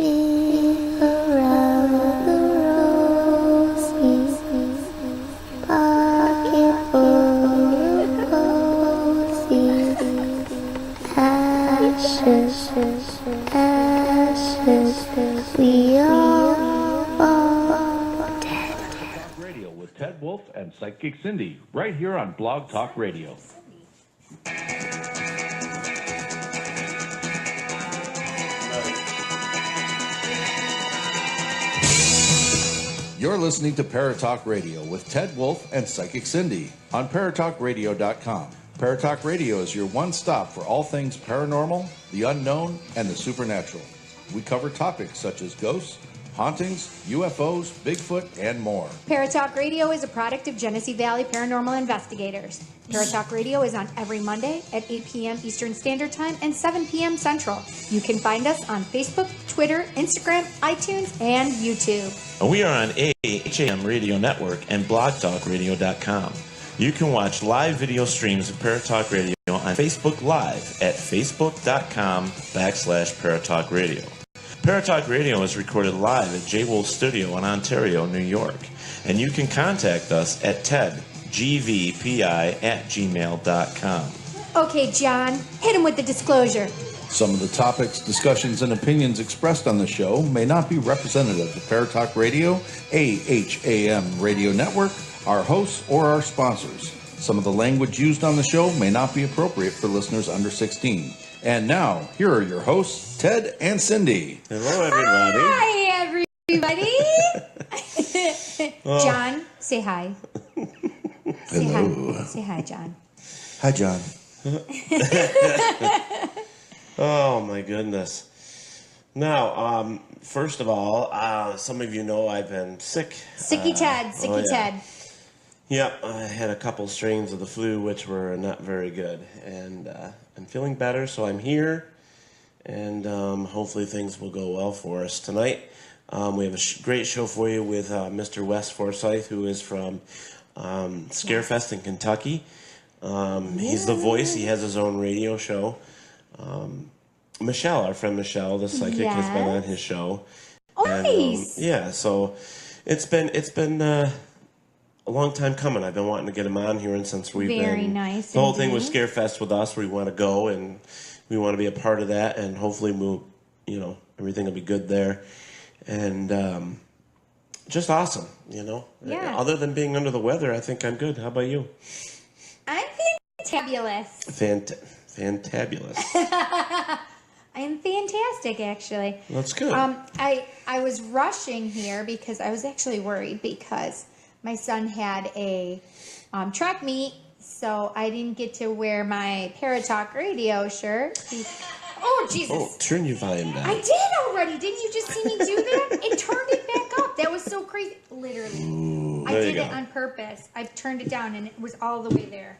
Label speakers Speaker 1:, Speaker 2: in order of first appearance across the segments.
Speaker 1: around the roses, pocket full of posies, ashes, ashes, we all fall dead.
Speaker 2: Radio with Ted Wolf and Psychic Cindy, right here on Blog Talk Radio. You're listening to Paratalk Radio with Ted Wolf and Psychic Cindy on Paratalkradio.com. Paratalk Radio is your one stop for all things paranormal, the unknown, and the supernatural. We cover topics such as ghosts, hauntings, UFOs, Bigfoot, and more.
Speaker 3: Paratalk Radio is a product of Genesee Valley Paranormal Investigators. Paratalk Radio is on every Monday at 8 p.m. Eastern Standard Time and 7 p.m. Central. You can find us on Facebook, Twitter, Instagram, iTunes, and YouTube.
Speaker 4: We are on AHAM Radio Network and blogtalkradio.com. You can watch live video streams of Paratalk Radio on Facebook Live at facebook.com/Paratalk Radio. Paratalk Radio is recorded live at J. Wolf Studio in Ontario, New York. And you can contact us at tedgvpi@gmail.com.
Speaker 3: Okay, John, hit him with the disclosure.
Speaker 2: Some of the topics, discussions, and opinions expressed on the show may not be representative of Paratalk Radio, AHAM Radio Network, our hosts, or our sponsors. Some of the language used on the show may not be appropriate for listeners under 16. And now, here are your hosts, Ted and Cindy.
Speaker 4: Hello, everybody.
Speaker 3: Hi, everybody. John, say hi. Say
Speaker 2: Hello.
Speaker 3: hi. Say hi, John.
Speaker 2: Hi, John.
Speaker 4: Oh, my goodness. Now, first of all, some of you know I've been sick.
Speaker 3: Sicky Ted, Sicky Ted.
Speaker 4: Yep, I had a couple strains of the flu, which were not very good. And I'm feeling better, so I'm here. And hopefully things will go well for us tonight. We have a great show for you with Mr. Wes Forsythe, who is from Scarefest in Kentucky. He's the voice. He has his own radio show. Michelle, our friend Michelle, the psychic, has been on his show.
Speaker 3: Oh,
Speaker 4: And,
Speaker 3: nice.
Speaker 4: yeah, so it's been a long time coming. I've been wanting to get him on here, and since we've
Speaker 3: Very
Speaker 4: been
Speaker 3: nice
Speaker 4: the whole thing with
Speaker 3: indeed.
Speaker 4: Scarefest with us, we want to go and we want to be a part of that, and hopefully everything will be good there, and just awesome,
Speaker 3: Yeah.
Speaker 4: Other than being under the weather, I think I'm good. How about you?
Speaker 3: I'm fantabulous.
Speaker 4: Fantabulous.
Speaker 3: I'm fantastic, actually.
Speaker 4: That's good.
Speaker 3: I was rushing here because I was actually worried because my son had a track meet, so I didn't get to wear my Paratalk Radio shirt. Oh, Jesus.
Speaker 4: Oh, turn your volume down.
Speaker 3: I did already. Didn't you just see me do that? It turned it back up. That was so crazy. Literally.
Speaker 4: Ooh,
Speaker 3: I
Speaker 4: there
Speaker 3: did
Speaker 4: you
Speaker 3: it
Speaker 4: go.
Speaker 3: on purpose. I turned it down, and it was all the way there.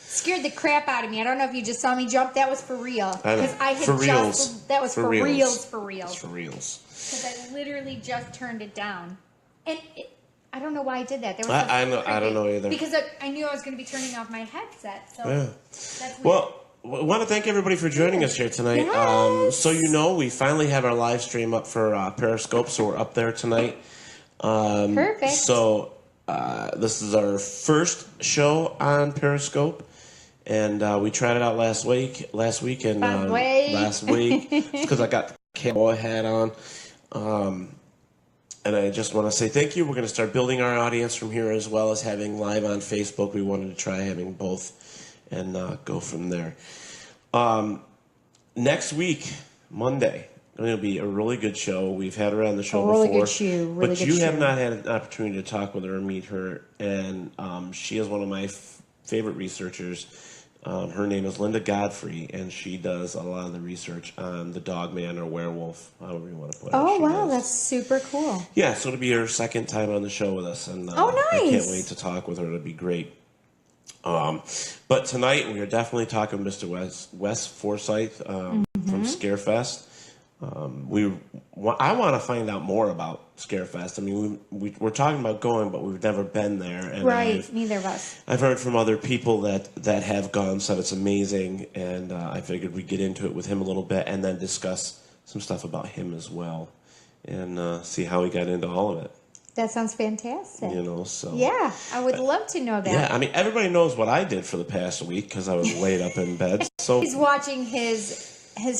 Speaker 3: Scared the crap out of me. I don't know if you just saw me jump. That was for real.
Speaker 4: I know.
Speaker 3: Because I had
Speaker 4: For reals.
Speaker 3: That was for reals. For reals.
Speaker 4: It's for reals.
Speaker 3: Because I literally just turned it down. And I don't know why I did that. That was
Speaker 4: I don't know either.
Speaker 3: Because I knew I was going to be turning off my headset. So
Speaker 4: Yeah.
Speaker 3: that's weird.
Speaker 4: Well, I want to thank everybody for joining us here tonight.
Speaker 3: Yes.
Speaker 4: So we finally have our live stream up for Periscope, so we're up there tonight.
Speaker 3: Perfect.
Speaker 4: So this is our first show on Periscope, and we tried it out last week, and last week because I got the cowboy hat on. And I just want to say thank you. We're going to start building our audience from here, as well as having live on Facebook. We wanted to try having both and go from there. Next week, Monday, it'll be a really good show. We've had her on the show before. But you have not had an opportunity to talk with her or meet her. And she is one of my favorite researchers. Her name is Linda Godfrey, and she does a lot of the research on the dogman or werewolf, however you want to put it.
Speaker 3: Oh, wow, that's super cool.
Speaker 4: Yeah, so it'll be her second time on the show with us, and
Speaker 3: nice.
Speaker 4: I can't wait to talk with her. It'll be great. But tonight we are definitely talking to Mr. Wes Forsythe from Scarefest. I want to find out more about Scarefest. I mean, we're talking about going, but we've never been there. And
Speaker 3: Right, neither of us.
Speaker 4: I've heard from other people that have gone, said it's amazing, and I figured we'd get into it with him a little bit and then discuss some stuff about him as well, and see how he got into all of it.
Speaker 3: That sounds fantastic.
Speaker 4: So
Speaker 3: yeah, I would love to know that.
Speaker 4: yeah, I mean, everybody knows what I did for the past week because I was laid up in bed. So
Speaker 3: He's watching his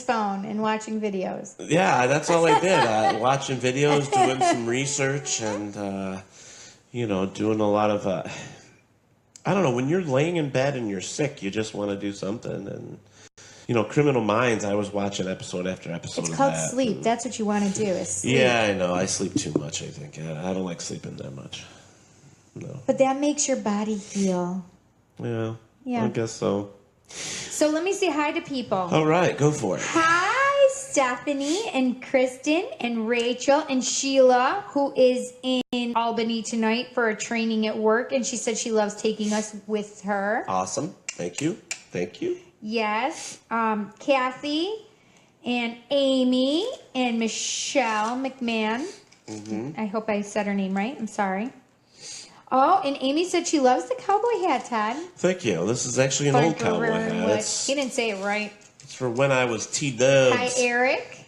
Speaker 3: phone and watching videos.
Speaker 4: yeah, that's all I did. Watching videos, doing some research, and doing a lot of. I don't know. When you're laying in bed and you're sick, you just want to do something. And Criminal Minds. I was watching episode after episode.
Speaker 3: It's
Speaker 4: of
Speaker 3: called
Speaker 4: that.
Speaker 3: sleep. That's what you want to do. Is sleep.
Speaker 4: Yeah, I know. I sleep too much. I think I don't like sleeping that much. No.
Speaker 3: But that makes your body heal.
Speaker 4: Yeah.
Speaker 3: Yeah.
Speaker 4: I guess so.
Speaker 3: So let me say hi to people.
Speaker 4: All right, go for it.
Speaker 3: Hi, Stephanie and Kristen and Rachel and Sheila, who is in Albany tonight for a training at work, and she said she loves taking us with her.
Speaker 4: Awesome. Thank you. Thank you.
Speaker 3: Yes. Kathy and Amy and Michelle McMahon. I hope I said her name right. I'm sorry. Oh, and Amy said she loves the cowboy hat, Todd.
Speaker 4: Thank you. This is actually an old cowboy hat.
Speaker 3: He didn't say it right.
Speaker 4: It's for when I was T-Dubs.
Speaker 3: Hi, Eric.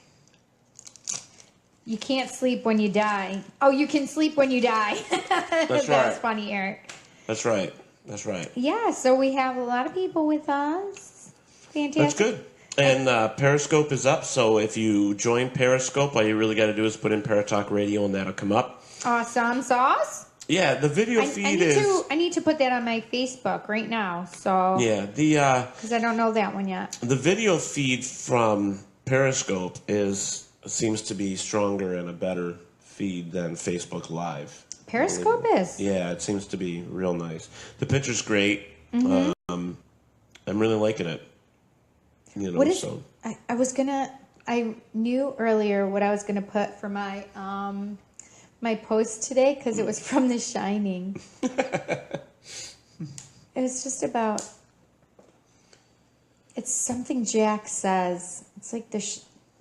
Speaker 3: You can't sleep when you die. Oh, you can sleep when you die.
Speaker 4: That's right.
Speaker 3: That's funny, Eric.
Speaker 4: That's right. That's right.
Speaker 3: Yeah, so we have a lot of people with us. Fantastic.
Speaker 4: That's good. And Periscope is up, so if you join Periscope, all you really got to do is put in Paratalk Radio, and that'll come up.
Speaker 3: Awesome sauce.
Speaker 4: Yeah, the video feed is...
Speaker 3: I need to put that on my Facebook right now, so...
Speaker 4: Yeah,
Speaker 3: because I don't know that one yet.
Speaker 4: The video feed from Periscope seems to be stronger and a better feed than Facebook Live.
Speaker 3: Periscope is?
Speaker 4: Yeah, it seems to be real nice. The picture's great. I'm really liking it.
Speaker 3: What is... So. I knew earlier what I was going to put for my... my post today, because it was from The Shining. It was just about... It's something Jack says. It's like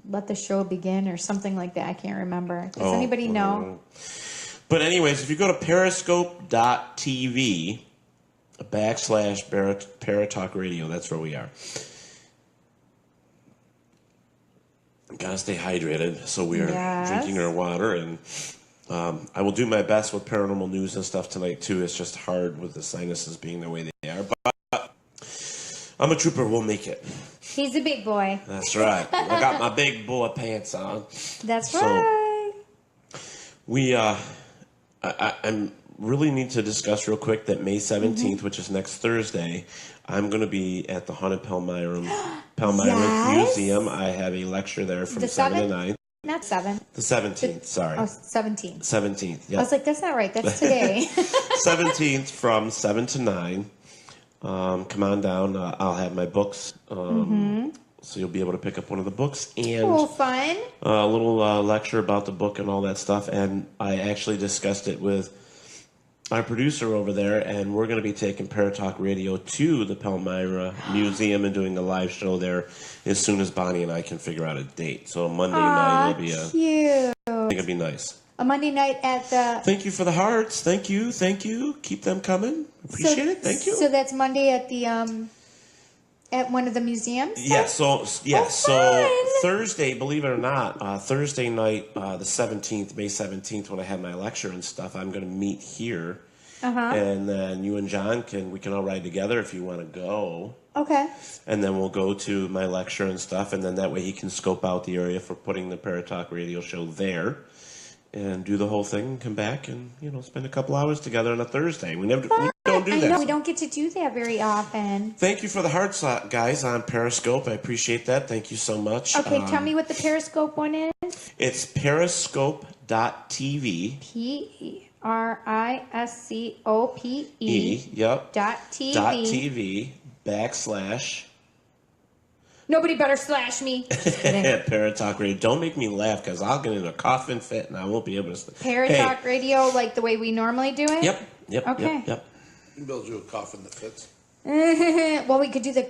Speaker 3: let the show begin or something like that. I can't remember. Does anybody know?
Speaker 4: But anyways, if you go to periscope.tv /Paratalk Radio, that's where we are. Gotta stay hydrated, so we are drinking our water, and I will do my best with paranormal news and stuff tonight too. It's just hard with the sinuses being the way they are, but I'm a trooper. We'll make it.
Speaker 3: He's a big boy.
Speaker 4: That's right. I got my big boy pants on.
Speaker 3: That's right.
Speaker 4: We I really need to discuss real quick that May 17th, which is next Thursday, I'm going to be at the Haunted Palmyra Museum. I have a lecture there from 7 to 9.
Speaker 3: Not 7.
Speaker 4: The 17th, sorry.
Speaker 3: Oh, 17th.
Speaker 4: 17th, yeah.
Speaker 3: I was like, that's not right. That's today.
Speaker 4: 17th from 7 to 9. Come on down. I'll have my books. So you'll be able to pick up one of the books. And
Speaker 3: fun.
Speaker 4: A little lecture about the book and all that stuff. And I actually discussed it with our producer over there, and we're going to be taking Paratalk Radio to the Palmyra Museum and doing a live show there as soon as Bonnie and I can figure out a date. So Monday night will be
Speaker 3: cute.
Speaker 4: I think it'll be nice.
Speaker 3: A Monday night at the...
Speaker 4: Thank you for the hearts. Thank you. Thank you. Keep them coming. Appreciate it. Thank you.
Speaker 3: So that's Monday at the at one of the museums?
Speaker 4: Yeah, so Thursday, believe it or not, Thursday night, the 17th, May 17th, when I have my lecture and stuff, I'm going to meet here. And then you and John we can all ride together if you want to go.
Speaker 3: Okay.
Speaker 4: And then we'll go to my lecture and stuff, and then that way he can scope out the area for putting the Paratalk Radio show there. And do the whole thing and come back and, spend a couple hours together on a Thursday. We don't do that.
Speaker 3: I know, we don't get to do that very often.
Speaker 4: Thank you for the hearts, guys, on Periscope. I appreciate that. Thank you so much.
Speaker 3: Okay, tell me what the Periscope one is.
Speaker 4: It's periscope.tv.
Speaker 3: Periscope.
Speaker 4: Yep.
Speaker 3: .tv.
Speaker 4: /.
Speaker 3: Nobody better slash me.
Speaker 4: Paratalk Radio. Don't make me laugh because I'll get in a coughing fit and I won't be able to.
Speaker 3: Paratalk Radio, like the way we normally do it?
Speaker 4: Yep.
Speaker 3: Okay.
Speaker 4: Yep.
Speaker 2: You build you a coffin that fits.
Speaker 3: Well, we could do the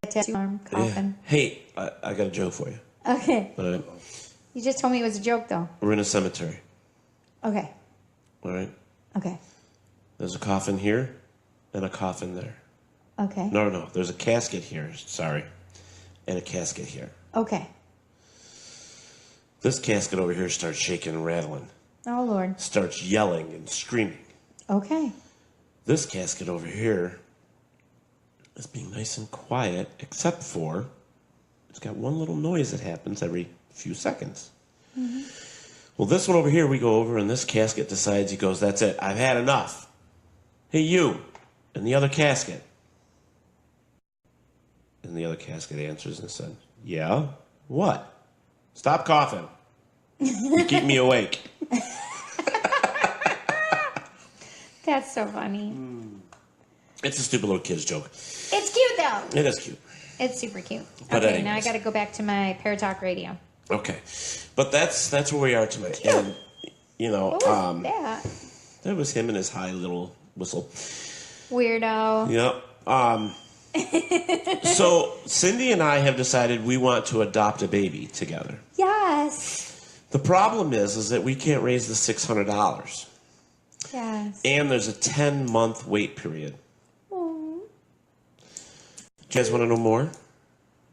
Speaker 3: tattoo arm coffin.
Speaker 4: Yeah. Hey, I got a joke for you.
Speaker 3: Okay.
Speaker 4: All right.
Speaker 3: You just told me it was a joke, though.
Speaker 4: We're in a cemetery.
Speaker 3: Okay.
Speaker 4: All right.
Speaker 3: Okay.
Speaker 4: There's a coffin here and a coffin there.
Speaker 3: Okay.
Speaker 4: No. There's a casket here. Sorry. And a casket here.
Speaker 3: Okay.
Speaker 4: This casket over here starts shaking and rattling.
Speaker 3: Oh, Lord.
Speaker 4: Starts yelling and screaming.
Speaker 3: Okay.
Speaker 4: This casket over here is being nice and quiet, except for it's got one little noise that happens every few seconds. Mm-hmm. Well, this one over here, we go over, and this casket decides, he goes, that's it, I've had enough. Hey, you, in the other casket. And the other casket answers and said, yeah? What? Stop coughing. You keep me awake.
Speaker 3: That's so funny.
Speaker 4: It's a stupid little kid's joke.
Speaker 3: It's cute, though.
Speaker 4: It is cute.
Speaker 3: It's super cute.
Speaker 4: But
Speaker 3: okay,
Speaker 4: anyways.
Speaker 3: now I got to go back to my Paratalk Radio.
Speaker 4: Okay. But that's where we are tonight.
Speaker 3: Cute.
Speaker 4: And, you know,
Speaker 3: What was that?
Speaker 4: that was him and his high little whistle.
Speaker 3: Weirdo.
Speaker 4: Yep. So Cindy and I have decided we want to adopt a baby together.
Speaker 3: Yes.
Speaker 4: The problem is that we can't raise the $600.
Speaker 3: Yes.
Speaker 4: And there's a 10-month wait period.
Speaker 3: Aww.
Speaker 4: Do you guys want to know more?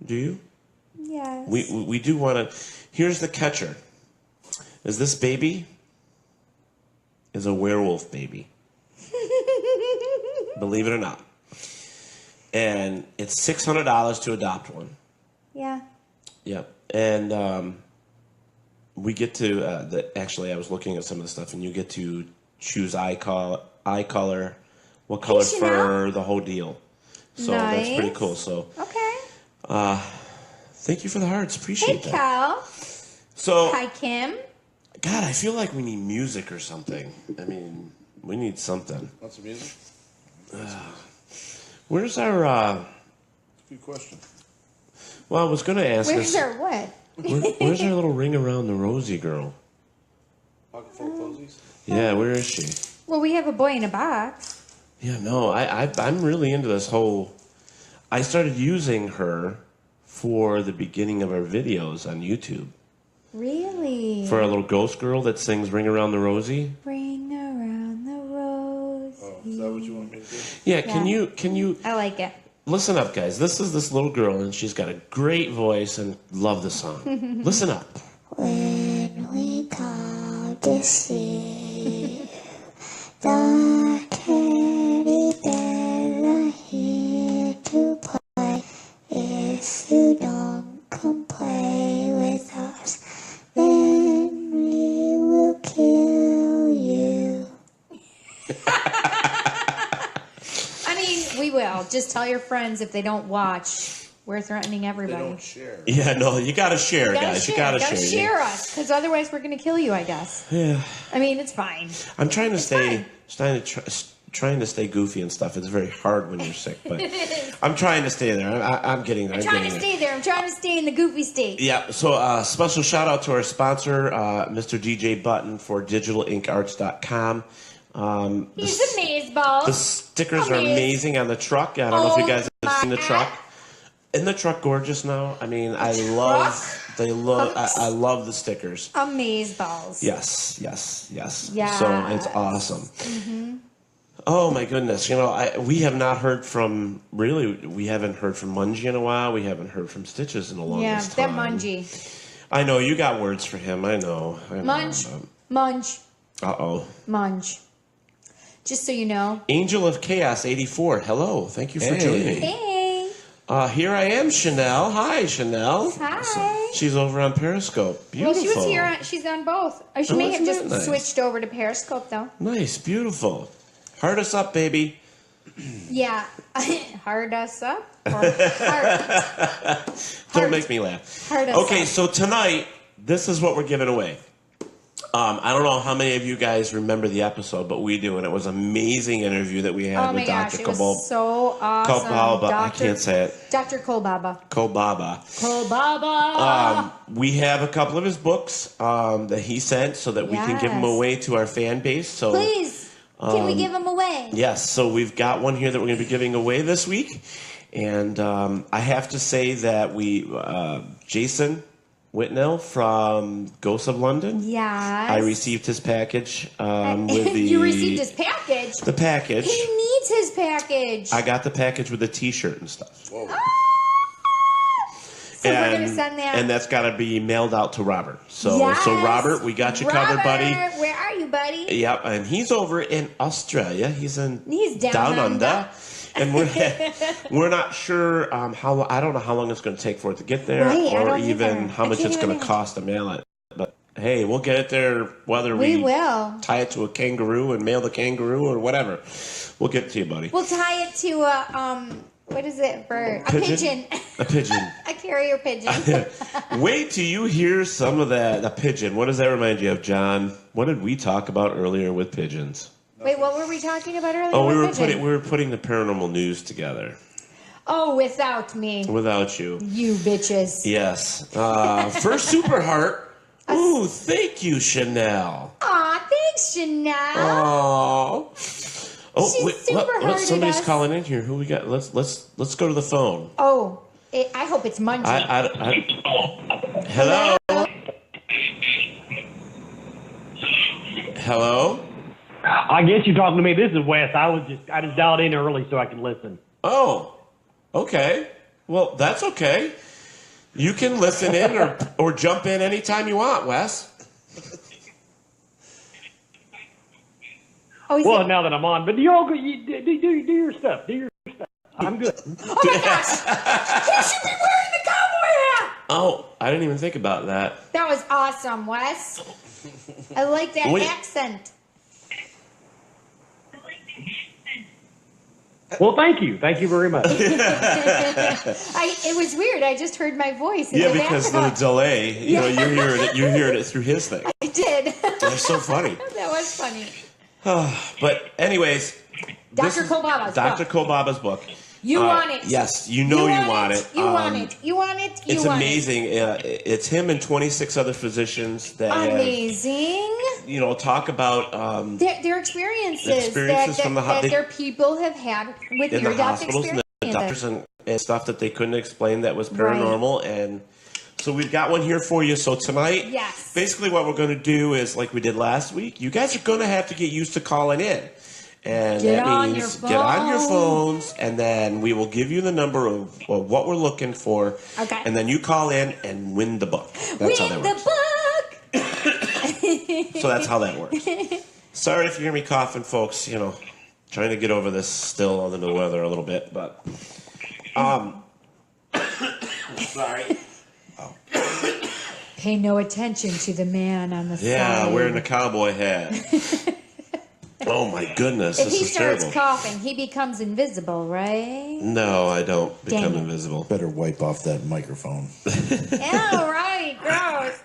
Speaker 4: Do you?
Speaker 3: Yes.
Speaker 4: We do want to. Here's the catcher. Is this baby is a werewolf baby. Believe it or not. And it's $600 to adopt one.
Speaker 3: Yeah.
Speaker 4: Yep. And we get to, actually, I was looking at some of the stuff, and you get to choose eye color, what color fur, the whole deal. So that's pretty cool. So
Speaker 3: Okay.
Speaker 4: thank you for the hearts.
Speaker 3: Hey,
Speaker 4: Appreciate that.
Speaker 3: Cal.
Speaker 4: So,
Speaker 3: Hi, Kim.
Speaker 4: God, I feel like we need music or something. I mean, we need something.
Speaker 2: Want some music?
Speaker 4: Where's our,
Speaker 2: Good question.
Speaker 4: well, I was going to ask
Speaker 3: Where's
Speaker 4: this.
Speaker 3: our what?
Speaker 4: Where's our little ring around the rosy girl?
Speaker 2: Pocket full of posies?
Speaker 4: Yeah, where is she?
Speaker 3: Well, we have a boy in a box.
Speaker 4: Yeah, no, I'm really into this whole. I started using her for the beginning of our videos on YouTube.
Speaker 3: Really?
Speaker 4: For a little ghost girl that sings "Ring Around the Rosie."
Speaker 3: Ring around the rose.
Speaker 2: Oh, is that what you want me to do?
Speaker 4: Yeah, can you
Speaker 3: I like it.
Speaker 4: listen up, guys? This is this little girl, and she's got a great voice, and love the song. Listen up.
Speaker 1: When we come to see the teddy bears are here to play. If you don't come play with us, then we will kill you.
Speaker 3: I mean, we will. Just tell your friends if they don't watch. We're threatening
Speaker 2: They
Speaker 3: everybody.
Speaker 2: don't share.
Speaker 4: Yeah, no, you gotta share, guys. You gotta share.
Speaker 3: Share us, because otherwise we're going to kill you, I guess.
Speaker 4: Yeah,
Speaker 3: I mean, it's fine.
Speaker 4: I'm trying to trying to stay goofy and stuff. It's very hard when you're sick, but I'm trying to stay there. I'm getting there.
Speaker 3: I'm trying to stay there. I'm trying to stay in the goofy state.
Speaker 4: Yeah, so special shout out to our sponsor, Mr. DJ Button for digitalinkarts.com.
Speaker 3: He's amazeballs.
Speaker 4: The stickers are amazing on the truck. I don't know if you guys have seen the truck. Isn't the truck gorgeous now? I mean, I love the stickers.
Speaker 3: Amazeballs.
Speaker 4: Yes.
Speaker 3: Yes.
Speaker 4: So it's awesome. Mm-hmm. Oh my goodness! You know, we haven't heard from Mungie in a while. We haven't heard from Stitches in a long time.
Speaker 3: Yeah, that Mungie.
Speaker 4: I know you got words for him. I know.
Speaker 3: Munge.
Speaker 4: Uh-oh.
Speaker 3: Munge. Just so you know.
Speaker 4: Angel of Chaos 84. Hello. Thank you for joining me.
Speaker 3: Hey.
Speaker 4: Here I am, Chanel. Hi, Chanel.
Speaker 3: Hi.
Speaker 4: She's over on Periscope. Beautiful.
Speaker 3: Well, she was here. She's on both. She may have
Speaker 4: isn't
Speaker 3: just
Speaker 4: that nice?
Speaker 3: switched over to Periscope, though.
Speaker 4: Nice. Beautiful. Heart us up, baby.
Speaker 3: Yeah. Hard us up? Or heart?
Speaker 4: Don't make me laugh.
Speaker 3: Heart us
Speaker 4: Okay,
Speaker 3: up.
Speaker 4: so tonight, this is what we're giving away. I don't know how many of you guys remember the episode, but we do, and it was an amazing interview that we had
Speaker 3: Oh my
Speaker 4: with
Speaker 3: gosh,
Speaker 4: Dr.
Speaker 3: it was so awesome.
Speaker 4: Kolbaba. I can't say it.
Speaker 3: Dr. Kolbaba.
Speaker 4: Kolbaba. We have a couple of his books that he sent so that we can give them
Speaker 3: Yes.
Speaker 4: away to our fan base. So,
Speaker 3: Please, can we give them away?
Speaker 4: yes, so we've got one here that we're going to be giving away this week. And I have to say that Jason Whitnell from Ghosts of London.
Speaker 3: Yes.
Speaker 4: I received his package with the...
Speaker 3: You received his package?
Speaker 4: The package.
Speaker 3: He needs his package.
Speaker 4: I got the package with a T-shirt and stuff.
Speaker 2: Whoa.
Speaker 3: So we're going to send that.
Speaker 4: And that's got to be mailed out to Robert. So,
Speaker 3: Yes.
Speaker 4: so Robert, we got you covered, buddy.
Speaker 3: Where are you, buddy?
Speaker 4: Yep, and he's over in Australia. He's
Speaker 3: down
Speaker 4: under. And we're not sure how. I don't know how long it's going to take for it to get there,
Speaker 3: Right,
Speaker 4: or even how much it's going to cost to mail it. But hey, we'll get it there whether we
Speaker 3: will
Speaker 4: tie it to a kangaroo and mail the kangaroo or whatever. We'll get it to you, buddy.
Speaker 3: We'll tie it to a what is it, bird? A pigeon.
Speaker 4: A pigeon.
Speaker 3: A carrier pigeon.
Speaker 4: Wait till you hear some of that. A pigeon. What does that remind you of, John? What did we talk about earlier with pigeons?
Speaker 3: Wait, what were we talking about earlier?
Speaker 4: Oh, we were putting the paranormal news together.
Speaker 3: Oh, without me.
Speaker 4: Without you.
Speaker 3: You bitches.
Speaker 4: Yes. First Super Heart. Ooh, thank you, Chanel.
Speaker 3: Aw, thanks, Chanel.
Speaker 4: Oh. Oh,
Speaker 3: She's
Speaker 4: wait,
Speaker 3: super hard
Speaker 4: somebody's
Speaker 3: at us.
Speaker 4: calling in here. Who we got? Let's go to the phone.
Speaker 3: Oh, I hope it's Munchie.
Speaker 4: Hello. Hello.
Speaker 5: I guess you're talking to me. This is Wes. I just dialed in early so I could listen.
Speaker 4: Oh, okay. Well, that's okay. You can listen in or jump in anytime you want, Wes.
Speaker 3: Oh,
Speaker 5: Well, now that I'm on, but do your stuff. Do your stuff. I'm good.
Speaker 3: Oh my gosh! He should be wearing the cowboy hat.
Speaker 4: Oh, I didn't even think about that.
Speaker 3: That was awesome, Wes. I like that accent.
Speaker 5: Well, thank you. Thank you very much.
Speaker 3: It was weird. I just heard my voice.
Speaker 4: Yeah, because of the delay. You know, you're hearing it through his thing.
Speaker 3: I did.
Speaker 4: That's so funny.
Speaker 3: That was funny.
Speaker 4: But anyways,
Speaker 3: Dr. Kobaba's
Speaker 4: Dr.
Speaker 3: book.
Speaker 4: Kobaba's book.
Speaker 3: You want it.
Speaker 4: Yes, you want it.
Speaker 3: You want it. You want it. You
Speaker 4: It's
Speaker 3: want
Speaker 4: amazing. It's him and 26 other physicians that
Speaker 3: amazing.
Speaker 4: have, talk about
Speaker 3: Their experiences
Speaker 4: from the
Speaker 3: that their people have had with
Speaker 4: in the
Speaker 3: near-death
Speaker 4: hospitals and the doctors and stuff that they couldn't explain that was paranormal. And so we've got one here for you. So tonight,
Speaker 3: Yes.
Speaker 4: basically what we're going to do is like we did last week. You guys are going to have to get used to calling in. And
Speaker 3: Get
Speaker 4: that
Speaker 3: on
Speaker 4: means
Speaker 3: your
Speaker 4: get on your
Speaker 3: phone.
Speaker 4: phones, and then we will give you the number of what we're looking for.
Speaker 3: Okay.
Speaker 4: And then you call in and win the book. That's how that works.
Speaker 3: Book.
Speaker 4: So that's how that works. Sorry if you hear me coughing, folks. Trying to get over this still under the weather a little bit, but sorry.
Speaker 3: Pay no attention to the man on the side.
Speaker 4: Yeah, wearing the cowboy hat. Oh my goodness,
Speaker 3: If
Speaker 4: this
Speaker 3: he
Speaker 4: is
Speaker 3: starts
Speaker 4: terrible.
Speaker 3: coughing, he becomes invisible, right?
Speaker 4: No, I don't
Speaker 3: Dang
Speaker 4: become
Speaker 3: it.
Speaker 4: invisible.
Speaker 2: Better wipe off that microphone.
Speaker 3: All right, gross.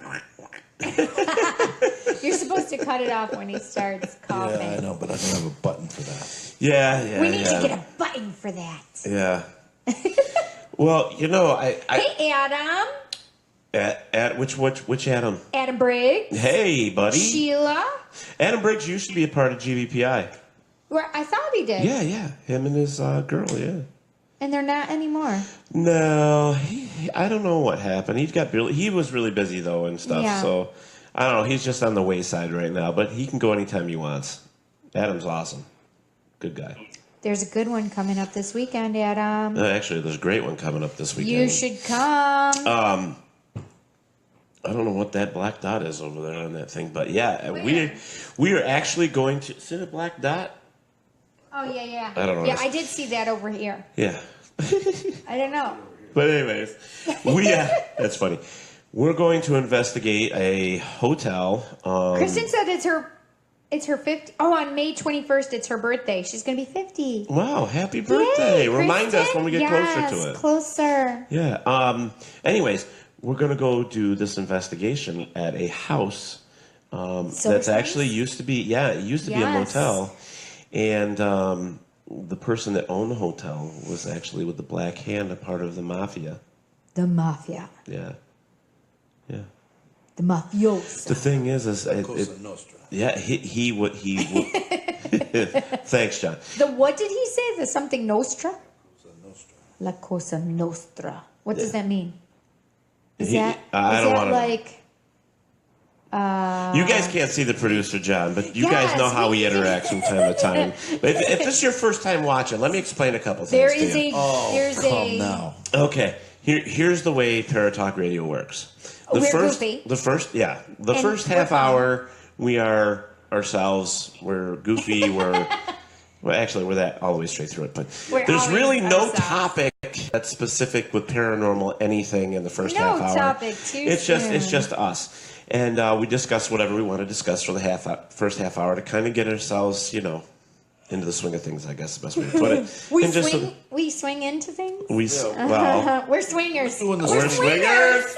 Speaker 3: You're supposed to cut it off when he starts coughing.
Speaker 2: Yeah, I know, but I don't have a button for that.
Speaker 4: Yeah.
Speaker 3: We need to get a button for that.
Speaker 4: Yeah. Well, I
Speaker 3: Hey, Adam.
Speaker 4: at which Adam?
Speaker 3: Adam Briggs.
Speaker 4: Hey, buddy.
Speaker 3: Sheila.
Speaker 4: Adam Briggs used to be a part of GVPI.
Speaker 3: Where I thought he did.
Speaker 4: Yeah. Him and his girl, yeah.
Speaker 3: And they're not anymore.
Speaker 4: No, I don't know what happened. He was really busy though and stuff.
Speaker 3: Yeah.
Speaker 4: So I don't know. He's just on the wayside right now, but he can go anytime he wants. Adam's awesome. Good guy.
Speaker 3: There's a good one coming up this weekend, Adam.
Speaker 4: Actually, there's a great one coming up this weekend.
Speaker 3: You should come.
Speaker 4: I don't know what that black dot is over there on that thing, but yeah, we are actually going to see the black dot.
Speaker 3: Oh, yeah.
Speaker 4: I don't know.
Speaker 3: Yeah, I did see that over here.
Speaker 4: Yeah.
Speaker 3: I don't know.
Speaker 4: But anyways, that's funny. We're going to investigate a hotel.
Speaker 3: Kristen said it's her 50. Oh, on May 21st, it's her birthday. She's going to be 50.
Speaker 4: Wow, happy birthday.
Speaker 3: Yay,
Speaker 4: Remind us
Speaker 3: Kristen?
Speaker 4: when we get closer to it.
Speaker 3: Closer.
Speaker 4: Yeah. Anyways, we're going to go do this investigation at a house that's actually used to be, it used to be a motel. And the person that owned the hotel was actually with the Black Hand, a part of the mafia.
Speaker 3: The mafia.
Speaker 4: Yeah.
Speaker 3: The mafioso.
Speaker 4: The thing is
Speaker 2: Cosa Nostra.
Speaker 4: yeah, he would. Thanks, John.
Speaker 3: The what did he say? The something nostra?
Speaker 2: Cosa Nostra.
Speaker 3: La cosa nostra. What does that mean? Is
Speaker 4: I don't want to.
Speaker 3: like?
Speaker 4: You guys can't see the producer, John, but you
Speaker 3: Yes,
Speaker 4: guys know how he
Speaker 3: we-
Speaker 4: interacts from time to time. But if this is your first time watching, let me explain a couple things
Speaker 3: There
Speaker 4: to
Speaker 3: is
Speaker 4: you.
Speaker 3: there's
Speaker 2: Come
Speaker 3: a
Speaker 2: now.
Speaker 4: Okay, Here's the way Paratalk Radio works.
Speaker 3: We're goofy.
Speaker 4: The first half
Speaker 3: funny.
Speaker 4: hour, we are ourselves. We're goofy. Well, actually, we're that all the way straight through it. But there's
Speaker 3: always
Speaker 4: really no
Speaker 3: ourselves.
Speaker 4: topic that's specific with paranormal anything in the first half hour.
Speaker 3: No topic.
Speaker 4: It's just us, and we discuss whatever we want to discuss for the first half hour to kind of get ourselves, into the swing of things. I guess the best way to put it.
Speaker 3: We swing into things.
Speaker 4: We're
Speaker 3: swingers.
Speaker 4: we're swingers.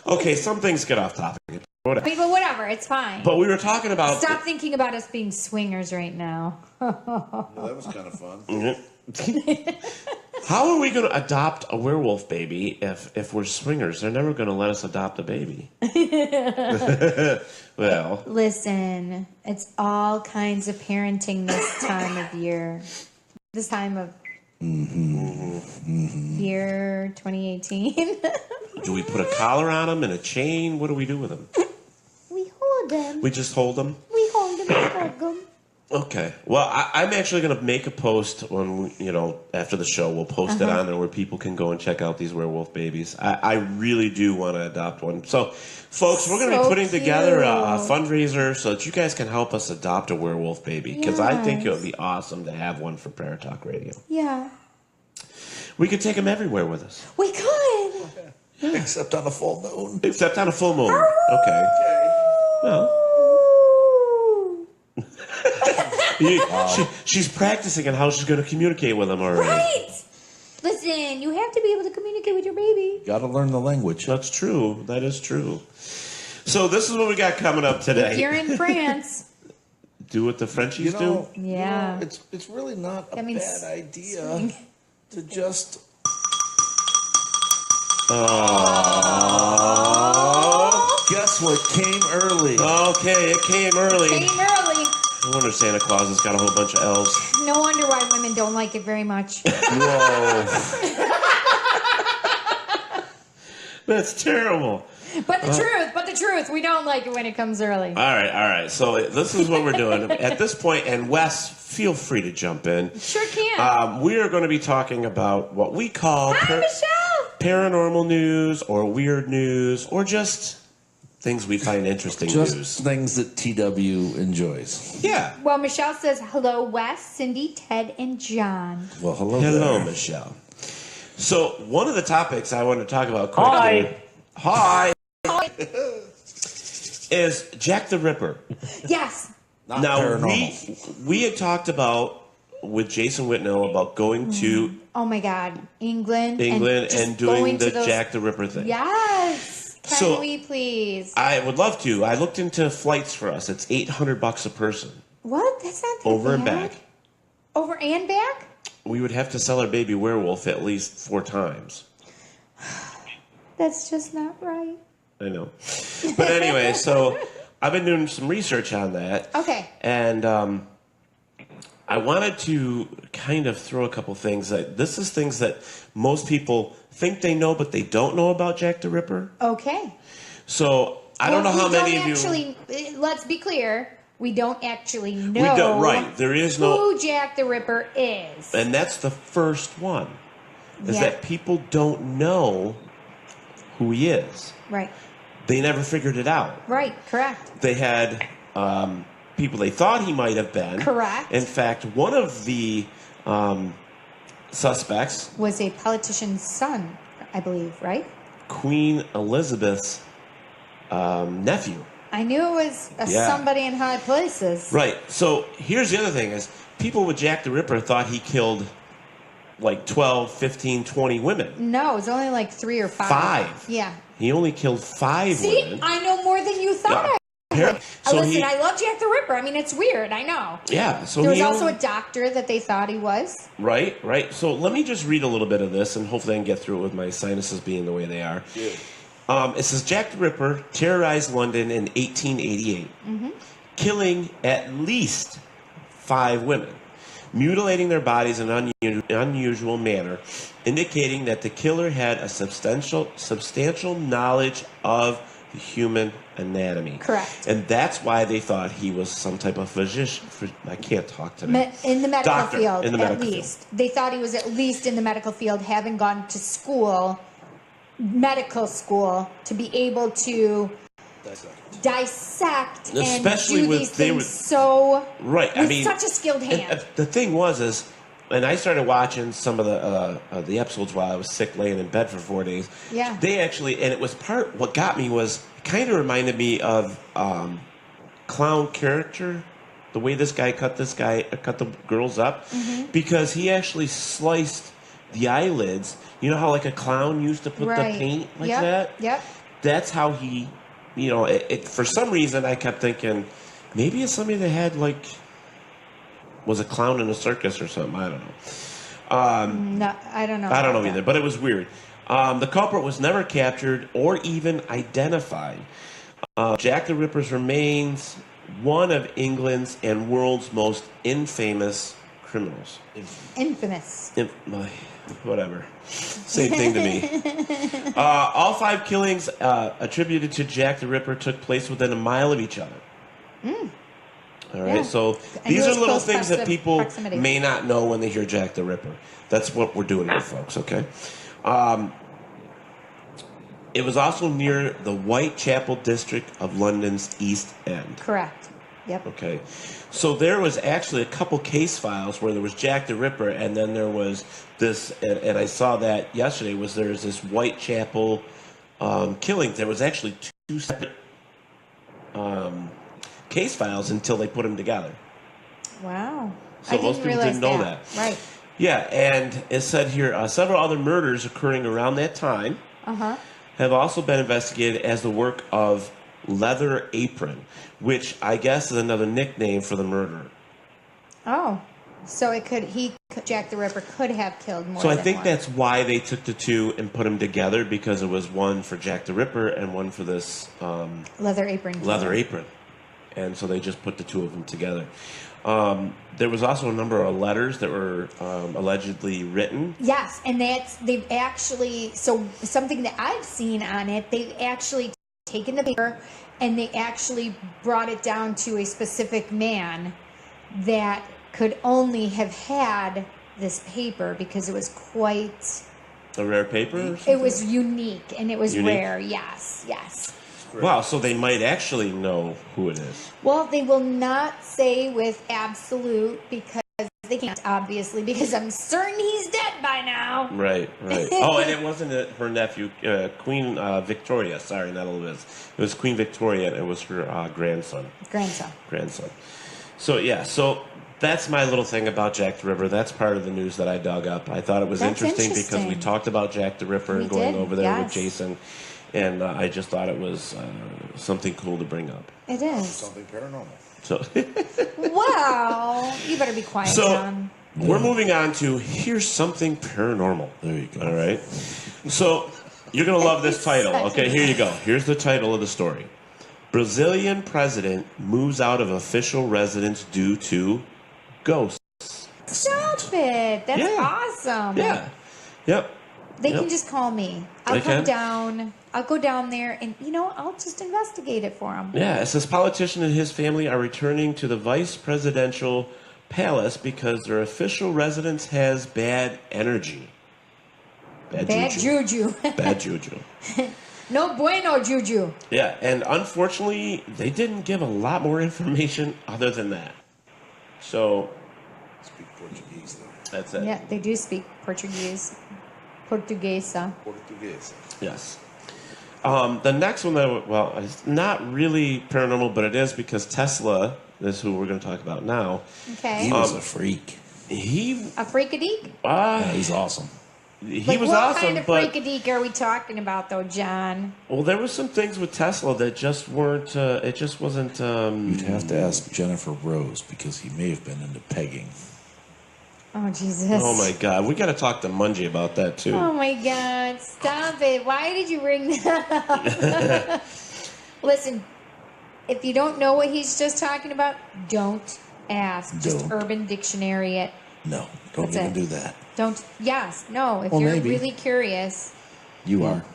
Speaker 4: Okay, some things get off topic.
Speaker 3: But whatever, it's fine.
Speaker 4: But we were talking about.
Speaker 3: Stop thinking about us being swingers right now.
Speaker 2: That was kind of fun.
Speaker 4: How are we going to adopt a werewolf baby if we're swingers? They're never going to let us adopt a baby. Well,
Speaker 3: Listen, it's all kinds of parenting this time of year. This time of year 2018.
Speaker 4: do we put a collar on them and a chain? What do we do with them?
Speaker 3: We hold them.
Speaker 4: We just hold them?
Speaker 3: We hold them and hug them.
Speaker 4: Okay. Well, I'm actually going to make a post when, after the show. We'll post it on there where people can go and check out these werewolf babies. I really do want to adopt one. So, folks, we're going to be putting together a fundraiser so that you guys can help us adopt a werewolf baby. Because I think it would be awesome to have one for Paratalk Radio.
Speaker 3: Yeah.
Speaker 4: We could take them everywhere with us.
Speaker 3: We could.
Speaker 2: Yeah. Except on a full moon.
Speaker 4: Except on a full moon. Okay. Well. She's practicing on how she's going to communicate with them already.
Speaker 3: Right. Listen, you have to be able to communicate with your baby.
Speaker 2: Got to learn the language.
Speaker 4: That's true. That is true. So this is what we got coming up today.
Speaker 3: If you're in France.
Speaker 4: Do what the Frenchies do?
Speaker 3: Yeah.
Speaker 2: It's really not a bad idea to just...
Speaker 4: Oh.
Speaker 2: Guess what came early?
Speaker 4: Okay, it came early.
Speaker 3: No
Speaker 4: wonder Santa Claus has got a whole bunch of elves.
Speaker 3: wonder why women don't like it very much.
Speaker 2: Whoa.
Speaker 4: That's terrible.
Speaker 3: But the truth, we don't like it when it comes early.
Speaker 4: All right. So this is what we're doing. At this point, and Wes, feel free to jump in.
Speaker 3: Sure can.
Speaker 4: We are going to be talking about what we call
Speaker 3: Michelle!
Speaker 4: paranormal news or weird news or just things we find interesting
Speaker 2: Just
Speaker 4: news.
Speaker 2: things that TW enjoys.
Speaker 4: Yeah.
Speaker 3: Well, Michelle says, hello, Wes, Cindy, Ted, and John.
Speaker 2: Well, hello
Speaker 4: Hello,
Speaker 2: there.
Speaker 4: Michelle. So one of the topics I want to talk about quickly. Hi. Is Jack the Ripper.
Speaker 3: Yes.
Speaker 2: Not
Speaker 4: Now,
Speaker 2: paranormal.
Speaker 4: we had talked about, with Jason Whitnell, about going to
Speaker 3: Oh, my God. England
Speaker 4: England and doing
Speaker 3: going
Speaker 4: the
Speaker 3: to those...
Speaker 4: Jack the Ripper thing.
Speaker 3: Yes. Can we please?
Speaker 4: I would love to. I looked into flights for us. It's $800 a person.
Speaker 3: What? That's not that
Speaker 4: Over and
Speaker 3: bad.
Speaker 4: back.
Speaker 3: Over and back?
Speaker 4: We would have to sell our baby werewolf at least 4 times.
Speaker 3: That's just not right.
Speaker 4: I know. But anyway, so I've been doing some research on that.
Speaker 3: Okay.
Speaker 4: And I wanted to kind of throw a couple things. This is things that most people think they know, but they don't know about Jack the Ripper.
Speaker 3: Okay.
Speaker 4: So I don't know how many of you...
Speaker 3: Let's be clear. We don't actually know
Speaker 4: We don't, right. There is no...
Speaker 3: who Jack the Ripper is.
Speaker 4: And that's the first one. Is that people don't know who he is.
Speaker 3: Right.
Speaker 4: They never figured it out.
Speaker 3: Right. Correct.
Speaker 4: They had people they thought he might have been.
Speaker 3: Correct.
Speaker 4: In fact, one of the suspects
Speaker 3: Was a politician's son, I believe, right?
Speaker 4: Queen Elizabeth's nephew.
Speaker 3: I knew it was somebody in high places.
Speaker 4: Right. So here's the other thing is people with Jack the Ripper thought he killed like 12, 15, 20 women.
Speaker 3: No, it was only like 3 or 5.
Speaker 4: 5.
Speaker 3: Yeah.
Speaker 4: He only killed 5
Speaker 3: See,
Speaker 4: women.
Speaker 3: I know more than you thought.
Speaker 4: Yeah. So
Speaker 3: Listen, I love Jack the Ripper. I mean, it's weird. I know.
Speaker 4: Yeah. So
Speaker 3: there was
Speaker 4: he
Speaker 3: also
Speaker 4: only,
Speaker 3: a doctor that they thought he was.
Speaker 4: Right. So let me just read a little bit of this, and hopefully I can get through it with my sinuses being the way they are.
Speaker 2: Yeah.
Speaker 4: It says Jack the Ripper terrorized London in 1888, killing at least 5 women, mutilating their bodies in an unusual manner, indicating that the killer had a substantial knowledge of the human anatomy.
Speaker 3: Correct.
Speaker 4: And that's why they thought he was some type of physician. I can't talk today.
Speaker 3: In the medical
Speaker 4: Doctor,
Speaker 3: field,
Speaker 4: in the
Speaker 3: at
Speaker 4: medical
Speaker 3: least.
Speaker 4: field.
Speaker 3: They thought he was at least in the medical field, having gone to school, medical school, to be able to dissect and
Speaker 4: Especially
Speaker 3: do
Speaker 4: with-
Speaker 3: these
Speaker 4: they
Speaker 3: things
Speaker 4: were-
Speaker 3: so
Speaker 4: Right.
Speaker 3: with
Speaker 4: I mean,
Speaker 3: such a skilled hand.
Speaker 4: and the thing was, and I started watching some of the episodes while I was sick, laying in bed for 4 days.
Speaker 3: Yeah.
Speaker 4: They actually, and it was what got me was, it kind of reminded me of clown character, the way this guy cut the girls up, because he actually sliced the eyelids. You know how like a clown used to put the paint like that?
Speaker 3: Yep.
Speaker 4: That's how he, it for some reason I kept thinking, maybe it's somebody that had like, was a clown in a circus or something. I don't know.
Speaker 3: No, I don't know.
Speaker 4: I don't know
Speaker 3: about
Speaker 4: either,
Speaker 3: that.
Speaker 4: but it was weird. The culprit was never captured or even identified. Jack the Ripper's remains one of England's and world's most infamous criminals.
Speaker 3: Infamous.
Speaker 4: Whatever. Same thing to me. All 5 killings attributed to Jack the Ripper took place within a mile of each other. All right,
Speaker 3: Yeah.
Speaker 4: so
Speaker 3: And
Speaker 4: these
Speaker 3: it
Speaker 4: are
Speaker 3: was
Speaker 4: little
Speaker 3: close
Speaker 4: things that people
Speaker 3: proximity.
Speaker 4: may not know when they hear Jack the Ripper. That's what we're doing here, folks, okay? It was also near the Whitechapel district of London's East End.
Speaker 3: Correct. Yep.
Speaker 4: Okay, so there was actually a couple case files where there was Jack the Ripper, and then there was this, and I saw that yesterday, there's this Whitechapel killing. There was actually 2 separate case files until they put them together.
Speaker 3: Wow.
Speaker 4: So
Speaker 3: I
Speaker 4: most
Speaker 3: didn't
Speaker 4: people
Speaker 3: realize
Speaker 4: didn't know that.
Speaker 3: Right.
Speaker 4: Yeah, and it said here, several other murders occurring around that time have also been investigated as the work of Leather Apron, which I guess is another nickname for the murderer.
Speaker 3: Oh. So Jack the Ripper could have killed more
Speaker 4: So I
Speaker 3: than
Speaker 4: think
Speaker 3: one.
Speaker 4: that's why they took the 2 and put them together, because it was one for Jack the Ripper and one for this
Speaker 3: Leather Apron.
Speaker 4: Leather Apron. And so they just put the 2 of them together. There was also a number of letters that were allegedly written.
Speaker 3: Yes, and they've actually, so something that I've seen on it, they've actually taken the paper and they actually brought it down to a specific man that could only have had this paper because it was quite...
Speaker 4: A rare paper or something?
Speaker 3: It was unique and it was
Speaker 4: Unique?
Speaker 3: rare, yes.
Speaker 4: Wow, so they might actually know who it is.
Speaker 3: Well, they will not say with absolute because they can't, obviously, because I'm certain he's dead by now.
Speaker 4: Right. Oh, and it wasn't her nephew, Queen Victoria. Sorry, not Elizabeth. It was Queen Victoria, and it was her grandson. Grandson. So, yeah, that's my little thing about Jack the Ripper. That's part of the news that I dug up. I thought it was
Speaker 3: That's
Speaker 4: interesting because we
Speaker 3: interesting.
Speaker 4: talked about Jack the Ripper
Speaker 3: We
Speaker 4: and going
Speaker 3: did,
Speaker 4: over there with
Speaker 3: yes.
Speaker 4: Jason. And I just thought it was something cool to bring up.
Speaker 3: It is.
Speaker 2: Something paranormal.
Speaker 4: So,
Speaker 3: Wow. You better be quiet, John.
Speaker 4: we're moving on to Here's Something Paranormal.
Speaker 2: There you go.
Speaker 4: All right. So you're going to love this title. Okay, here you go. Here's the title of the story. Brazilian president moves out of official residence due to ghosts.
Speaker 3: Stop it. That's
Speaker 4: Yeah.
Speaker 3: awesome.
Speaker 4: Yeah. Yep.
Speaker 3: They
Speaker 4: Yep.
Speaker 3: can just call me. I'll
Speaker 4: They
Speaker 3: come
Speaker 4: can?
Speaker 3: down. I'll go down there and, I'll just investigate it for them.
Speaker 4: Yeah, it says politician and his family are returning to the vice presidential palace because their official residence has bad energy.
Speaker 3: Bad juju.
Speaker 4: Bad juju.
Speaker 3: No bueno juju.
Speaker 4: Yeah, and unfortunately, they didn't give a lot more information other than that. So,
Speaker 2: Speak Portuguese there.
Speaker 4: that's it.
Speaker 3: Yeah, they do speak Portuguese. Portuguesa.
Speaker 2: Portuguese.
Speaker 4: Yes. The next one, it's not really paranormal, but it is because Tesla is who we're going to talk about now.
Speaker 3: Okay.
Speaker 2: He was a freak.
Speaker 4: He
Speaker 3: A freakadeek?
Speaker 2: Yeah, he's awesome.
Speaker 4: he was
Speaker 3: what
Speaker 4: awesome,
Speaker 3: kind of
Speaker 4: but
Speaker 3: freakadeek are we talking about, though, John?
Speaker 4: well, there was some things with Tesla that just weren't. It just wasn't.
Speaker 2: You'd have to ask Jennifer Rose because he may have been into pegging.
Speaker 3: Oh, Jesus.
Speaker 4: Oh my God, we got to talk to Mungie about that too.
Speaker 3: Oh, my God. Stop it. Why did you bring that up? Listen, if you don't know what he's just talking about, don't ask. Just
Speaker 2: Don't.
Speaker 3: Urban Dictionary it.
Speaker 2: No, don't
Speaker 3: That's
Speaker 2: even
Speaker 3: it.
Speaker 2: do that.
Speaker 3: Don't. Yes. No. If
Speaker 2: Well,
Speaker 3: you're
Speaker 2: maybe.
Speaker 3: really curious.
Speaker 2: You are.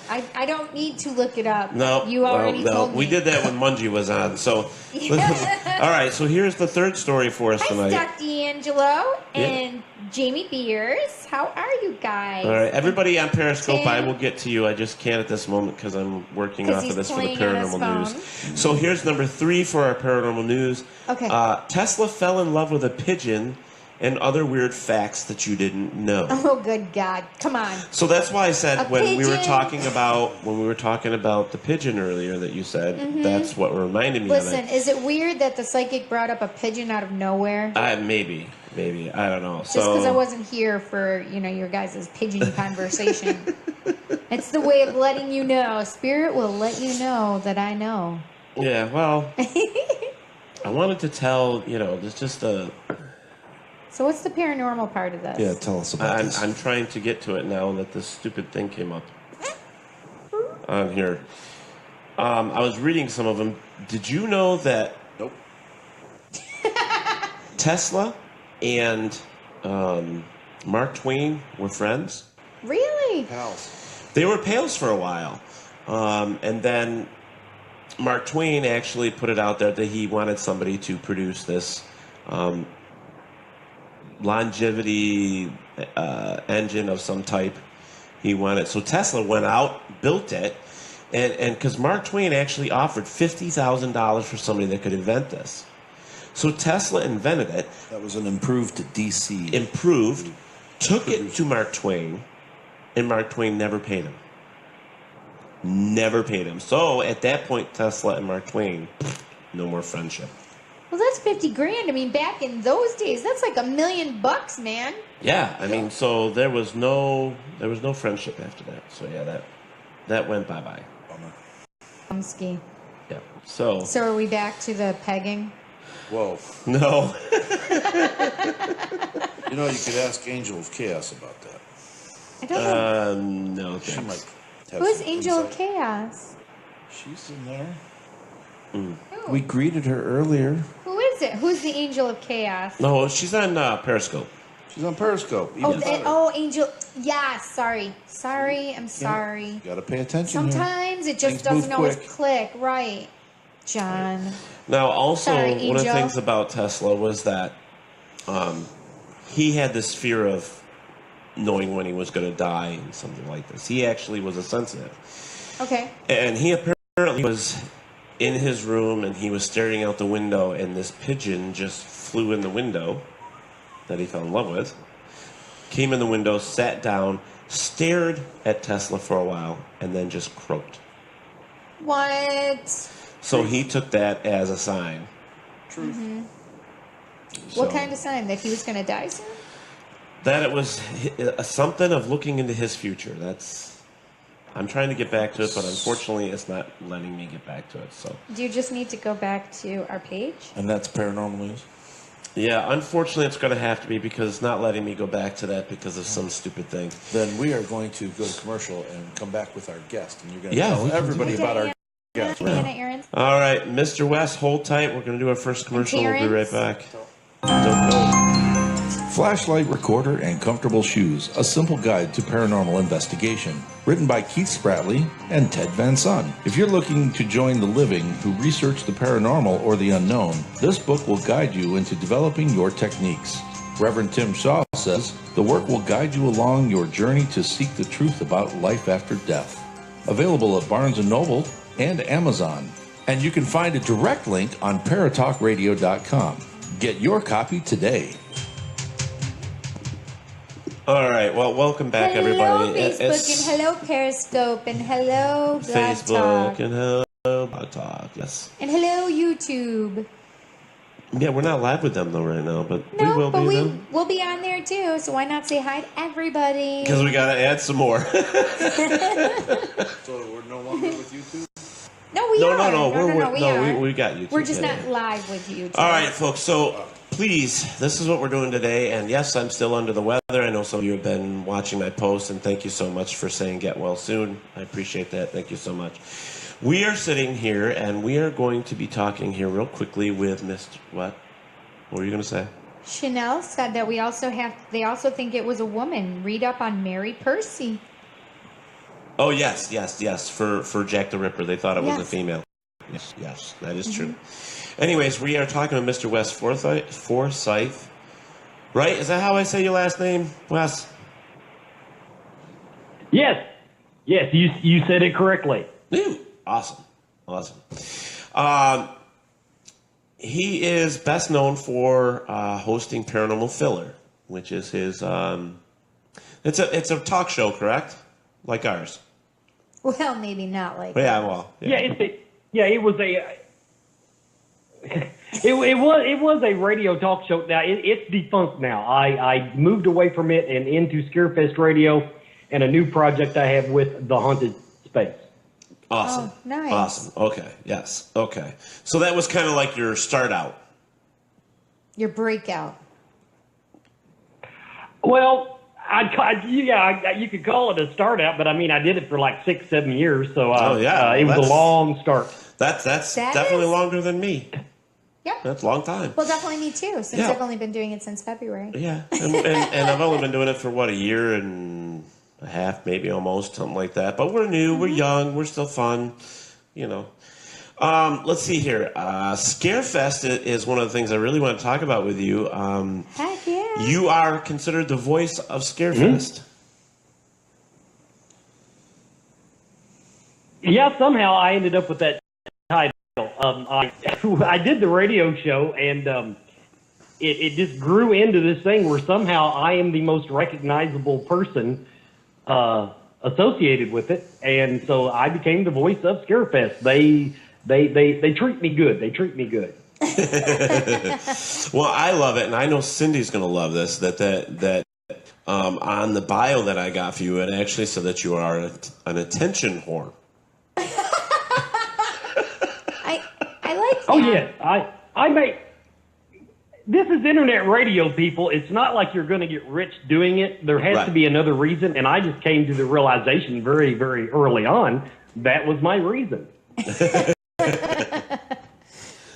Speaker 3: I don't need to look it up.
Speaker 4: No,
Speaker 3: you already told me.
Speaker 4: We did that when Mungie was on. So, all right. So here's the third story for us tonight.
Speaker 3: Hi, Scott D'Angelo and Jamie Beers. How are you guys?
Speaker 4: All right, everybody on Periscope, I will get to you. I just can't at this moment because I'm working off of this for the paranormal news. So here's number 3 for our paranormal news.
Speaker 3: Okay.
Speaker 4: Tesla fell in love with a pigeon and other weird facts that you didn't know.
Speaker 3: Oh, good God! Come on.
Speaker 4: So that's why I said when we were talking about the pigeon earlier that you said, that's what reminded me of it.
Speaker 3: Listen, is it weird that the psychic brought up a pigeon out of nowhere?
Speaker 4: Maybe. I don't know.
Speaker 3: Just because I wasn't here for your guys' pigeon conversation. It's the way of letting you know. Spirit will let you know that I know.
Speaker 4: Yeah. Well, I wanted to tell there's just a.
Speaker 3: So what's the paranormal part of this?
Speaker 2: Yeah, tell us about this.
Speaker 4: I'm trying to get to it now that this stupid thing came up on here. I was reading some of them. Did you know that
Speaker 2: Nope.
Speaker 4: Tesla and Mark Twain were friends?
Speaker 3: Really?
Speaker 2: Pals.
Speaker 4: They were pals for a while. And then Mark Twain actually put it out there that he wanted somebody to produce this longevity engine of some type. He wanted, so Tesla went out, built it, and because Mark Twain actually offered $50,000 for somebody that could invent this. So Tesla invented it.
Speaker 2: That was an improved DC.
Speaker 4: Took it to Mark Twain, and Mark Twain never paid him. Never paid him. So at that point, Tesla and Mark Twain, no more friendship.
Speaker 3: Well, that's $50,000. I mean, back in those days, that's like $1 million, man.
Speaker 4: Yeah, I mean, so there was no friendship after that. So yeah, that went bye-bye.
Speaker 3: Ski.
Speaker 4: Yeah. So
Speaker 3: are we back to the pegging?
Speaker 2: Whoa.
Speaker 4: no.
Speaker 2: You could ask Angel of Chaos about that.
Speaker 3: I don't know.
Speaker 4: No.
Speaker 2: She might have
Speaker 3: Who's
Speaker 2: some
Speaker 3: Angel of
Speaker 2: insight.
Speaker 3: Chaos?
Speaker 2: She's in there.
Speaker 3: Who?
Speaker 2: We greeted her earlier.
Speaker 3: Who is it? Who's the Angel of Chaos?
Speaker 4: No, she's on Periscope.
Speaker 2: She's on Periscope. Even better.
Speaker 3: Angel. Yeah, sorry. I'm sorry.
Speaker 2: You gotta pay attention here.
Speaker 3: Sometimes it just
Speaker 2: Things move
Speaker 3: doesn't always
Speaker 2: quick.
Speaker 3: click. Right. John.
Speaker 4: Now, also,
Speaker 3: Sorry,
Speaker 4: one of the
Speaker 3: Angel.
Speaker 4: things about Tesla was that he had this fear of knowing when he was going to die and something like this. He actually was a sensitive.
Speaker 3: Okay.
Speaker 4: And he apparently was in his room and he was staring out the window and this pigeon just flew in the window that he fell in love with, came in the window, sat down, stared at Tesla for a while, and then just croaked.
Speaker 3: What?
Speaker 4: So he took that as a sign.
Speaker 2: Truth.
Speaker 3: Mm-hmm.
Speaker 4: So,
Speaker 3: What kind of sign? That he was going to die soon?
Speaker 4: that it was something of looking into his future. I'm trying to get back to it, but unfortunately it's not letting me get back to it. So
Speaker 3: Do you just need to go back to our page?
Speaker 2: And that's paranormal news.
Speaker 4: yeah, unfortunately it's going to have to be because it's not letting me go back to that because of some stupid thing.
Speaker 2: Then we are going to go to commercial and come back with our guest, and you're going to
Speaker 4: Yeah,
Speaker 2: tell
Speaker 4: we can
Speaker 2: everybody
Speaker 3: do
Speaker 2: about our
Speaker 3: that.
Speaker 2: guest.
Speaker 3: Diana Aaron's.
Speaker 4: All right, Mr. West, hold tight. We're going to do our first commercial. We'll be right
Speaker 3: Terrence?
Speaker 4: back. Don't go.
Speaker 2: Flashlight recorder and comfortable shoes, a simple guide to paranormal investigation. Written by Keith Spratley and Ted Van Son. If you're looking to join the living who research the paranormal or the unknown, this book will guide you into developing your techniques. Reverend Tim Shaw says, the work will guide you along your journey to seek the truth about life after death. Available at Barnes & Noble and Amazon. And you can find a direct link on Paratalkradio.com. Get your copy today.
Speaker 4: All right, well, welcome back,
Speaker 3: Hello,
Speaker 4: everybody.
Speaker 3: Facebook, and hello, Periscope, and hello, Blog
Speaker 4: Facebook
Speaker 3: Talk.
Speaker 4: and hello, Blog Talk, yes.
Speaker 3: And hello, YouTube.
Speaker 4: Yeah, we're not live with them, though, right now, but
Speaker 3: No,
Speaker 4: we will
Speaker 3: but
Speaker 4: be, though.
Speaker 3: we'll be on there, too, so why not say hi to everybody?
Speaker 4: Because we got to add some more.
Speaker 2: So we're no longer with YouTube?
Speaker 3: No, we are.
Speaker 4: No, we got YouTube.
Speaker 3: We're just
Speaker 4: today.
Speaker 3: not live with you.
Speaker 4: All right, folks, so please, this is what we're doing today, and yes, I'm still under the weather. I know some of you have been watching my posts, and thank you so much for saying get well soon. I appreciate that. Thank you so much. We are sitting here, and we are going to be talking here real quickly with Mr. What? What were you going to say?
Speaker 3: Chanel said that they also think it was a woman. Read up on Mary Percy.
Speaker 4: Oh, yes. For Jack the Ripper, they thought it was a female. Yes, that is true. Anyways, we are talking to Mr. Wes Forsythe. Right? Is that how I say your last name, Wes?
Speaker 5: Yes, you said it correctly.
Speaker 4: Ooh, awesome. He is best known for hosting Paranormal Filler, which is his. It's a talk show, correct? Like ours.
Speaker 3: Well, maybe not like.
Speaker 4: Yeah, well.
Speaker 5: Yeah, it was a. It was a radio talk show. Now it's defunct now. I moved away from it and into Scarefest Radio and a new project I have with the Haunted Space.
Speaker 4: Awesome.
Speaker 3: Oh, nice.
Speaker 4: Awesome. Okay. Yes. Okay. So that was kind of like your start out.
Speaker 3: Your breakout.
Speaker 5: Well, you could call it a start out, but I mean, I did it for like 6-7 years, so it was a long start.
Speaker 4: That's definitely longer than me.
Speaker 3: Yeah.
Speaker 4: That's a long time.
Speaker 3: Well, definitely me too, since I've only been doing it since February.
Speaker 4: Yeah. And I've only been doing it for, a year and a half, maybe almost, something like that. But we're new, we're young, we're still fun, Let's see here. Scarefest is one of the things I really want to talk about with you.
Speaker 3: Heck yeah.
Speaker 4: You are considered the voice of Scarefest.
Speaker 5: Yeah, somehow I ended up with that title. I did the radio show, and it just grew into this thing where somehow I am the most recognizable person associated with it, and so I became the voice of Scarefest. They treat me good. They treat me good.
Speaker 4: Well, I love it, and I know Cindy's going to love this. That on the bio that I got for you, it actually said that you are an attention whore.
Speaker 3: I like that.
Speaker 5: Oh yes, I make. This is internet radio, people. It's not like you're going to get rich doing it. There has to be another reason, and I just came to the realization very, very early on that was my reason.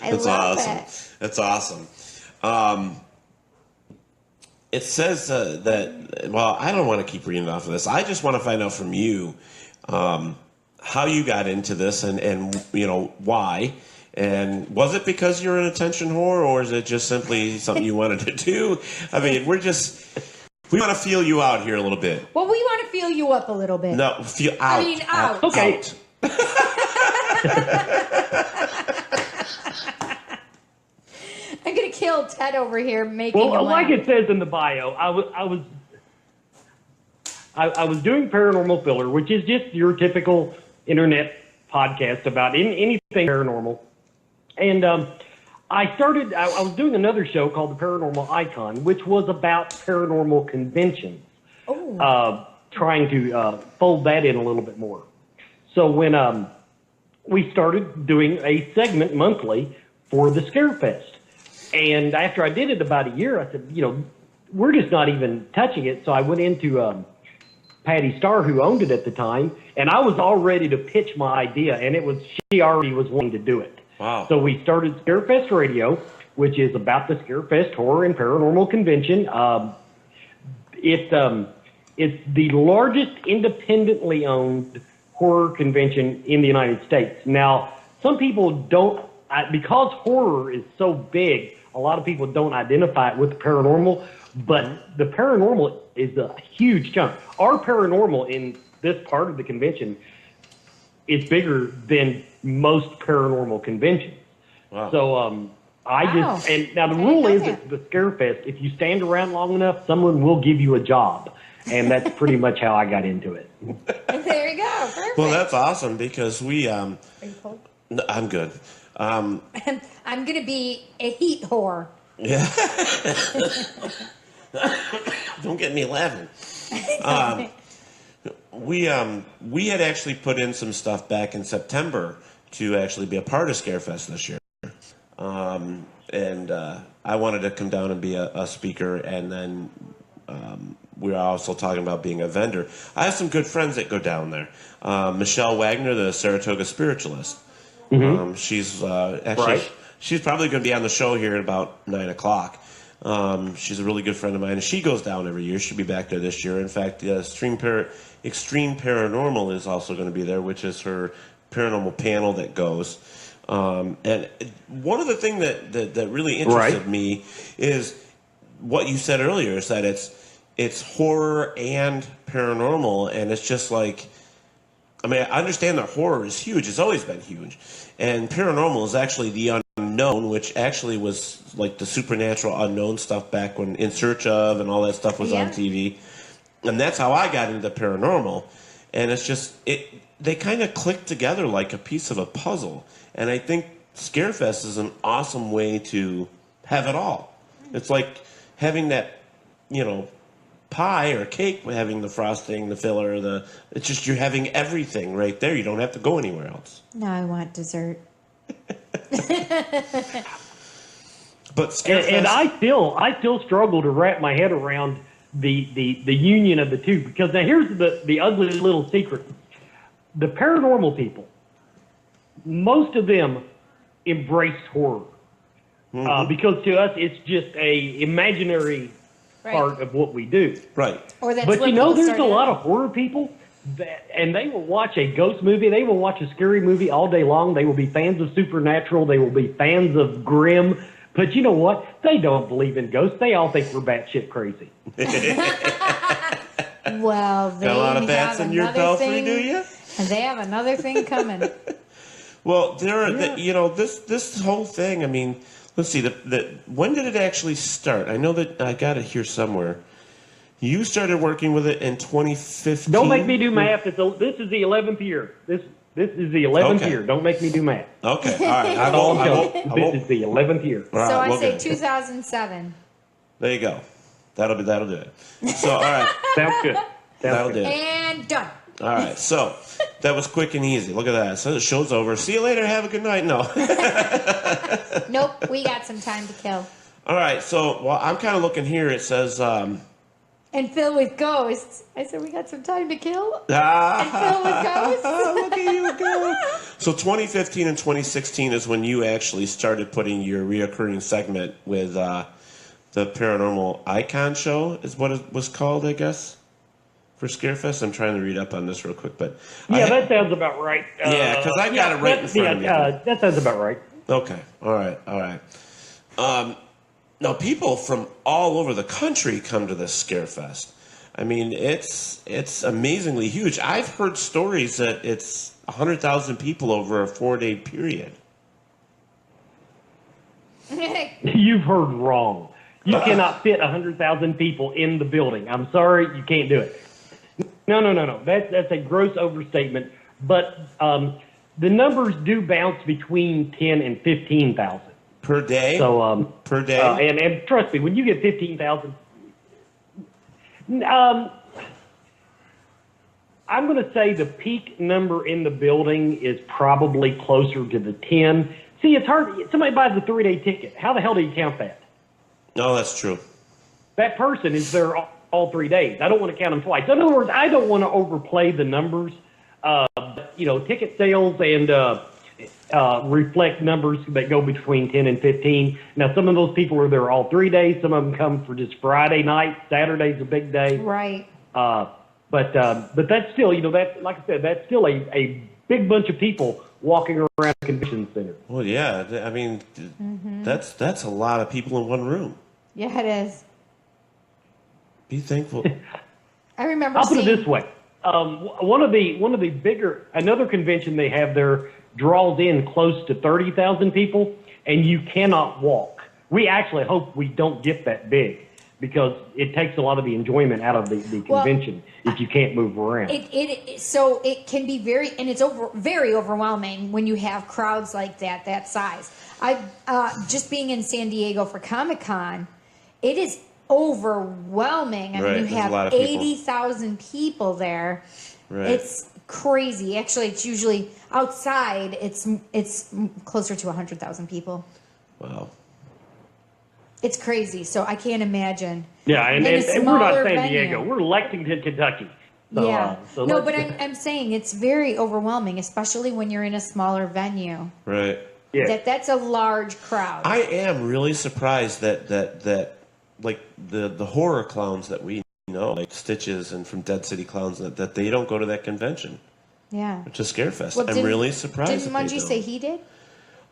Speaker 3: That's
Speaker 4: awesome.
Speaker 3: It.
Speaker 4: That's awesome. It says that. Well, I don't want to keep reading off of this. I just want to find out from you how you got into this, and why. And was it because you're an attention whore, or is it just simply something you wanted to do? I mean, we want to feel you out here a little bit.
Speaker 3: Well, we want to feel you up a little bit.
Speaker 4: No, feel out.
Speaker 3: I mean, out.
Speaker 5: Okay.
Speaker 4: Out.
Speaker 3: I'm gonna kill Ted over here making you laugh.
Speaker 5: Like it says in the bio, I was doing Paranormal Filler, which is just your typical internet podcast about anything paranormal. And I was doing another show called The Paranormal Icon, which was about paranormal conventions. Trying to fold that in a little bit more. So when we started doing a segment monthly for the Scarefest. And after I did it about a year, I said, we're just not even touching it. So I went into Patty Starr, who owned it at the time, and I was all ready to pitch my idea, and she already was wanting to do it.
Speaker 4: Wow.
Speaker 5: So we started Scarefest Radio, which is about the Scarefest Horror and Paranormal Convention. It's the largest independently owned horror convention in the United States. Now, some people don't, because horror is so big, a lot of people don't identify it with the paranormal, but the paranormal is a huge chunk. Our paranormal in this part of the convention is bigger than most paranormal conventions.
Speaker 4: Wow.
Speaker 5: So and now the rule is at the Scarefest, if you stand around long enough, someone will give you a job. And that's pretty much how I got into it.
Speaker 3: There you go. Perfect.
Speaker 4: Well, that's awesome because we.
Speaker 3: Are you cold?
Speaker 4: No, I'm good.
Speaker 3: I'm going to be a heat whore.
Speaker 4: Yeah. Don't get me laughing. We had actually put in some stuff back in September to actually be a part of Scarefest this year. And I wanted to come down and be a speaker, and then we were also talking about being a vendor. I have some good friends that go down there. Michelle Wagner, the Saratoga spiritualist. Mm-hmm. She's actually she's probably going to be on the show here at about 9:00. She's a really good friend of mine, and she goes down every year. She'll be back there this year. In fact, Extreme Paranormal is also going to be there, which is her paranormal panel that goes. And one of the things that really interested me is what you said earlier, is that it's horror and paranormal, and it's just like, I mean, I understand that horror is huge. It's always been huge. And paranormal is actually the unknown, which actually was like the supernatural unknown stuff back when In Search Of and all that stuff was on TV. And that's how I got into paranormal. And it's just, they kind of click together like a piece of a puzzle. And I think Scarefest is an awesome way to have it all. It's like having that, pie or cake, having the frosting, the filler, it's just you're having everything right there. You don't have to go anywhere else.
Speaker 3: Now I want dessert.
Speaker 4: But Scarefest,
Speaker 5: and I still struggle to wrap my head around the union of the two, because now here's the ugly little secret. The paranormal people, most of them embrace horror, because to us it's just a imaginary part of what we do.
Speaker 4: Right.
Speaker 3: Or that's
Speaker 5: but
Speaker 3: what
Speaker 5: there's a lot of horror people and they will watch a ghost movie, they will watch a scary movie all day long. They will be fans of Supernatural, they will be fans of Grimm. But you know what? They don't believe in ghosts. They all think we're batshit crazy.
Speaker 3: Well, they
Speaker 4: got a lot of bats in your belfry, do you?
Speaker 3: And they have another thing coming.
Speaker 4: Well, there are, this whole thing. I mean, let's see. When did it actually start? I know that I got it here somewhere. You started working with it in 2015.
Speaker 5: Don't make me do math. This is the 11th year. This is the 11th year. Don't make me do math.
Speaker 4: Okay, all right. I won't.
Speaker 5: This is the 11th year.
Speaker 3: So I say 2007.
Speaker 4: There you go. That'll do it. So, all right.
Speaker 5: Sounds good.
Speaker 4: That'll do it.
Speaker 3: And done.
Speaker 4: All right. So that was quick and easy. Look at that. So the show's over. See you later. Have a good night. No.
Speaker 3: Nope. We got some time to kill.
Speaker 4: All right. So, I'm kind of looking here. It says.
Speaker 3: And fill with ghosts. I said we got some time to kill. And fill with ghosts.
Speaker 4: Look at you go. So 2015 and 2016 is when you actually started putting your reoccurring segment with the Paranormal Icon Show, is what it was called, I guess, for Scarefest. I'm trying to read up on this real quick, but
Speaker 5: that sounds about right.
Speaker 4: Yeah, because I got it right in front of me.
Speaker 5: That sounds about right.
Speaker 4: Okay. All right. Now, people from all over the country come to this Scarefest. I mean, it's amazingly huge. I've heard stories that it's 100,000 people over a 4-day period.
Speaker 5: You've heard wrong. You cannot fit 100,000 people in the building. I'm sorry, you can't do it. No. That's a gross overstatement. But the numbers do bounce between 10 and 15,000.
Speaker 4: Per day?
Speaker 5: So,
Speaker 4: per day?
Speaker 5: And trust me, when you get 15,000, I'm going to say the peak number in the building is probably closer to the 10. See, it's hard. Somebody buys a 3-day ticket. How the hell do you count that?
Speaker 4: No, that's true.
Speaker 5: That person is there all 3 days. I don't want to count them twice. In other words, I don't want to overplay the numbers. Ticket sales and reflect numbers that go between 10 and 15. Now, some of those people are there all 3 days. Some of them come for just Friday night. Saturday's a big day.
Speaker 3: Right.
Speaker 5: But that's still, that, like I said, that's still a big bunch of people walking around a convention center.
Speaker 4: Well, yeah. I mean, that's a lot of people in one room.
Speaker 3: Yeah, it is.
Speaker 4: Be thankful.
Speaker 3: I remember.
Speaker 5: I'll put it this way. One of the bigger, another convention they have there draws in close to 30,000 people, and you cannot walk. We actually hope we don't get that big, because it takes a lot of the enjoyment out of the convention if you can't move around.
Speaker 3: So it can be very overwhelming when you have crowds like that size. Just being in San Diego for Comic-Con, it is overwhelming. I mean, you have 80,000 people there.
Speaker 4: Right.
Speaker 3: It's crazy. Actually, it's usually outside. It's closer to 100,000 people.
Speaker 4: Wow.
Speaker 3: It's crazy. So I can't imagine.
Speaker 5: Yeah, and we're not San
Speaker 3: venue.
Speaker 5: Diego. We're Lexington, Kentucky. So,
Speaker 3: yeah. But I'm saying it's very overwhelming, especially when you're in a smaller venue.
Speaker 4: Right.
Speaker 5: Yeah.
Speaker 3: That's a large crowd.
Speaker 4: I am really surprised that like the horror clowns that we know, like Stitches and from Dead City Clowns, that they don't go to that convention.
Speaker 3: Yeah.
Speaker 4: Which is Scarefest.
Speaker 3: Well,
Speaker 4: I'm really surprised.
Speaker 3: Didn't Mungie say he did?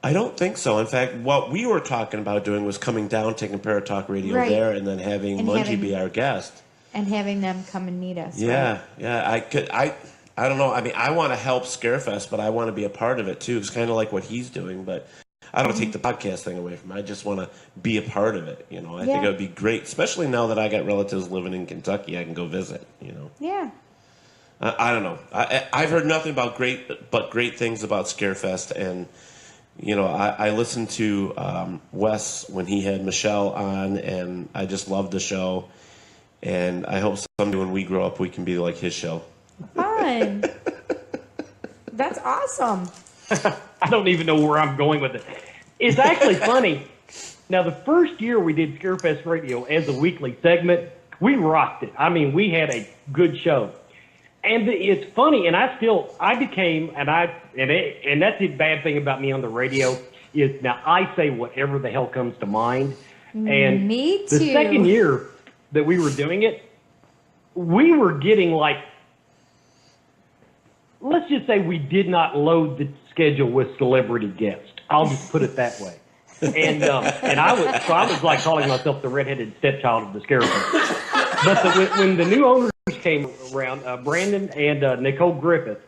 Speaker 4: I don't think so. In fact, what we were talking about doing was coming down, taking Paratalk Radio there, and then having Mungie be our guest.
Speaker 3: And having them come and meet us.
Speaker 4: Yeah,
Speaker 3: right?
Speaker 4: yeah. I don't know. I mean, I want to help Scarefest, but I want to be a part of it too. It's kind of like what he's doing, but I don't want to take the podcast thing away from him. I just want to be a part of it. You know, I think it would be great, especially now that I got relatives living in Kentucky. I can go visit. You know.
Speaker 3: Yeah.
Speaker 4: I don't know. I've heard nothing but great things about Scarefest, and you know, I listened to Wes when he had Michelle on, and I just loved the show. And I hope someday when we grow up, we can be like his show.
Speaker 3: Fun. That's awesome.
Speaker 5: I don't even know where I'm going with it. It's actually funny. Now, the first year we did Scarefest Radio as a weekly segment, we rocked it. I mean, we had a good show. And it's funny, and I became, and that's the bad thing about me on the radio, is now I say whatever the hell comes to mind. And
Speaker 3: me too.
Speaker 5: The second year that we were doing it, we were getting like, let's just say we did not load the schedule with celebrity guests. I'll just put it that way. And I was like calling myself the redheaded stepchild of the Scarefest. But when the new owners came around, Brandon and Nicole Griffith,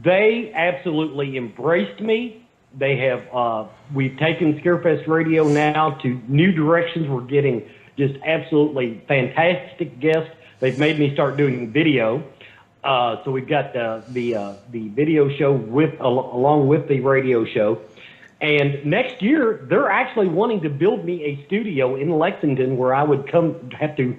Speaker 5: they absolutely embraced me. They have we've taken Scarefest Radio now to new directions. We're getting just absolutely fantastic guests. They've made me start doing video. So we've got the video show along with the radio show. And next year, they're actually wanting to build me a studio in Lexington where I would have to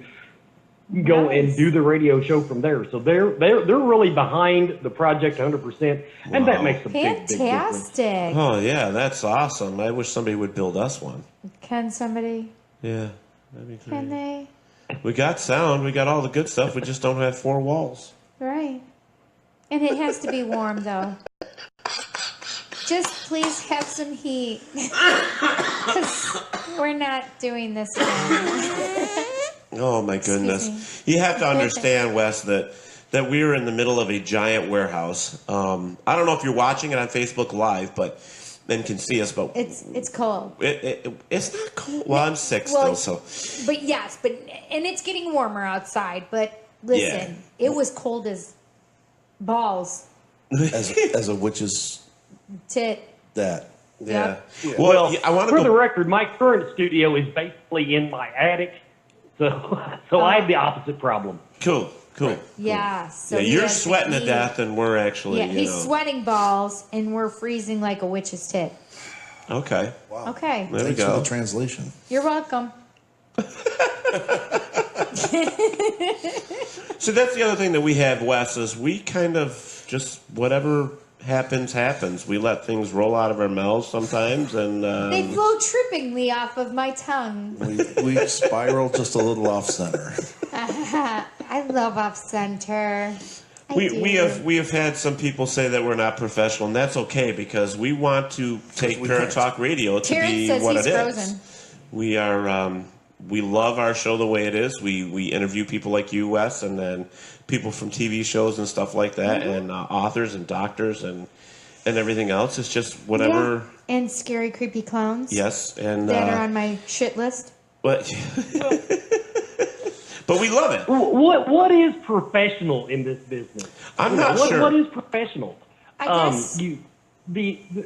Speaker 5: go and do the radio show from there. So they're really behind the project 100%, and that makes a big difference.
Speaker 3: Fantastic.
Speaker 4: Oh yeah, that's awesome. I wish somebody would build us one.
Speaker 3: Can somebody?
Speaker 4: Yeah, that'd be great.
Speaker 3: Can they?
Speaker 4: We got sound. We got all the good stuff. We just don't have 4 walls.
Speaker 3: Right. And it has to be warm, though. Just please have some heat. Because we're not doing this again.
Speaker 4: Oh, my goodness. You have to understand, Wes, that we were in the middle of a giant warehouse. I don't know if you're watching it on Facebook Live, and can see us, but
Speaker 3: it's cold.
Speaker 4: It's not cold. Well, I'm sick still, so.
Speaker 3: But yes, and it's getting warmer outside. But listen, it was cold as balls.
Speaker 2: As a witch's
Speaker 3: tit.
Speaker 2: that.
Speaker 4: Yeah.
Speaker 3: Yep.
Speaker 4: Well, I want to
Speaker 5: for the record, my current studio is basically in my attic, so I have the opposite problem.
Speaker 4: Cool.
Speaker 3: Yeah. So
Speaker 4: you're sweating to death, and we're actually.
Speaker 3: Yeah, he's sweating balls, and we're freezing like a witch's tit.
Speaker 4: Okay.
Speaker 2: Wow.
Speaker 3: Okay.
Speaker 4: There we
Speaker 2: Thanks
Speaker 4: go.
Speaker 2: for the translation.
Speaker 3: You're welcome.
Speaker 4: So that's the other thing that we have, Wes, is we kind of just whatever happens. We let things roll out of our mouths sometimes, and
Speaker 3: they flow trippingly off of my tongue.
Speaker 2: We spiral just a little off center.
Speaker 3: I love off center.
Speaker 4: We have had some people say that we're not professional, and that's okay because we want to take Paratalk Radio to
Speaker 3: Terrence
Speaker 4: be
Speaker 3: says
Speaker 4: what
Speaker 3: he's
Speaker 4: it
Speaker 3: frozen.
Speaker 4: is. We are. We love our show the way it is. We interview people like you, Wes, and then people from TV shows and stuff like that, and authors and doctors and everything else. It's just whatever.
Speaker 3: Yeah. And scary, creepy clowns.
Speaker 4: Yes, and
Speaker 3: that are on my shit list.
Speaker 4: But we love it.
Speaker 5: What is professional in this business?
Speaker 4: I'm not sure.
Speaker 5: What is professional?
Speaker 3: I guess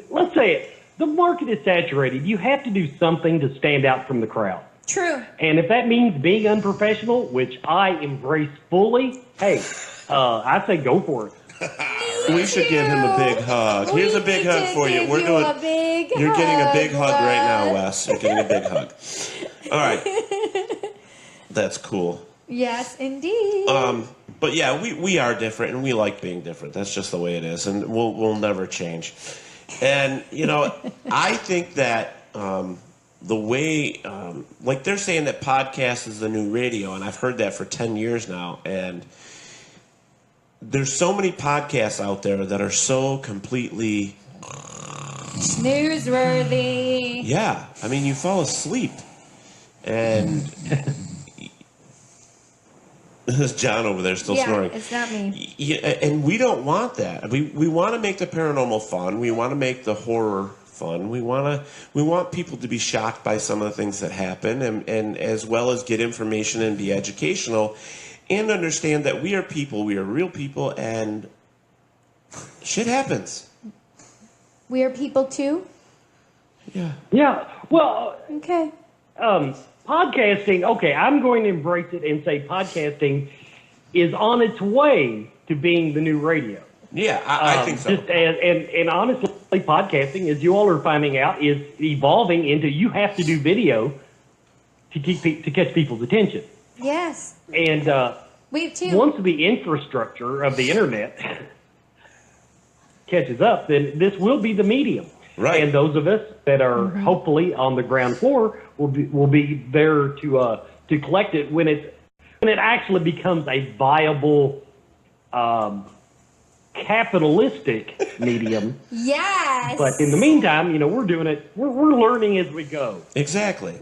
Speaker 5: Let's say it. The market is saturated. You have to do something to stand out from the crowd.
Speaker 3: true.
Speaker 5: And if that means being unprofessional, which I embrace fully, hey, I say go for it.
Speaker 4: We should give him a big hug. Here's a big hug for you. You're getting a big hug right now, Wes. You're getting a big hug. All right. That's cool.
Speaker 3: Yes, indeed.
Speaker 4: But yeah, we are different, and we like being different. That's just the way it is, and we'll never change. And I think that the way, like they're saying that podcast is the new radio, and I've heard that for 10 years now, and there's so many podcasts out there that are so completely
Speaker 3: Newsworthy.
Speaker 4: Yeah, I mean, you fall asleep. And there's John over there still snoring.
Speaker 3: Yeah, it's not me.
Speaker 4: Yeah, and we don't want that. We want to make the paranormal fun. We want to make the horror fun. We want people to be shocked by some of the things that happen, and as well as get information and be educational, and understand that we are people. We are real people, and shit happens.
Speaker 3: We are people too?
Speaker 4: Yeah.
Speaker 5: Yeah. Well,
Speaker 3: Okay.
Speaker 5: podcasting, okay, I'm going to embrace it and say podcasting is on its way to being the new radio.
Speaker 4: Yeah, I think so.
Speaker 5: Just and honestly, podcasting, as you all are finding out, is evolving into you have to do video to catch people's attention.
Speaker 3: Yes.
Speaker 5: And
Speaker 3: We too.
Speaker 5: once the infrastructure of the internet catches up, then this will be the medium.
Speaker 4: Right.
Speaker 5: And those of us that are hopefully on the ground floor will be there to collect it when it actually becomes a viable capitalistic medium.
Speaker 3: Yes.
Speaker 5: But in the meantime, we're doing it. We're learning as we go.
Speaker 4: Exactly.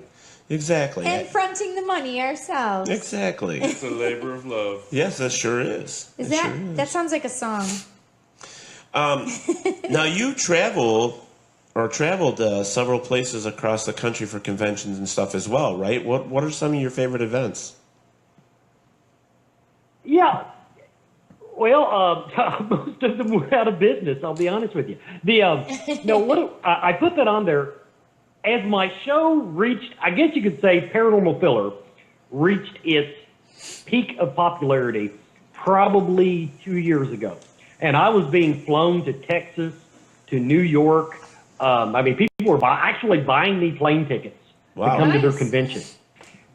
Speaker 3: And fronting the money ourselves.
Speaker 4: Exactly.
Speaker 6: It's a labor of love.
Speaker 4: Yes, that sure is.
Speaker 3: That sounds like a song.
Speaker 4: Now you traveled several places across the country for conventions and stuff as well, right? What are some of your favorite events?
Speaker 5: Yeah. Well, most of them were out of business. I'll be honest with you. I put that on there as my show reached. I guess you could say Paranormal Filler reached its peak of popularity probably 2 years ago, and I was being flown to Texas, to New York. People were actually buying me plane tickets to come to their convention.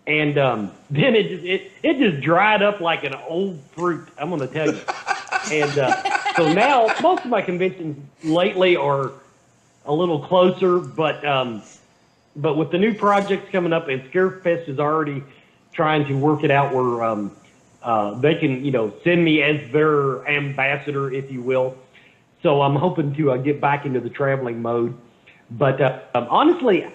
Speaker 5: And then it just dried up like an old fruit, I'm going to tell you. And so now most of my conventions lately are a little closer, but with the new projects coming up, and Scarefest is already trying to work it out where they can, send me as their ambassador, if you will. So I'm hoping to get back into the traveling mode. But honestly,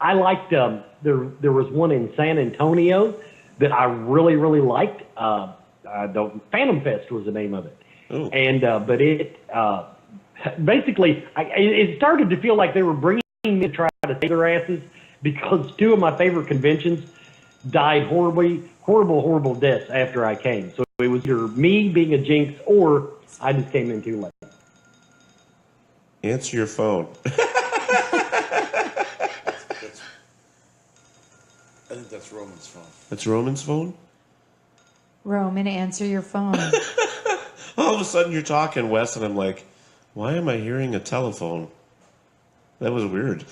Speaker 5: I liked, there was one in San Antonio that I really, really liked. Phantom Fest was the name of it.
Speaker 4: Ooh.
Speaker 5: And, but it, basically, it started to feel like they were bringing me to try to save their asses because two of my favorite conventions died horrible deaths after I came. So it was either me being a jinx or I just came in too late.
Speaker 4: Answer your phone.
Speaker 6: I think that's Roman's phone.
Speaker 4: That's Roman's phone?
Speaker 3: Roman, answer your phone.
Speaker 4: All of a sudden you're talking, Wes, and I'm like, why am I hearing a telephone? That was weird.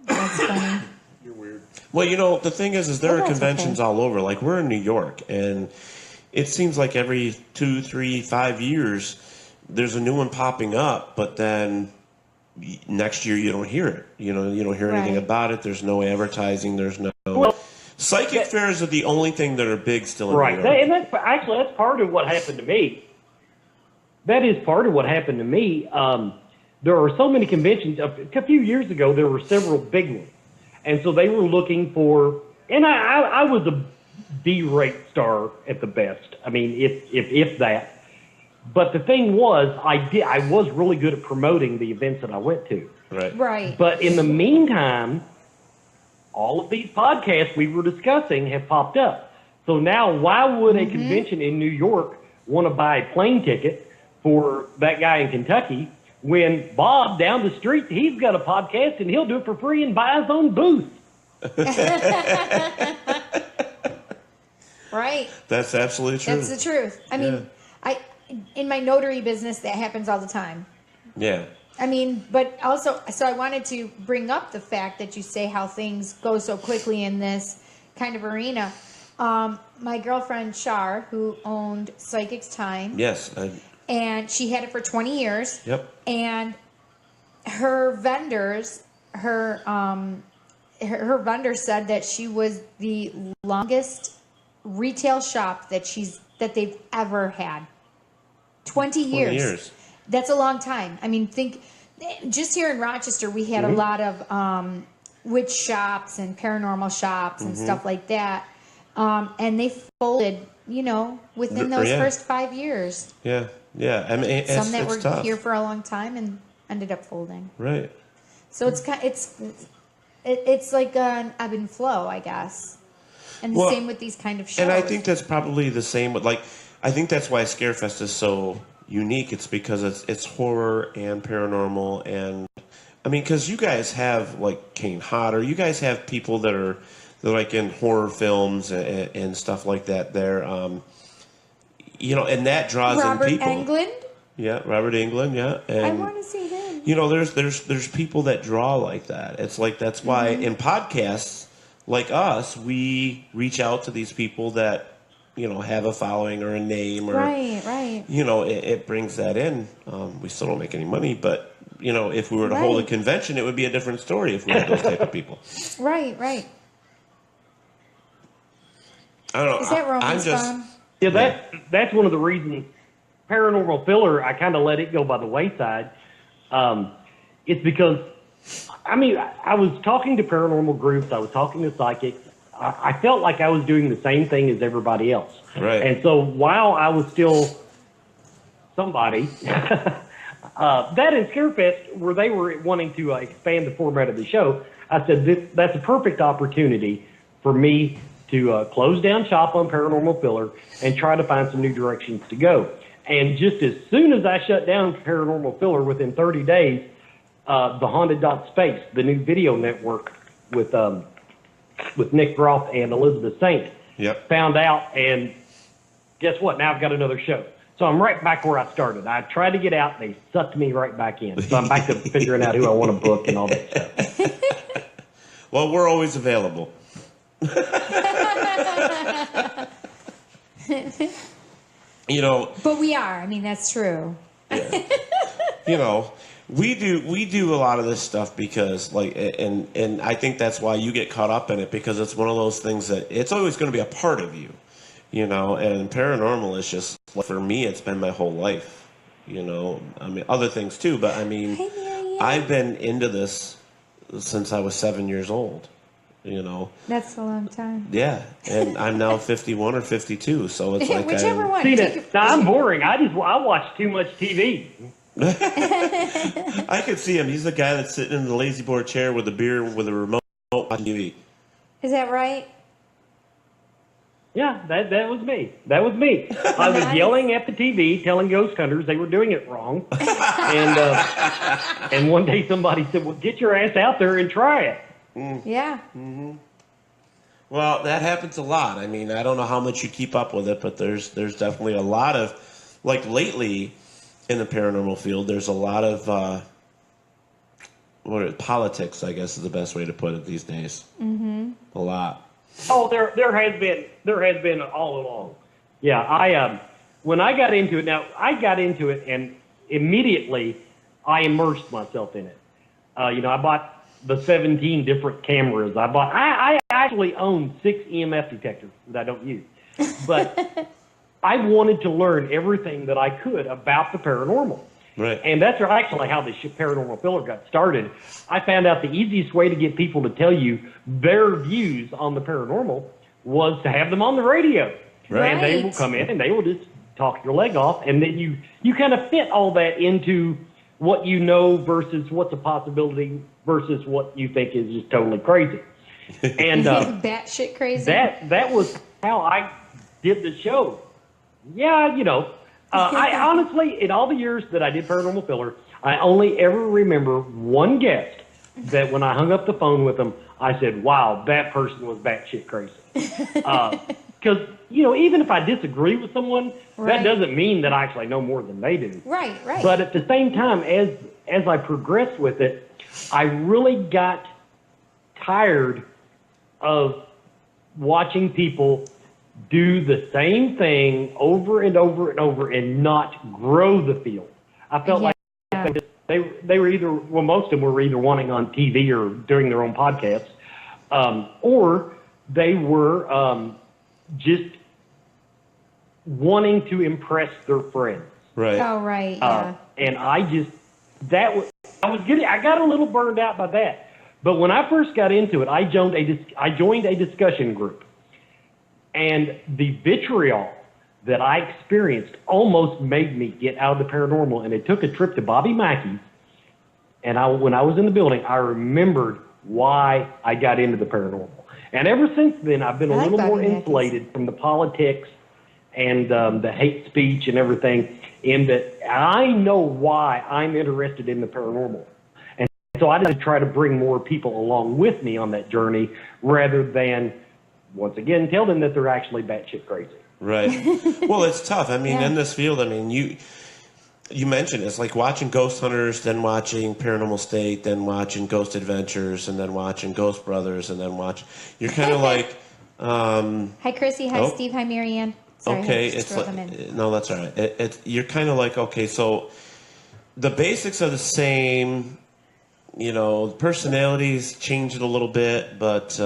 Speaker 3: That's funny.
Speaker 6: You're weird.
Speaker 4: Well, the thing is there are
Speaker 3: that's
Speaker 4: conventions
Speaker 3: okay.
Speaker 4: all over. Like, we're in New York, and it seems like every 2, 3, 5 years there's a new one popping up, but then next year you don't hear it. You don't hear anything
Speaker 3: Right.
Speaker 4: about it. There's no advertising. There's no...
Speaker 5: Well,
Speaker 4: Psychic fairs are the only thing that are big still in
Speaker 5: right.
Speaker 4: New York.
Speaker 5: And that's part of what happened to me. That is part of what happened to me. There are so many conventions. A few years ago, there were several big ones. And so they were looking for, and I was a B-rate star at the best. I mean, if that. But the thing was, I was really good at promoting the events that I went to.
Speaker 4: Right.
Speaker 3: Right.
Speaker 5: But in the meantime, all of these podcasts we were discussing have popped up. So now, why would a convention in New York want to buy a plane ticket for that guy in Kentucky when Bob down the street, he's got a podcast and he'll do it for free and buy his own booth?
Speaker 3: Right.
Speaker 4: That's absolutely true.
Speaker 3: That's the truth. I mean, in my notary business, that happens all the time.
Speaker 4: Yeah.
Speaker 3: I mean, but also, so I wanted to bring up the fact that you say how things go so quickly in this kind of arena. My girlfriend, Shar, who owned Psychic's Time.
Speaker 4: Yes.
Speaker 3: And she had it for 20 years.
Speaker 4: Yep.
Speaker 3: And her vendors, her vendor said that she was the longest retail shop that they've ever had. 20 years.
Speaker 4: 20 years.
Speaker 3: That's a long time. I mean, just here in Rochester, we had a lot of witch shops and paranormal shops and stuff like that. And they folded, within those first 5 years.
Speaker 4: Yeah. Yeah. I mean,
Speaker 3: Some that were
Speaker 4: tough.
Speaker 3: here for a long time and ended up folding.
Speaker 4: Right.
Speaker 3: So it's like an ebb and flow, I guess. And the same with these kind of shows.
Speaker 4: And I think that's probably the same with, I think that's why Scarefest is so unique. It's because it's horror and paranormal, and I mean, because you guys have Kane Hodder, you guys have people they're like in horror films and stuff like that. They're and that draws
Speaker 3: Robert
Speaker 4: in people.
Speaker 3: Englund?
Speaker 4: Yeah, Robert Englund. Yeah, and
Speaker 3: I want to see him.
Speaker 4: there's people that draw like that. It's that's why in podcasts like us, we reach out to these people that have a following or a name, or
Speaker 3: right.
Speaker 4: It brings that in. We still don't make any money, but if we were to hold a convention, it would be a different story if we had those type of people.
Speaker 3: Right.
Speaker 4: I don't know.
Speaker 3: Is that Roman's phone?
Speaker 5: Yeah, that's one of the reasons Paranormal Filler, I kind of let it go by the wayside. It's because, I was talking to paranormal groups, I was talking to psychics. I felt like I was doing the same thing as everybody else.
Speaker 4: Right.
Speaker 5: And so while I was still somebody, that in Scarefest, where they were wanting to expand the format of the show, I said, that's a perfect opportunity for me to close down shop on Paranormal Filler and try to find some new directions to go. And just as soon as I shut down Paranormal Filler, within 30 days, the Haunted.Space, the new video network with Nick Groff and Elizabeth Saint, found out, and guess what? Now I've got another show. So I'm right back where I started. I tried to get out, they sucked me right back in. So I'm back to figuring out who I want to book and all that stuff.
Speaker 4: Well, we're always available.
Speaker 3: But we are. That's true.
Speaker 4: Yeah. We do a lot of this stuff because and I think that's why you get caught up in it, because it's one of those things that it's always going to be a part of you, and paranormal is just, for me, it's been my whole life, other things too, but I've been into this since I was 7 years old,
Speaker 3: That's a long time.
Speaker 4: Yeah, and I'm now 51 or 52, so it's like
Speaker 3: whichever one.
Speaker 5: I'm boring. I watch too much TV.
Speaker 4: I could see him. He's the guy that's sitting in the lazy boy chair with a beer with a remote on TV.
Speaker 3: Is that right?
Speaker 5: Yeah, that was me. That was me. I was yelling at the TV, telling ghost hunters they were doing it wrong. And one day somebody said, "Well, get your ass out there and try it."
Speaker 3: Yeah.
Speaker 4: Mm-hmm. Well, that happens a lot. I don't know how much you keep up with it, but there's definitely a lot of, lately in the paranormal field, there's a lot of politics, I guess is the best way to put it these days. Mm-hmm. A lot.
Speaker 5: Oh, there has been all along. Yeah, when I got into it, and immediately I immersed myself in it. I bought the 17 different cameras. I actually own 6 EMF detectors that I don't use, but I wanted to learn everything that I could about the paranormal.
Speaker 4: Right.
Speaker 5: And that's actually how the Paranormal Filler got started. I found out the easiest way to get people to tell you their views on the paranormal was to have them on the radio.
Speaker 4: Right.
Speaker 5: And they will come in and they will just talk your leg off. And then you kind of fit all that into what you know versus what's a possibility versus what you think is just totally crazy. And
Speaker 3: batshit crazy.
Speaker 5: That was how I did the show. Yeah, I honestly, in all the years that I did Paranormal Filler, I only ever remember one guest that when I hung up the phone with them, I said, "Wow, that person was batshit crazy." Because, even if I disagree with someone, that doesn't mean that I actually know more than they do.
Speaker 3: Right.
Speaker 5: But at the same time, as I progressed with it, I really got tired of watching people do the same thing over and over and over and not grow the field. I felt like they were either, well, most of them were either wanting on TV or doing their own podcasts, or they were just wanting to impress their friends.
Speaker 4: Right.
Speaker 3: Oh, right. Yeah.
Speaker 5: And I got a little burned out by that. But when I first got into it, I joined a discussion group, and the vitriol that I experienced almost made me get out of the paranormal. And it took a trip to Bobby Mackey's, and when I was in the building, I remembered why I got into the paranormal. And ever since then, I've been a little more insulated from the politics and the hate speech and everything, in that I know why I'm interested in the paranormal. And so I just try to bring more people along with me on that journey rather than, once again, tell them that they're actually batshit crazy.
Speaker 4: Right. Well, it's tough. I mean, in this field, I mean, you mentioned it's like watching Ghost Hunters, then watching Paranormal State, then watching Ghost Adventures, and then watching Ghost Brothers, and then you're kind of like...
Speaker 3: Hi, Chrissy. Hi, Steve. Hi, Marianne. Sorry,
Speaker 4: okay, it's like, no, that's all right. You're kind of like, okay, so the basics are the same, personalities change it a little bit, but, I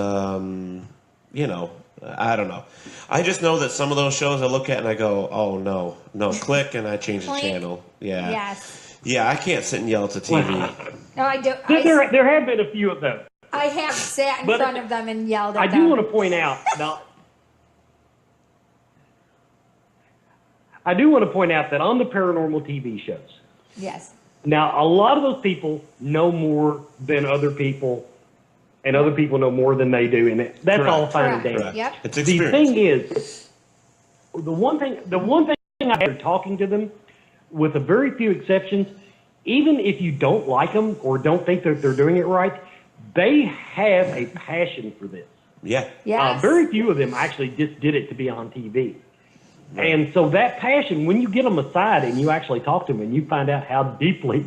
Speaker 4: don't know. I just know that some of those shows I look at and I go, oh, no, click, and I change the channel. Yeah.
Speaker 3: Yes.
Speaker 4: Yeah, I can't sit and yell at the TV.
Speaker 3: No, I do.
Speaker 5: There have been a few of those.
Speaker 3: I have sat in front of them and yelled at them.
Speaker 5: I do want to point out that on the paranormal TV shows.
Speaker 3: Yes.
Speaker 5: Now, a lot of those people know more than other people, and other people know more than they do, and that's all fine and dandy.
Speaker 3: Yep.
Speaker 4: It's experience.
Speaker 5: The thing is, the one thing after talking to them, with a very few exceptions, even if you don't like them or don't think that they're doing it right, they have a passion for this.
Speaker 4: Yeah.
Speaker 3: Yes.
Speaker 5: Very few of them actually just did it to be on TV. Right. And so that passion, when you get them aside and you actually talk to them and you find out how deeply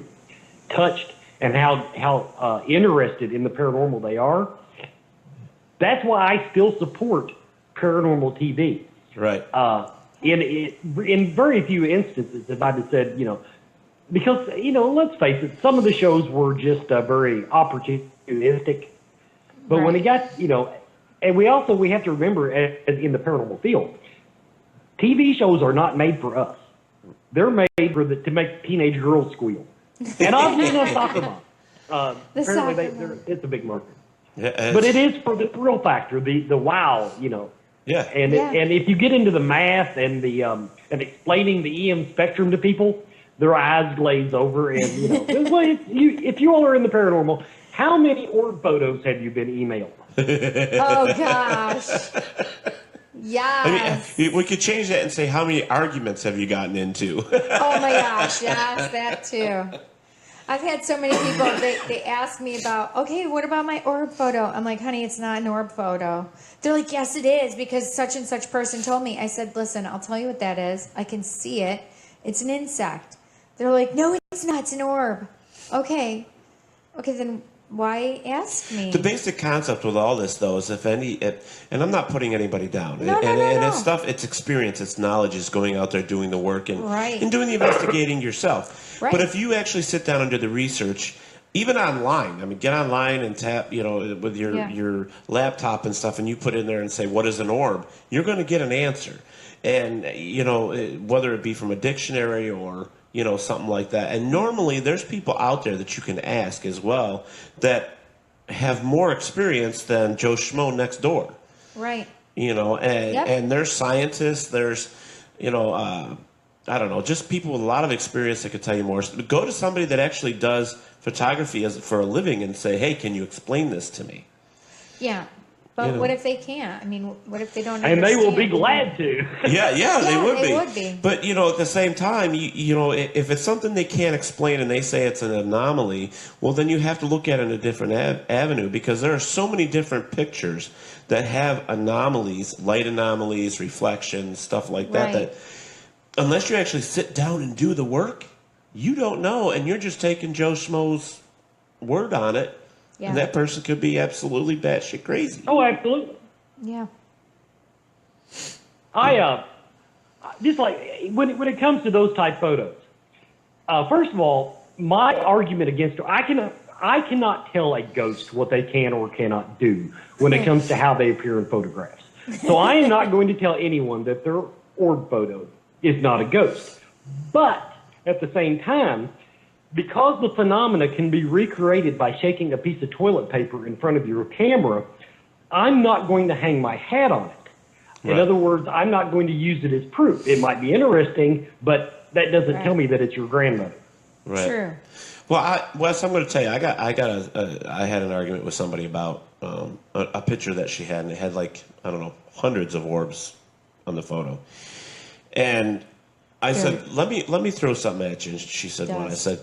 Speaker 5: touched and how interested in the paranormal they are, that's why I still support paranormal TV.
Speaker 4: Right.
Speaker 5: In very few instances, if I just said, because, let's face it, some of the shows were just very opportunistic. But when it got, and we have to remember, as in the paranormal field, TV shows are not made for us. They're made to make teenage girls squeal. And obviously, no soccer mom. Apparently, it's a big market.
Speaker 4: Yeah,
Speaker 5: but it is for the thrill factor, the wow,
Speaker 4: Yeah.
Speaker 5: And if you get into the math and the and explaining the EM spectrum to people, their eyes glaze over. And if you all are in the paranormal, how many orb photos have you been emailed?
Speaker 3: Oh gosh. Yes.
Speaker 4: I mean, we could change that and say, how many arguments have you gotten into?
Speaker 3: Oh my gosh, yes, that too. I've had so many people, they ask me about, okay, what about my orb photo? I'm like, honey, it's not an orb photo. They're like, yes, it is, because such and such person told me. I said, listen, I'll tell you what that is. I can see it. It's an insect. They're like, no, it's not. It's an orb. Okay, then why ask me?
Speaker 4: The basic concept with all this, though, is and I'm not putting anybody down.
Speaker 3: No.
Speaker 4: It's stuff, it's experience, it's knowledge, is going out there doing the work and doing the investigating yourself.
Speaker 3: Right.
Speaker 4: But if you actually sit down and do the research, even online, I mean, get online and tap, with your laptop and stuff, and you put in there and say, what is an orb? You're going to get an answer. And, whether it be from a dictionary or something like that. And normally there's people out there that you can ask as well that have more experience than Joe Schmo next door.
Speaker 3: Right.
Speaker 4: And there's scientists, there's, I don't know, just people with a lot of experience that could tell you more. Go to somebody that actually does photography for a living and say, hey, can you explain this to me?
Speaker 3: Yeah. But what if they can't? I mean, what if they don't
Speaker 5: understand? And they will be
Speaker 3: it?
Speaker 5: glad to.
Speaker 4: Yeah, they would
Speaker 3: be.
Speaker 4: But, at the same time, if it's something they can't explain and they say it's an anomaly, well, then you have to look at it in a different avenue, because there are so many different pictures that have anomalies, light anomalies, reflections, stuff like that, that unless you actually sit down and do the work, you don't know, and you're just taking Joe Schmo's word on it. Yeah. And that person could be absolutely batshit crazy.
Speaker 5: Oh, absolutely.
Speaker 3: Yeah.
Speaker 5: I just like when it comes to those type photos. First of all, my argument against I cannot tell a ghost what they can or cannot do when it comes to how they appear in photographs. So I am not going to tell anyone that their orb photo is not a ghost. But at the same time, because the phenomena can be recreated by shaking a piece of toilet paper in front of your camera, I'm not going to hang my hat on it. In other words, I'm not going to use it as proof. It might be interesting, but that doesn't tell me that it's your grandmother.
Speaker 4: Right.
Speaker 3: True.
Speaker 4: Well, Wes, I'm going to tell you, I had an argument with somebody about a picture that she had, and it had like, I don't know, hundreds of orbs on the photo. And I said, let me throw something at you. And she said, "What?" I said,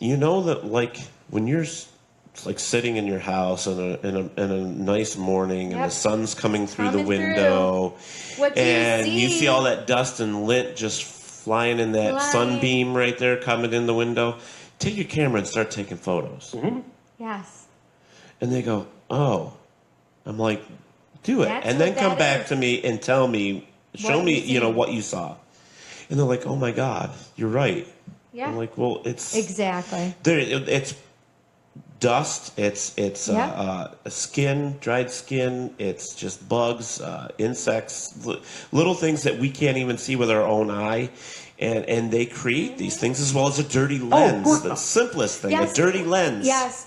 Speaker 4: you know that like when you're like sitting in your house in a nice morning and the sun's coming through the window, and you see all that dust and lint just flying in that sunbeam right there coming in the window, take your camera and start taking photos.
Speaker 5: Mm-hmm.
Speaker 3: Yes.
Speaker 4: And they go, "Oh." I'm like, do it.
Speaker 3: That's
Speaker 4: and then
Speaker 3: what
Speaker 4: come
Speaker 3: that
Speaker 4: back
Speaker 3: is.
Speaker 4: to me and tell me, show me, what you saw. And they're like, "Oh my God, you're right."
Speaker 3: Yeah.
Speaker 4: I'm like, well, it's
Speaker 3: Exactly.
Speaker 4: it's dust, it's skin, dried skin, it's just bugs, insects, little things that we can't even see with our own eye, and they create these things, as well as a dirty lens, the simplest thing, a dirty lens.
Speaker 3: Yes.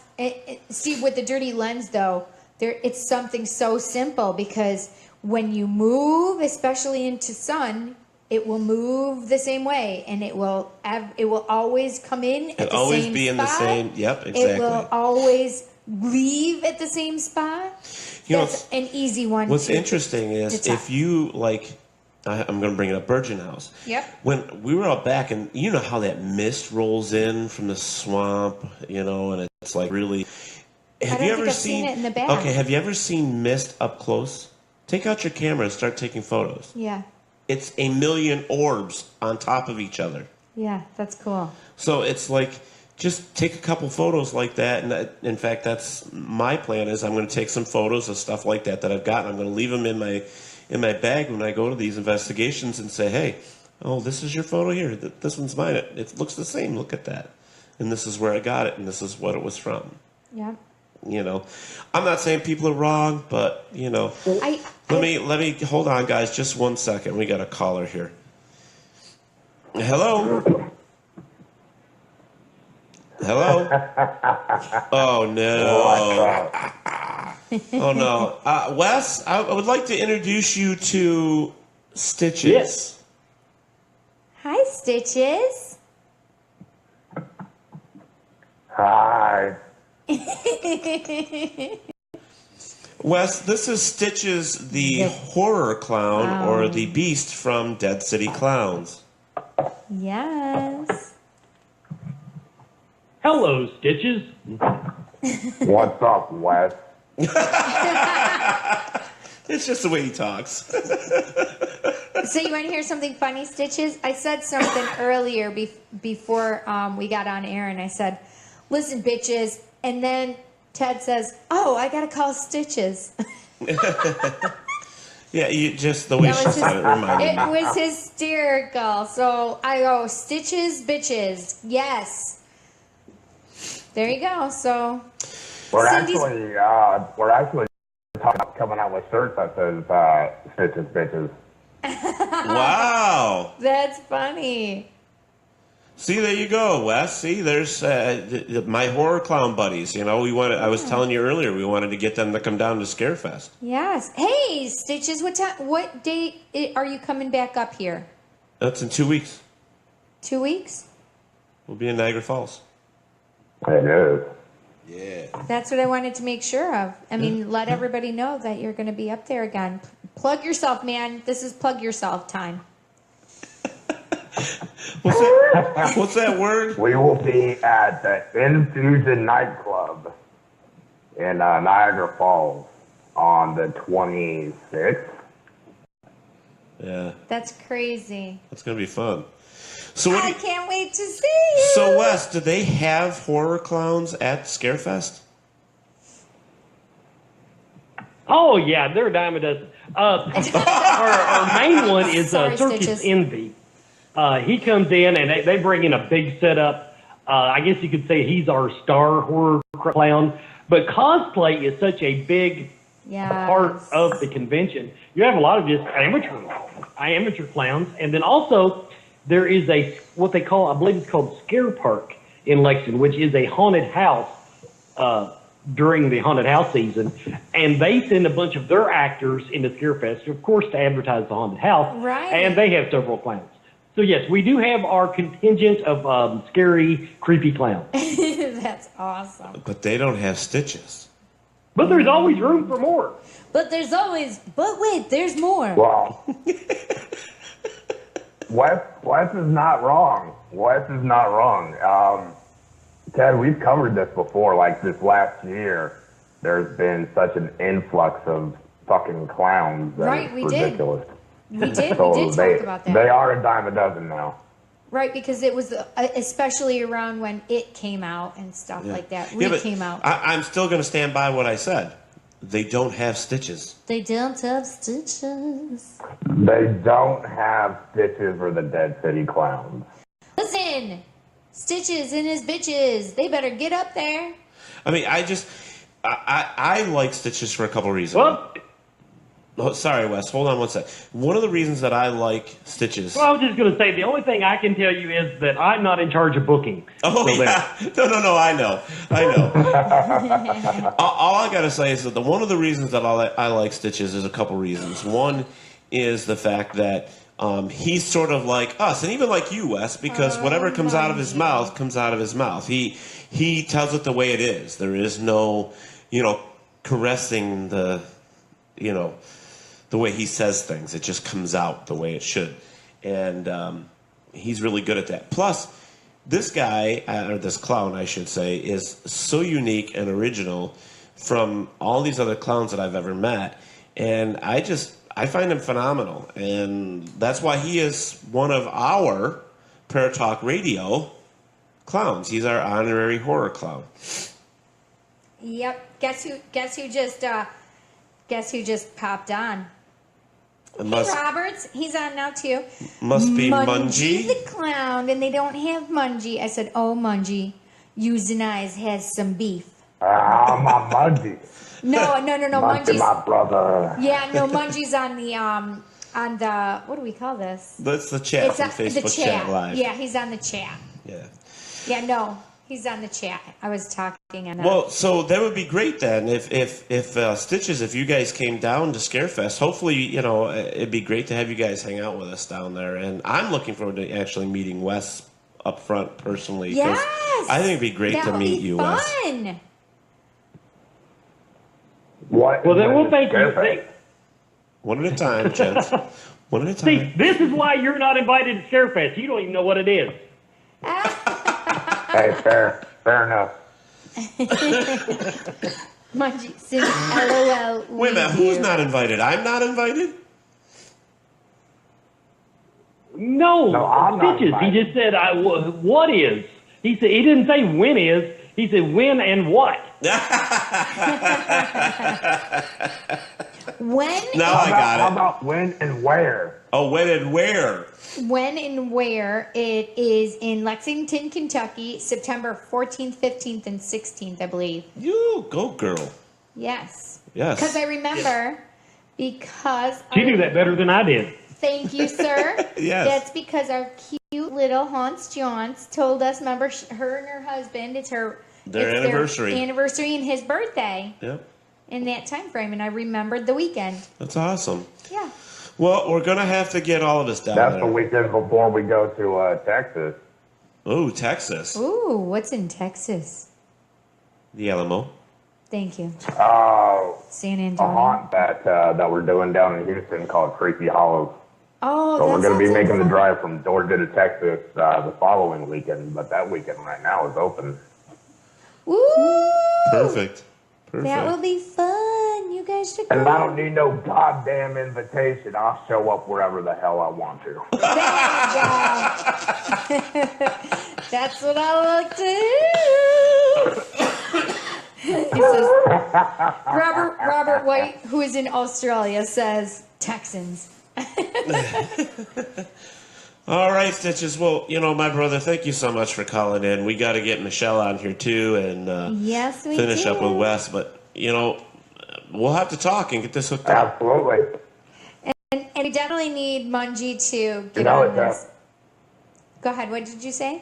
Speaker 3: See, with the dirty lens, though, it's something so simple, because when you move, especially into sun, it will move the same way, and it will always come in at the same spot.
Speaker 4: It'll always be in the same. Yep, exactly.
Speaker 3: It will always leave at the same spot. That's an easy one.
Speaker 4: What's interesting is if you like, I'm going to bring it up, Virgin House.
Speaker 3: Yep.
Speaker 4: When we were out back, and you know how that mist rolls in from the swamp, and it's like really. Have you ever seen
Speaker 3: it in the back.
Speaker 4: Okay, have you ever seen mist up close? Take out your camera and start taking photos.
Speaker 3: Yeah.
Speaker 4: It's a million orbs on top of each other.
Speaker 3: Yeah, that's cool.
Speaker 4: So it's like, just take a couple photos like that. And in fact, that's my plan, is I'm going to take some photos of stuff like that I've got. I'm going to leave them in my bag when I go to these investigations and say, "Hey, this is your photo here. This one's mine. It looks the same. Look at that. And this is where I got it, and this is what it was from."
Speaker 3: Yeah.
Speaker 4: I'm not saying people are wrong, but let me hold on, guys, just 1 second. We got a caller here. Hello. Oh no. Oh no. Wes, I would like to introduce you to Stitches.
Speaker 5: Yes.
Speaker 3: Hi, Stitches.
Speaker 7: Hi.
Speaker 4: Wes, this is Stitches, the horror clown, or the beast from Dead City Clowns.
Speaker 3: Yes.
Speaker 5: Hello, Stitches.
Speaker 7: What's up, Wes?
Speaker 4: It's just the way he talks.
Speaker 3: So you want to hear something funny, Stitches? I said something earlier before we got on air, and I said, "Listen, bitches," and then Ted says, "Oh, I got to call Stitches."
Speaker 4: Yeah, just the way she said it reminded me.
Speaker 3: It was hysterical. So I go, "Stitches, bitches." Yes. There you go. So
Speaker 7: We're actually talking about coming out with shirts that says "Stitches, bitches."
Speaker 4: Wow.
Speaker 3: That's funny.
Speaker 4: See, there you go, Wes. See, there's my horror clown buddies. I was telling you earlier, we wanted to get them to come down to Scarefest.
Speaker 3: Yes. Hey, Stitches, what date are you coming back up here?
Speaker 4: That's in 2 weeks.
Speaker 3: 2 weeks?
Speaker 4: We'll be in Niagara Falls.
Speaker 7: It is.
Speaker 2: Yeah.
Speaker 3: That's what I wanted to make sure of. I mean, let everybody know that you're going to be up there again. Plug yourself, man. This is plug yourself time.
Speaker 4: What's that word?
Speaker 7: We will be at the Infusion nightclub in Niagara Falls on the 26th.
Speaker 4: Yeah.
Speaker 3: That's crazy.
Speaker 4: That's going to be fun. So
Speaker 3: I can't wait to see you.
Speaker 4: So, Wes, do they have horror clowns at Scarefest?
Speaker 5: Oh, yeah, they're a dime a dozen. Our main one is
Speaker 3: Sorry,
Speaker 5: Circus
Speaker 3: Stitches.
Speaker 5: Envy. He comes in, and they bring in a big setup. I guess you could say he's our star horror clown. But cosplay is such a big part of the convention. You have a lot of just amateur clowns. And then also there is what they call, I believe it's called Scare Park. in Lexington, which is a haunted house during the haunted house season. And they send a bunch of their actors into Scarefest, of course, to advertise the haunted house.
Speaker 3: Right.
Speaker 5: And they have several clowns. So, yes, we do have our contingent of scary, creepy clowns.
Speaker 3: That's awesome.
Speaker 4: But they don't have stitches.
Speaker 5: But there's always room for more.
Speaker 3: But wait, there's more.
Speaker 7: Well, Wes is not wrong. Wes is not wrong. Ted, we've covered this before. Like this last year, there's been such an influx of fucking clowns that
Speaker 3: Right,
Speaker 7: it's
Speaker 3: we did.
Speaker 7: ridiculous.
Speaker 3: We did
Speaker 7: So
Speaker 3: talk about that.
Speaker 7: They are a dime a dozen now.
Speaker 3: Right, because it was especially around when it came out and stuff like that.
Speaker 4: Yeah, but
Speaker 3: Came out.
Speaker 4: I'm still going to stand by what I said. They don't have stitches.
Speaker 3: They don't have stitches.
Speaker 7: They don't have Stitches or the Dead City Clowns.
Speaker 3: Listen, Stitches and his bitches. They better get up there.
Speaker 4: I mean, I like Stitches for a couple reasons.
Speaker 5: Well,
Speaker 4: Oh, sorry, Wes. Hold on one sec. One of the reasons that I like Stitches.
Speaker 5: I was just going to say, the only thing I can tell you is that I'm not in charge of booking.
Speaker 4: Oh,
Speaker 5: So
Speaker 4: yeah. No, I know. All I got to say is that one of the reasons that I like Stitches is a couple reasons. One is the fact that he's sort of like us, and even like you, Wes, because whatever comes out of his mouth comes out of his mouth. He tells it the way it is. There is no, caressing the way he says things. It just comes out the way it should. And he's really good at that. Plus, this guy, or this clown, I should say, is so unique and original from all these other clowns that I've ever met. And I find him phenomenal. And that's why he is one of our Paratalk Radio clowns. He's our honorary horror clown.
Speaker 3: Yep. Guess who just popped on?
Speaker 4: It
Speaker 3: Hey, Roberts, he's on now too.
Speaker 4: must be
Speaker 3: Mungie
Speaker 4: Mungie.
Speaker 3: the clown, and they don't have Mungie. I said, "Oh, Mungie, Yous and Eyes has some beef."
Speaker 7: My Mungie.
Speaker 3: No,
Speaker 7: Mungie,
Speaker 3: Mungie's.
Speaker 7: my brother.
Speaker 3: Yeah, no, Mungie's on the what do we call this?
Speaker 4: That's the chat from Facebook
Speaker 3: the
Speaker 4: Chat Live.
Speaker 3: Yeah, he's on the chat.
Speaker 4: Yeah.
Speaker 3: Yeah, no, he's on the chat. I was talking on.
Speaker 4: Well, so that would be great then. If Stitches, if you guys came down to Scarefest, hopefully, it'd be great to have you guys hang out with us down there. And I'm looking forward to actually meeting Wes up front personally. 'Cause
Speaker 3: yes,
Speaker 4: I think it'd be great to meet you, Wes.
Speaker 3: Fun.
Speaker 7: What?
Speaker 5: Well, then we'll thank you.
Speaker 7: Scarefest?
Speaker 4: One at a time, gents. One at a
Speaker 5: See,
Speaker 4: time.
Speaker 5: this is why you're not invited to Scarefest. You don't even know what it is.
Speaker 7: Hey, fair enough.
Speaker 3: Mungie, LOL.
Speaker 4: Wait a minute, who's not invited? I'm not invited?
Speaker 5: No,
Speaker 7: I'm not
Speaker 5: Stitches. He
Speaker 7: invited.
Speaker 5: just said, what is? He said he didn't say when is. He said when and what.
Speaker 3: When?
Speaker 4: Now I got
Speaker 7: How
Speaker 4: it.
Speaker 7: about when and where?
Speaker 4: Oh, when and where?
Speaker 3: When and where? It is in Lexington, Kentucky, September 14th, 15th, and 16th, I believe.
Speaker 4: You go, girl.
Speaker 3: Yes.
Speaker 4: Yes.
Speaker 3: Because I remember, because...
Speaker 5: She knew that better than I did.
Speaker 3: Thank you, sir.
Speaker 4: Yes.
Speaker 3: That's because our cute little Haunts Johns told us, remember, her and her husband,
Speaker 4: Their
Speaker 3: it's
Speaker 4: anniversary.
Speaker 3: Their anniversary and his birthday
Speaker 4: Yep.
Speaker 3: in that time frame, and I remembered the weekend.
Speaker 4: That's awesome.
Speaker 3: Yeah.
Speaker 4: Well, we're going to have to get all of this down
Speaker 7: That's
Speaker 4: there.
Speaker 7: the weekend before we go to Texas.
Speaker 4: Oh, Texas.
Speaker 3: Ooh, what's in Texas?
Speaker 4: The Alamo.
Speaker 3: Thank you. San
Speaker 7: A
Speaker 3: Antonio.
Speaker 7: haunt that we're doing down in Houston called Creepy Hollow.
Speaker 3: Oh,
Speaker 7: So we're going to be
Speaker 3: that sounds
Speaker 7: making the
Speaker 3: fun.
Speaker 7: drive from Georgia to Texas the following weekend, but that weekend right now is open.
Speaker 3: Woo!
Speaker 4: Perfect.
Speaker 3: That will be fun. You guys should go.
Speaker 7: And I don't need no goddamn invitation. I'll show up wherever the hell I want to.
Speaker 3: There you go. That's what I like to hear. He says, Robert White, who is in Australia, says Texans.
Speaker 4: All right, Stitches. Well, my brother, thank you so much for calling in. We got to get Michelle on here, too, and
Speaker 3: Yes, we
Speaker 4: finish up
Speaker 3: do.
Speaker 4: with Wes. But, we'll have to talk and get this hooked up.
Speaker 7: Absolutely.
Speaker 3: And we definitely need Mungie to get
Speaker 7: know
Speaker 3: on
Speaker 7: it,
Speaker 3: this. Go ahead. What did you say?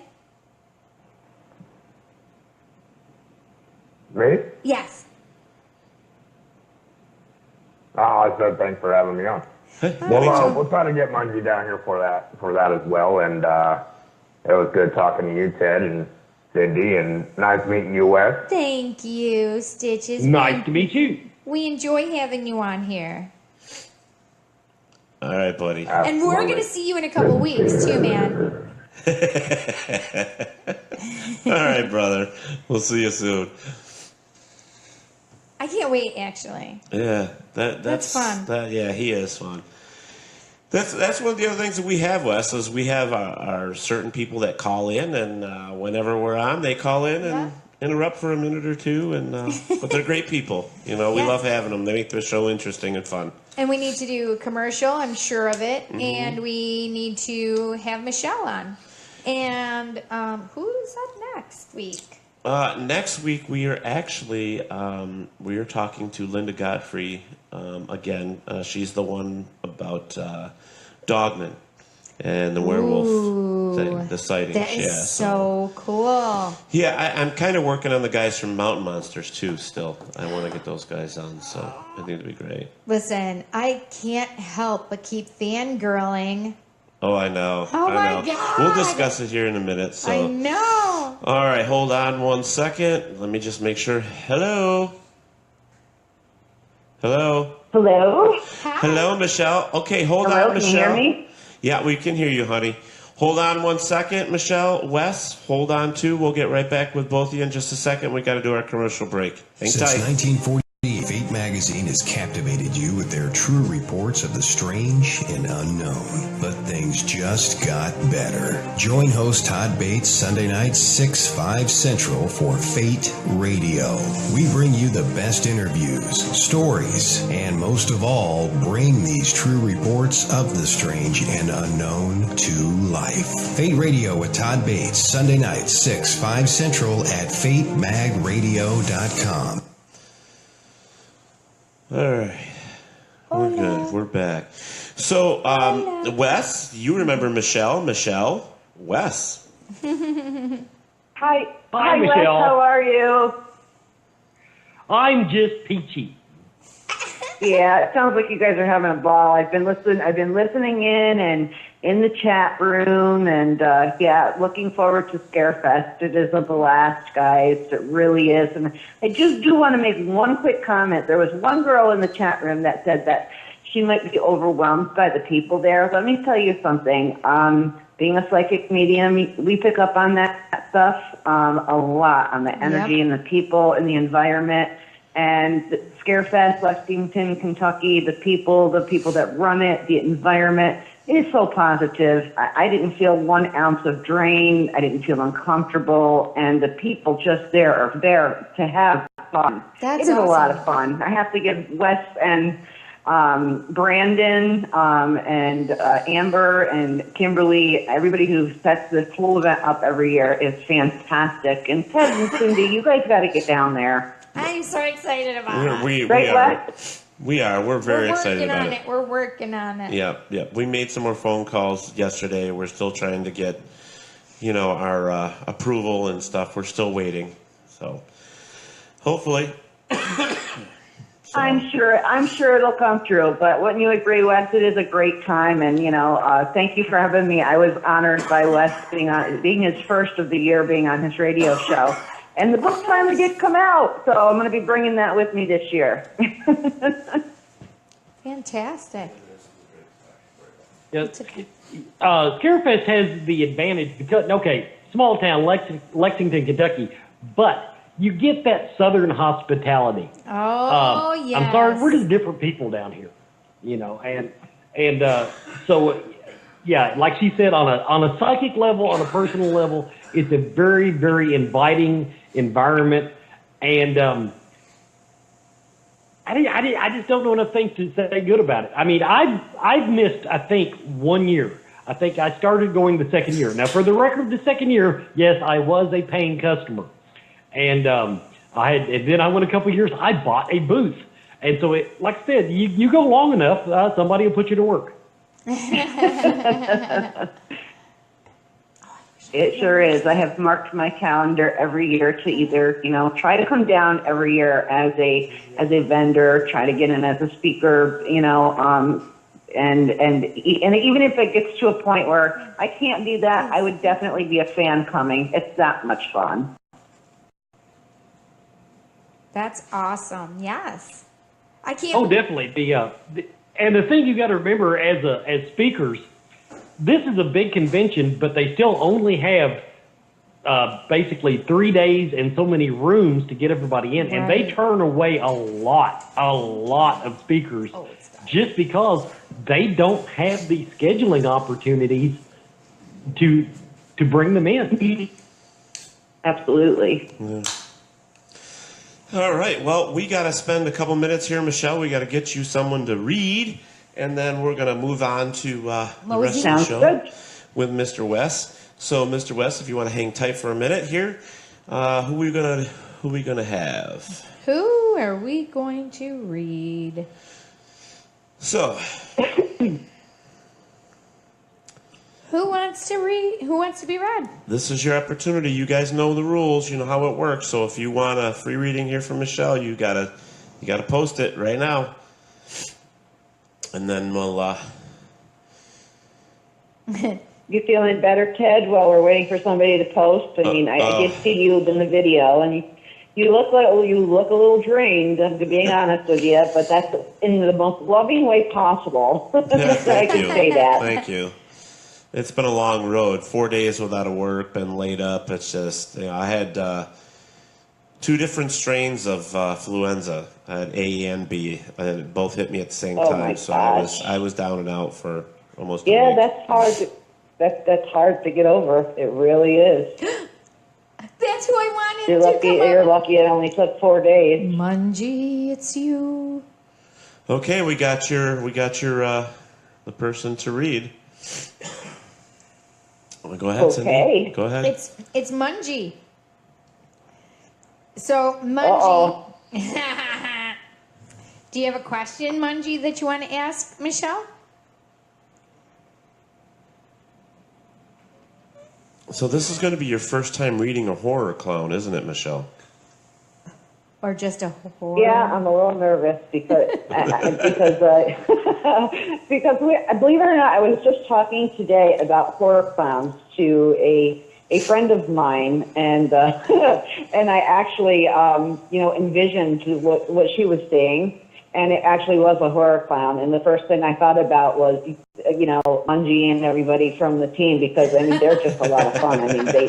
Speaker 7: Me?
Speaker 3: Yes.
Speaker 7: Oh, I said thanks for having me on. Well, we'll try to get Mungie down here for that as well. And it was good talking to you, Ted and Cindy, and nice meeting you, Wes.
Speaker 3: Thank you, Stitches.
Speaker 5: Nice to meet you.
Speaker 3: We enjoy having you on here.
Speaker 4: All right, buddy.
Speaker 3: And we're going to see you in a couple weeks, too, man.
Speaker 4: All right, brother. We'll see you soon.
Speaker 3: I can't wait, actually.
Speaker 4: Yeah, that's
Speaker 3: fun.
Speaker 4: Yeah, he is fun. That's one of the other things that we have, Wes, is we have our certain people that call in, and whenever we're on, they call in and interrupt for a minute or two, and but they're great people. You know, we love having them. They make the show interesting and fun.
Speaker 3: And we need to do a commercial, I'm sure of it, and we need to have Michelle on. And who's up next week?
Speaker 4: Next week we are actually we are talking to Linda Godfrey again. She's the one about Dogman and the werewolf thing, the sightings.
Speaker 3: That is so cool.
Speaker 4: Yeah, I'm kind of working on the guys from Mountain Monsters too. Still, I want to get those guys on, so I think it'd be great.
Speaker 3: Listen, I can't help but keep fangirling.
Speaker 4: Oh, I know.
Speaker 3: Oh
Speaker 4: I
Speaker 3: my
Speaker 4: know.
Speaker 3: God.
Speaker 4: We'll discuss it here in a minute. So.
Speaker 3: I know.
Speaker 4: All right, hold on 1 second. Let me just make sure. Hello.
Speaker 8: Hello?
Speaker 3: Hi.
Speaker 4: Hello, Michelle. Okay, hold
Speaker 8: Hello,
Speaker 4: on, Michelle.
Speaker 8: Can you hear me?
Speaker 4: Yeah, we can hear you, honey. Hold on 1 second, Michelle. Wes, hold on too. We'll get right back with both of you in just a second. We got to do our commercial break. Hang
Speaker 9: Since
Speaker 4: tight.
Speaker 9: 1940, Fate magazine has captivated you with their true reports of the strange and unknown. But things just got better. Join host Todd Bates Sunday nights 6/5 Central for Fate Radio. We bring you the best interviews, stories, and most of all, bring these true reports of the strange and unknown to life. Fate Radio with Todd Bates Sunday nights 6/5 Central at FateMagRadio.com.
Speaker 4: All right. We're good. We're back. So, Wes, you remember Michelle? Michelle? Wes.
Speaker 8: Hi,
Speaker 5: Hi,
Speaker 8: Wes,
Speaker 5: Michelle.
Speaker 8: how are you?
Speaker 5: I'm just peachy.
Speaker 8: Yeah, it sounds like you guys are having a ball. I've been listening in and in the chat room, and looking forward to Scarefest. It is a blast, guys. It really is. And I just do want to make one quick comment. There was one girl in the chat room that said that she might be overwhelmed by the people there. Let me tell you something. Being a psychic medium, we pick up on that stuff a lot, on the energy and the people and the environment. And Scarefest, Lexington, Kentucky, the people that run it, the environment, it is so positive. I didn't feel 1 ounce of drain. I didn't feel uncomfortable. And the people just there are there to have fun.
Speaker 3: That's
Speaker 8: it is
Speaker 3: awesome.
Speaker 8: a lot of fun. I have to give Wes and Brandon and Amber and Kimberly, everybody who sets this whole event up every year is fantastic. And Ted and Cindy, you guys got to get down there.
Speaker 3: I'm so excited about it.
Speaker 4: We
Speaker 8: Right,
Speaker 4: are.
Speaker 8: Wes?
Speaker 4: We are. We're very excited about it.
Speaker 3: We're working on it.
Speaker 4: Yeah. We made some more phone calls yesterday. We're still trying to get, our approval and stuff. We're still waiting. So, hopefully.
Speaker 8: I'm sure it'll come true. But wouldn't you agree, Wes? It is a great time, and thank you for having me. I was honored by Wes being his first of the year, being on his radio show, and the book finally did come out. So I'm going to be bringing that with me this year.
Speaker 3: Fantastic.
Speaker 5: Yeah, Scarefest has the advantage because, small town, Lexington, Kentucky, but you get that southern hospitality.
Speaker 3: Oh, yes.
Speaker 5: I'm sorry, we're just different people down here, so, yeah, like she said, on a psychic level, on a personal level, it's a very, very inviting environment, and I just don't know enough things to say good about it. I mean, I've missed, I think, 1 year. I think I started going the second year. Now, for the record, the second year, yes, I was a paying customer. And and then I went a couple of years, I bought a booth. And so, like I said, you go long enough, somebody will put you to work.
Speaker 8: It sure is. I have marked my calendar every year to either, try to come down every year as a vendor, try to get in as a speaker, and even if it gets to a point where I can't do that, I would definitely be a fan coming. It's that much fun.
Speaker 3: That's awesome. Yes. I can't.
Speaker 5: Oh, definitely. And the thing you got to remember as speakers, this is a big convention, but they still only have basically 3 days and so many rooms to get everybody in, and they turn away a lot of speakers just because they don't have the scheduling opportunities to bring them in.
Speaker 8: Absolutely.
Speaker 4: Yeah. All right. Well, we got to spend a couple minutes here, Michelle. We got to get you someone to read, and then we're going to move on to the rest of the show with Mr. Wes. So, Mr. Wes, if you want to hang tight for a minute here, who are we gonna have?
Speaker 3: Who are we going to read?
Speaker 4: So,
Speaker 3: who wants to read? Who wants to be read?
Speaker 4: This is your opportunity. You guys know the rules. You know how it works. So, if you want a free reading here from Michelle, you gotta post it right now, and then we'll.
Speaker 8: You feeling better, Ted? While we're waiting for somebody to post, I mean, I did see you in the video, and you look a little drained. To be honest with you, but that's in the most loving way possible.
Speaker 4: Yeah, thank
Speaker 8: I can
Speaker 4: you.
Speaker 8: say that.
Speaker 4: Thank you. It's been a long road. 4 days without a work, been laid up. It's just I had 2 different strains of influenza. I had A and B, and both hit me at the same time. So I was down and out for almost a week.
Speaker 8: That's hard. That's hard to get over. It really is.
Speaker 3: That's who I wanted
Speaker 8: You're lucky. You're lucky. It only took 4 days.
Speaker 3: Mungie, it's you.
Speaker 4: Okay, we got your the person to read. Go ahead, Cindy. Go ahead.
Speaker 3: It's Mungie. So Mungie. Do you have a question, Mungie, that you want to ask Michelle?
Speaker 4: So this is going to be your first time reading a horror clown, isn't it, Michelle?
Speaker 3: Or just a horror?
Speaker 8: Yeah, I'm a little nervous because believe it or not, I was just talking today about horror clowns to a friend of mine, and and I actually envisioned what she was saying, and it actually was a horror clown. And the first thing I thought about was Mungie and everybody from the team, because I mean they're just a lot of fun. I mean they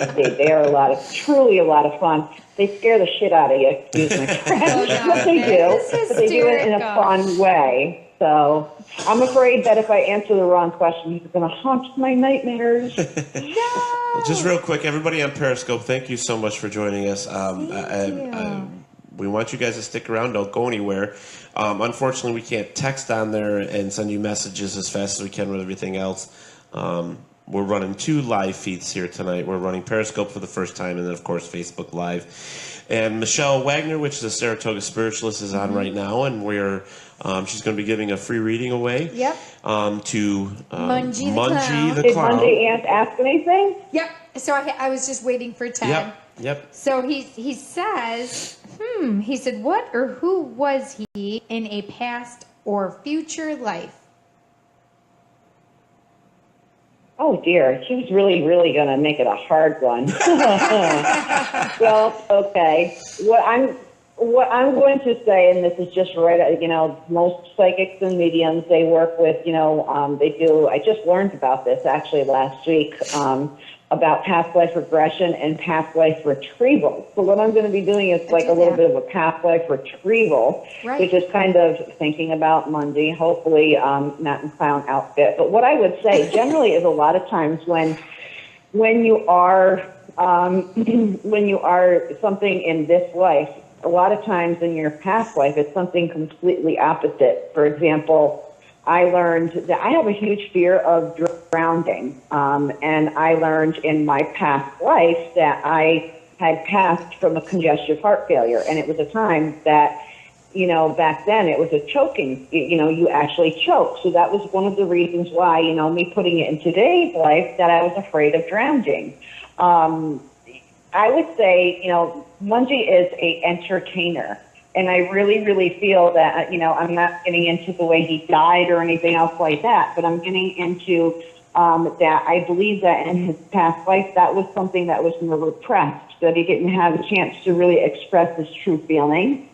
Speaker 8: are truly a lot of fun. They scare the shit out of you. Excuse my French. But they do. But they do it in a fun way. So I'm afraid that if I answer the wrong question, it's going to haunt my nightmares.
Speaker 3: No.
Speaker 4: Just real quick, everybody on Periscope, thank you so much for joining us. We want you guys to stick around. Don't go anywhere. Unfortunately, we can't text on there and send you messages as fast as we can with everything else. We're running 2 live feeds here tonight. We're running Periscope for the first time, and then, of course, Facebook Live. And Michelle Wagner, which is a Saratoga spiritualist, is on right now, and she's going to be giving a free reading away.
Speaker 3: Yep.
Speaker 4: To
Speaker 3: Mungie
Speaker 4: the
Speaker 8: Did
Speaker 4: Clown.
Speaker 8: Mungie ask anything?
Speaker 3: Yep. So I was just waiting for Ted.
Speaker 4: Yep.
Speaker 3: So he says, he said, what or who was he in a past or future life?
Speaker 8: Oh dear, she was really going to make it a hard one. Well, okay. What I'm going to say, and this is just right, most psychics and mediums, they work with, they do. I just learned about this actually last week. About past life regression and past life retrieval. So what I'm going to be doing is like a little bit of a past life retrieval, which is kind of thinking about Mungie, hopefully not in clown outfit. But what I would say generally is a lot of times when you are something in this life, a lot of times in your past life it's something completely opposite. For example, I learned that I have a huge fear of drowning, and I learned in my past life that I had passed from a congestive heart failure, and it was a time that, back then it was a choking, you actually choke. So that was one of the reasons why, me putting it in today's life, that I was afraid of drowning. I would say, Mungie is a entertainer. And I really, really feel that, I'm not getting into the way he died or anything else like that, but I'm getting into that I believe that in his past life, that was something that was more repressed, that he didn't have a chance to really express his true feelings.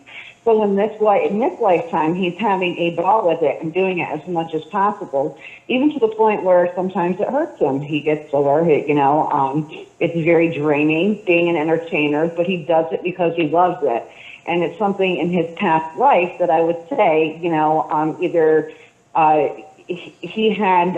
Speaker 8: So in this lifetime, he's having a ball with it and doing it as much as possible, even to the point where sometimes it hurts him. He gets sore, it's very draining being an entertainer, but he does it because he loves it. And it's something in his past life that I would say, either he had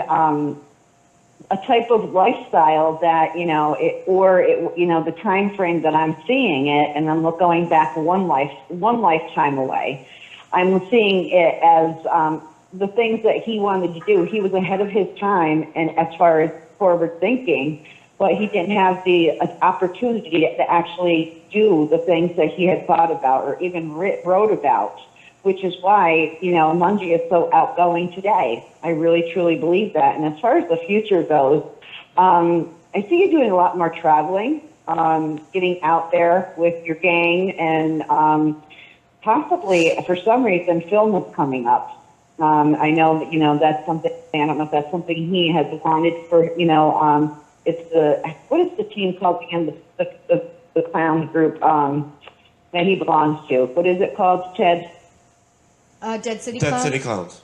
Speaker 8: a type of lifestyle that, the time frame that I'm seeing it, and I'm going back one lifetime away. I'm seeing it as the things that he wanted to do. He was ahead of his time, and as far as forward thinking, but he didn't have the opportunity to actually do the things that he had thought about or even wrote about, which is why, Mungie is so outgoing today. I really, truly believe that. And as far as the future goes, I see you doing a lot more traveling, getting out there with your gang, and possibly, for some reason, film is coming up. I know that, that's something, I don't know if that's something he has wanted for, it's what is the team called again, the clown group that he belongs to? What is it called, Ted?
Speaker 3: Dead City Clowns?
Speaker 4: Dead City Clowns.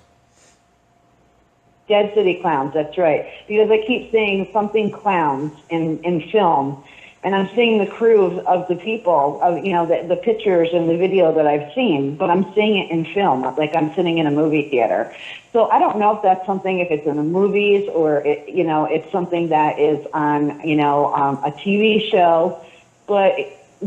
Speaker 8: Dead City Clowns, that's right. Because I keep saying something clowns in film, and I'm seeing the crew of the people, of the pictures and the video that I've seen, but I'm seeing it in film, like I'm sitting in a movie theater. So I don't know if that's something, if it's in the movies or it's something that is on a TV show, but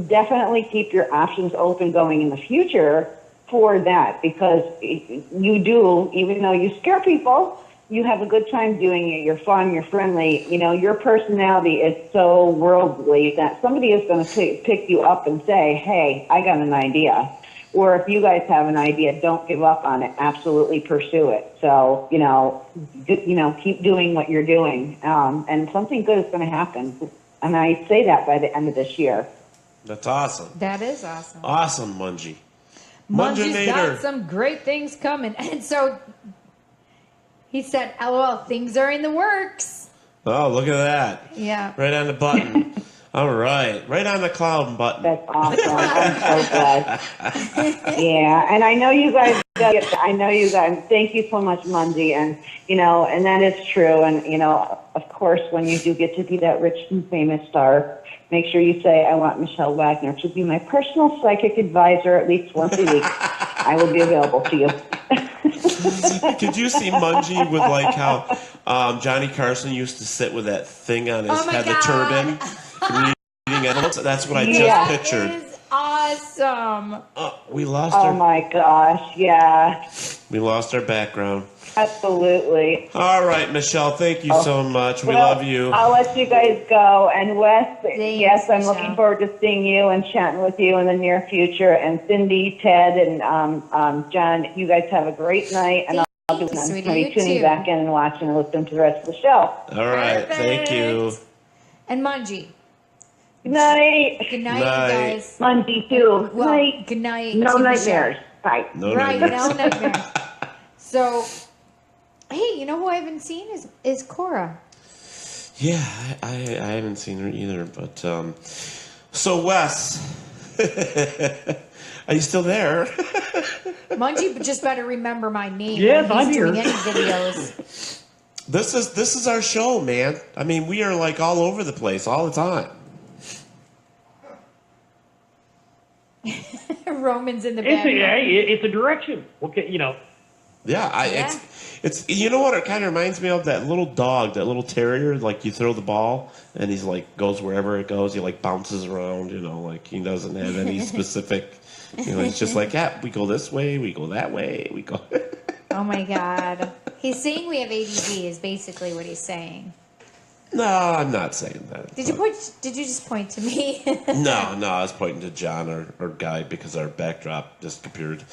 Speaker 8: definitely keep your options open going in the future for that, because you do, even though you scare people, you have a good time doing it. You're fun, you're friendly. Your personality is so worldly that somebody is going to pick you up and say, hey, I got an idea. Or if you guys have an idea, don't give up on it. Absolutely pursue it. So, keep doing what you're doing. And something good is going to happen. And I say that by the end of this year.
Speaker 4: That's awesome.
Speaker 3: That is awesome.
Speaker 4: Awesome, Mungie.
Speaker 3: Mungie's got some great things coming. And so he said, LOL, things are in the works.
Speaker 4: Oh, look at that.
Speaker 3: Yeah.
Speaker 4: Right on the button. All right. Right on the cloud button.
Speaker 8: That's awesome. I'm so glad. Yeah. And I know you guys, thank you so much, Mungie. And, and that is true. And, of course, when you do get to be that rich and famous star, make sure you say, I want Michelle Wagner to be my personal psychic advisor at least once a week. I will be available to you.
Speaker 4: Could you see Mungie with like how Johnny Carson used to sit with that thing on his head, the turban, reading envelopes? That's what I just pictured.
Speaker 3: That is awesome.
Speaker 4: We lost our...
Speaker 8: Oh, my gosh, yeah.
Speaker 4: We lost our background.
Speaker 8: Absolutely.
Speaker 4: All right, Michelle, thank you so much. We love you.
Speaker 8: I'll let you guys go. And Wes, yes, I'm
Speaker 3: Michelle.
Speaker 8: looking forward to seeing you and chatting with you in the near future. And Cindy, Ted, and John, you guys have a great night. And I'll be tuning back in and watching and listening to the rest of the show.
Speaker 4: All right, thank you.
Speaker 3: And Mungie.
Speaker 8: Good night.
Speaker 3: Good night, you guys.
Speaker 8: Mungie, too.
Speaker 3: Well,
Speaker 8: night.
Speaker 3: good night.
Speaker 8: No
Speaker 3: to
Speaker 8: nightmares.
Speaker 3: Michelle.
Speaker 8: Bye.
Speaker 4: No
Speaker 3: right,
Speaker 4: nightmares.
Speaker 3: no nightmares. So, hey, you know who I haven't seen is Cora.
Speaker 4: Yeah, I haven't seen her either. But so Wes, are you still there?
Speaker 3: Mungie just better remember my name.
Speaker 5: Yes,
Speaker 3: when
Speaker 5: I'm
Speaker 3: he's
Speaker 5: here.
Speaker 3: doing any videos.
Speaker 4: This is our show, man. I mean, we are like all over the place all the time.
Speaker 3: Roman's in the background.
Speaker 5: It's a direction. Okay,
Speaker 4: Yeah, it's you know what it kind of reminds me of, that little dog, that little terrier. Like you throw the ball and he's like goes wherever it goes. He like bounces around. Like he doesn't have any specific. He's just like, yeah, we go this way, we go that way, we go.
Speaker 3: Oh my God, he's saying we have ADD is basically what he's saying.
Speaker 4: No, I'm not saying that.
Speaker 3: Did you just point to me?
Speaker 4: No, I was pointing to John or Guy because our backdrop disappeared.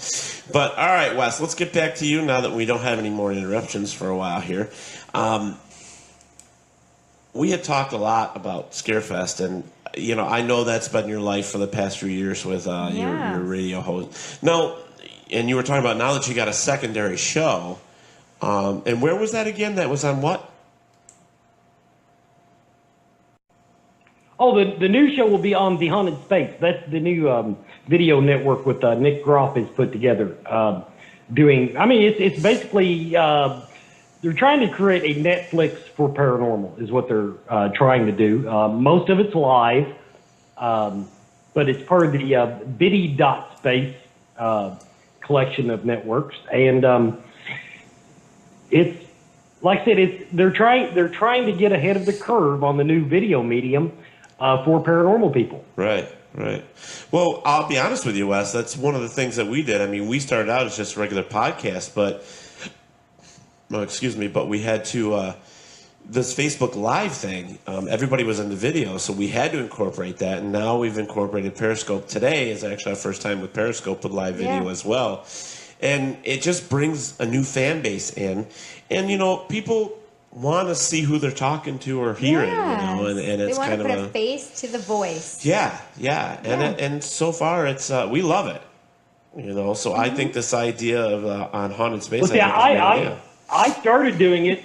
Speaker 4: But all right, Wes, let's get back to you now that we don't have any more interruptions for a while here. we had talked a lot about Scarefest, and I know that's been your life for the past few years with your radio host. Now, and you were talking about now that you got a secondary show, and where was that again? That was on what?
Speaker 5: Oh, the new show will be on The Haunted Space. That's the new video network with Nick Groff has put together. It's basically, they're trying to create a Netflix for paranormal is what they're trying to do. Most of it's live, but it's part of the Biddy.space collection of networks. And it's, like I said, they're trying to get ahead of the curve on the new video medium for paranormal people.
Speaker 4: Right. Well, I'll be honest with you, Wes. That's one of the things that we did. I mean, we started out as just a regular podcast, but we had to this Facebook Live thing. Everybody was in the video, so we had to incorporate that. And now we've incorporated Periscope. Today is actually our first time with Periscope with live video as well, and it just brings a new fan base in. And people want to see who they're talking to or hearing, and it's kind of
Speaker 3: they want to put a face to the voice.
Speaker 4: Yeah. And so far it's we love it, So I think this idea of on Haunted Space.
Speaker 5: I started doing it.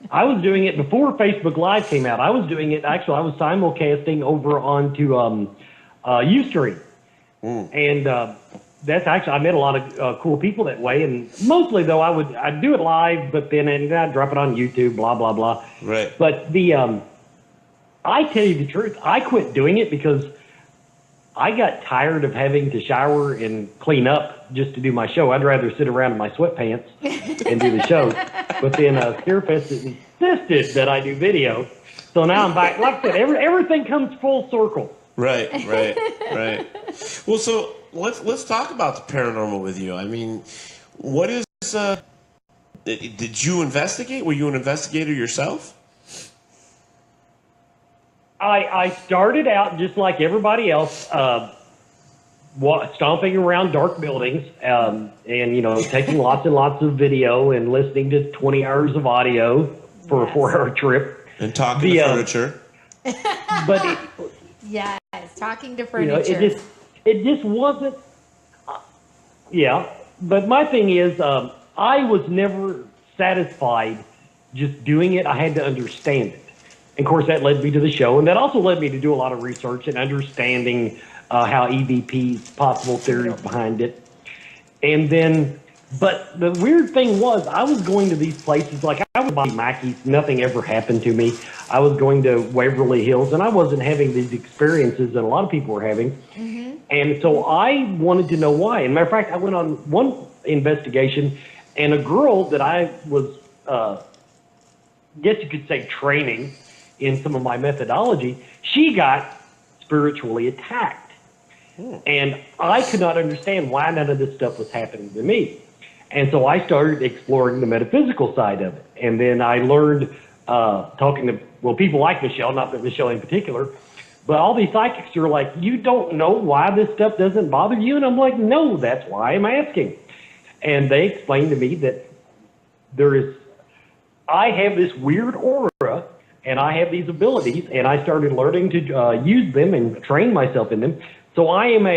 Speaker 5: I was doing it before Facebook Live came out. I was doing it actually. I was simulcasting over onto Ustream, and that's actually, I met a lot of cool people that way, and mostly though I'd do it live, but then I'd drop it on YouTube, blah blah blah.
Speaker 4: Right.
Speaker 5: But I tell you the truth, I quit doing it because I got tired of having to shower and clean up just to do my show. I'd rather sit around in my sweatpants and do the show. But then Scarefest insisted that I do video, so now I'm back. Like I said, everything comes full circle.
Speaker 4: Right. Well, so let's talk about the paranormal with you. I mean, what is? Did you investigate? Were you an investigator yourself?
Speaker 5: I started out just like everybody else, stomping around dark buildings, and taking lots and lots of video and listening to 20 hours of audio for a 4-hour trip.
Speaker 4: And talking to furniture.
Speaker 5: But
Speaker 3: yes, talking to furniture.
Speaker 5: It just wasn't. But my thing is, I was never satisfied just doing it. I had to understand it. And of course, that led me to the show, and that also led me to do a lot of research and understanding how EVP's possible theories behind it. And then, but the weird thing was, I was going to these places, like I was by Mackey's, nothing ever happened to me. I was going to Waverly Hills, and I wasn't having these experiences that a lot of people were having. Mm-hmm. And so I wanted to know why. And matter of fact, I went on one investigation, and a girl that I was, guess you could say, training in some of my methodology, she got spiritually attacked. And I could not understand why none of this stuff was happening to me. And so I started exploring the metaphysical side of it. And then I learned, talking to, people like Michelle, not that Michelle in particular, but all these psychics are like, you don't know why this stuff doesn't bother you? And I'm like, no, that's why I'm asking. And they explained to me that I have this weird aura, and I have these abilities, and I started learning to use them and train myself in them. So I am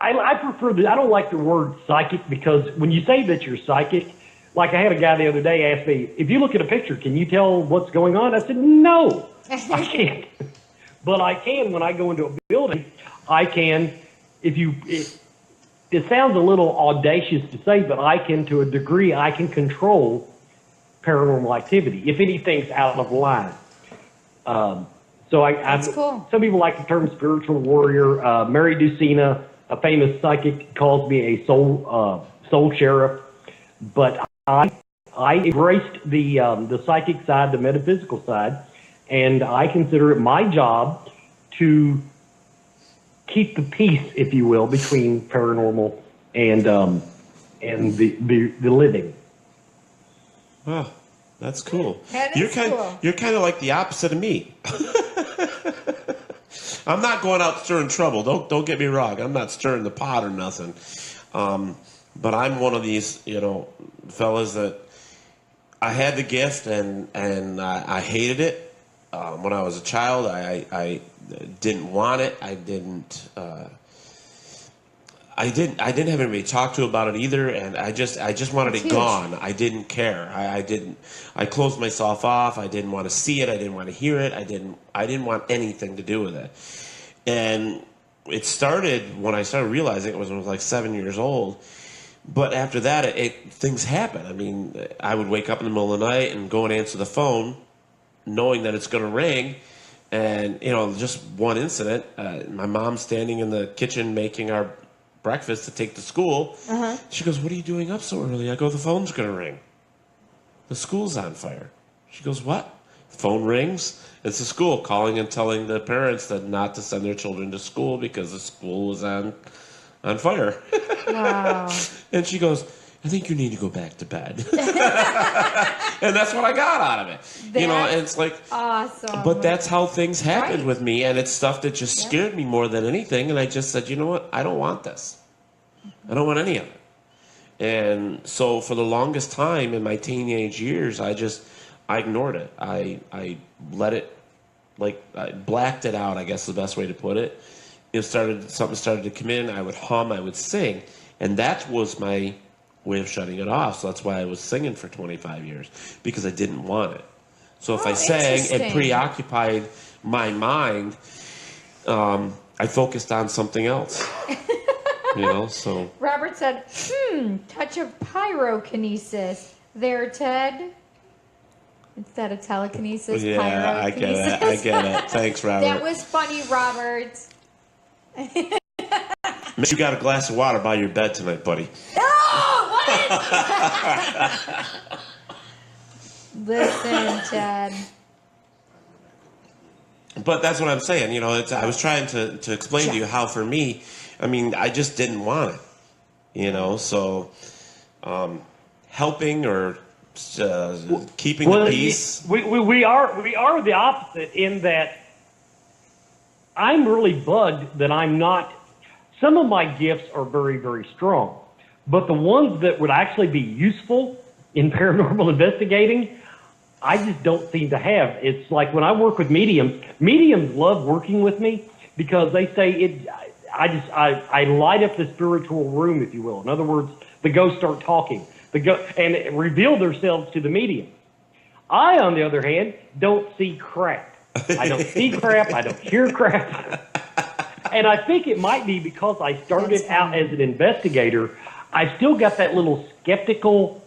Speaker 5: I prefer I don't like the word psychic, because when you say that you're psychic, like I had a guy the other day ask me, if you look at a picture, can you tell what's going on? I said, no, I can't. But I can when I go into a building. I can, it sounds a little audacious to say, but I can, to a degree, I can control paranormal activity if anything's out of line. That's cool. Some people like the term spiritual warrior. Mary Ducina, a famous psychic, calls me a soul sheriff. But I embraced the psychic side, the metaphysical side, and I consider it my job to keep the peace, if you will, between paranormal and the living.
Speaker 4: Wow, that's cool.
Speaker 3: That is cool.
Speaker 4: You're kind of like the opposite of me. I'm not going out stirring trouble. Don't get me wrong. I'm not stirring the pot or nothing. But I'm one of these, fellas that I had the gift, and I hated it when I was a child. I didn't want it. I didn't have anybody to talk to about it either, and I just wanted it gone. I didn't care. I closed myself off. I didn't want to see it. I didn't want to hear it. I didn't want anything to do with it. And it started when I started realizing it was when I was like 7 years old. But after that, things happen. I mean, I would wake up in the middle of the night and go and answer the phone, knowing that it's going to ring. And, just one incident, my mom's standing in the kitchen making our breakfast to take to school. Uh-huh. She goes, "What are you doing up so early?" I go, "The phone's going to ring. The school's on fire." She goes, "What?" The phone rings. It's the school calling and telling the parents that not to send their children to school because the school was on fire.
Speaker 3: Wow.
Speaker 4: And she goes, "I think you need to go back to bed." And that's what I got out of it. And it's like,
Speaker 3: awesome.
Speaker 4: But that's how things happened with me, and it's stuff that just scared me more than anything. And I just said, you know what? I don't want this. I don't want any of it. And so for the longest time in my teenage years, I ignored it. I let it, I blacked it out, I guess is the best way to put it. Something started to come in, I would hum, I would sing. And that was my way of shutting it off. So that's why I was singing for 25 years, because I didn't want it. So if I sang, it preoccupied my mind. I focused on something else. So.
Speaker 3: Robert said, touch of pyrokinesis. There, Ted. Instead of telekinesis,
Speaker 4: yeah,
Speaker 3: pyrokinesis.
Speaker 4: I get it. Thanks, Robert.
Speaker 3: That was funny, Robert.
Speaker 4: Make sure you got a glass of water by your bed tonight, buddy.
Speaker 3: Oh, what? Listen, Ted.
Speaker 4: But that's what I'm saying. I was trying to explain to you how, for me, I just didn't want it. So helping or keeping the peace.
Speaker 5: We are the opposite in that I'm really bugged that I'm not. Some of my gifts are very, very strong, but the ones that would actually be useful in paranormal investigating, I just don't seem to have. It's like when I work with mediums love working with me because they say I light up the spiritual room, if you will. In other words, the ghosts start talking, and reveal themselves to the medium. I, on the other hand, don't see crap. I don't see crap. I don't hear crap. And I think it might be because I started out as an investigator. I still got that little skeptical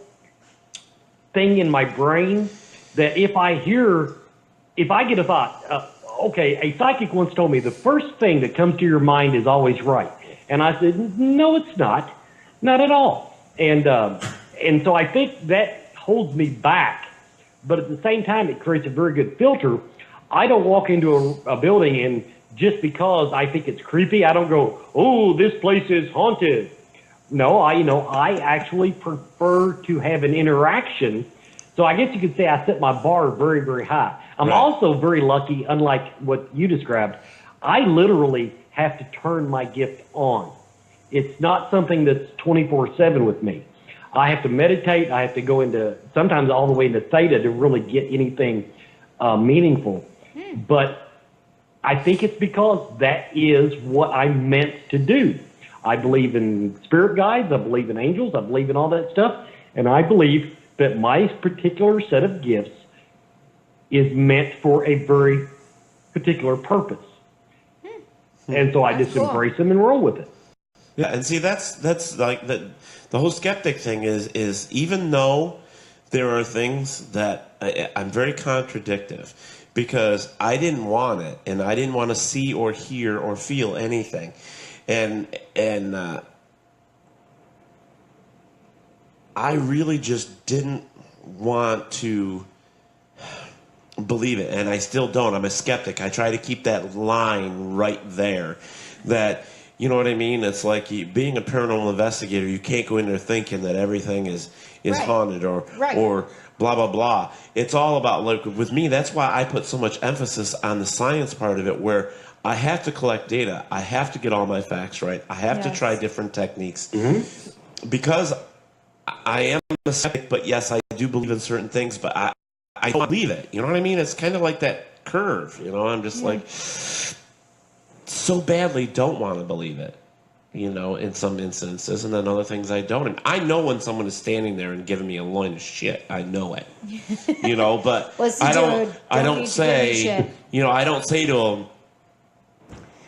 Speaker 5: thing in my brain that if I get a thought, a psychic once told me the first thing that comes to your mind is always right. And I said, no, it's not. Not at all. And so I think that holds me back. But at the same time, it creates a very good filter. I don't walk into a building and just because I think it's creepy, I don't go, "Oh, this place is haunted." No, I actually prefer to have an interaction. So I guess you could say I set my bar very, very high. I'm also very lucky, unlike what you described. I literally have to turn my gift on. It's not something that's 24/7 with me. I have to meditate. I have to go into, sometimes all the way into theta to really get anything meaningful. But I think it's because that is what I'm meant to do. I believe in spirit guides. I believe in angels. I believe in all that stuff. And I believe that my particular set of gifts is meant for a very particular purpose. And so I just embrace them and roll with it.
Speaker 4: Yeah, and see, that's like the whole skeptic thing is even though there are things that I'm very contradictive, because I didn't want it, and I didn't want to see or hear or feel anything, and I really just didn't want to believe it, and I still don't. I'm a skeptic. I try to keep that line right there. That, you know what I mean? It's like being a paranormal investigator. You can't go in there thinking that everything is haunted or blah, blah, blah. It's all about, like, with me, that's why I put so much emphasis on the science part of it, where I have to collect data. I have to get all my facts right. I have to try different techniques. Because I am a skeptic, but yes, I do believe in certain things, but I don't believe it. You know what I mean? It's kind of like that curve. You know, I'm just like so badly don't want to believe it. You know, in some instances, and then other things I don't. And I know when someone is standing there and giving me a line of shit. I know it. You know, but
Speaker 3: Listen,
Speaker 4: I don't.
Speaker 3: dude,
Speaker 4: I don't
Speaker 3: need to
Speaker 4: say.
Speaker 3: give me shit.
Speaker 4: You know, I don't say to them,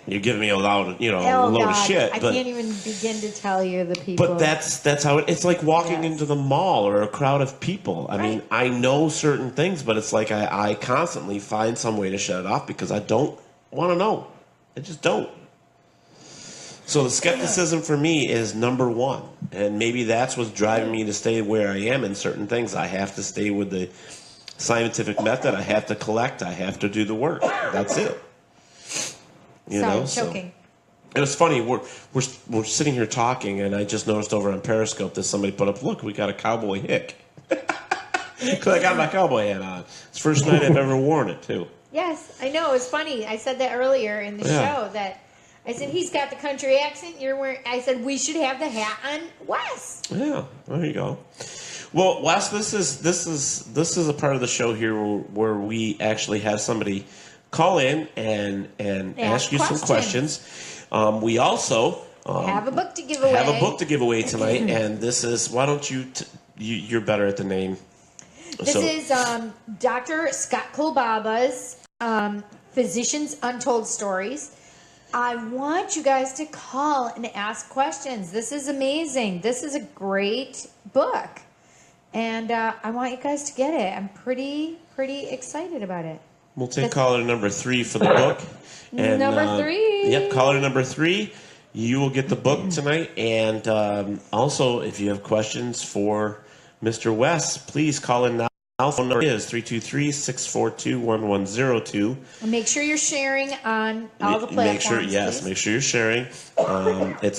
Speaker 4: "You're giving me a loud, a load of shit."
Speaker 3: I
Speaker 4: but,
Speaker 3: can't even begin to tell you the people.
Speaker 4: But that's how it's like walking into the mall or a crowd of people. I mean, I know certain things, but it's like I constantly find some way to shut it off because I don't want to know. I just don't. So the skepticism for me is number one, and maybe that's what's driving me to stay where I am in certain things. I have to stay with the scientific method. I have to collect. I have to do the work. That's it.
Speaker 3: Choking.
Speaker 4: It was funny. We're sitting here talking, and I just noticed over on Periscope that somebody put up, look, we got a cowboy hick. Because I got my cowboy hat on. It's the first night I've ever worn it, too.
Speaker 3: Yes, I know. It was funny. I said that earlier in the show that I said he's got the country accent. You're wearing. I said we should have the hat on Wes.
Speaker 4: Yeah, there you go. Well, Wes, this is a part of the show here where we actually have somebody call in and ask you some questions. We also
Speaker 3: have a book to give away.
Speaker 4: Have a book to give away tonight, and this is. Why don't you? You're better at the name.
Speaker 3: This is Dr. Scott Kolbaba's Physicians Untold Stories. I want you guys to call and ask questions. This is amazing. This is a great book. And I want you guys to get it. I'm pretty excited about it.
Speaker 4: We'll take caller number 3 for the book. And,
Speaker 3: number 3.
Speaker 4: Yep, caller number 3. You will get the book tonight. And also, if you have questions for Mr. Wes, please call in now. Our phone number is 323-642-1102.
Speaker 3: And make sure you're sharing on all the platforms.
Speaker 4: Make sure you're sharing. It's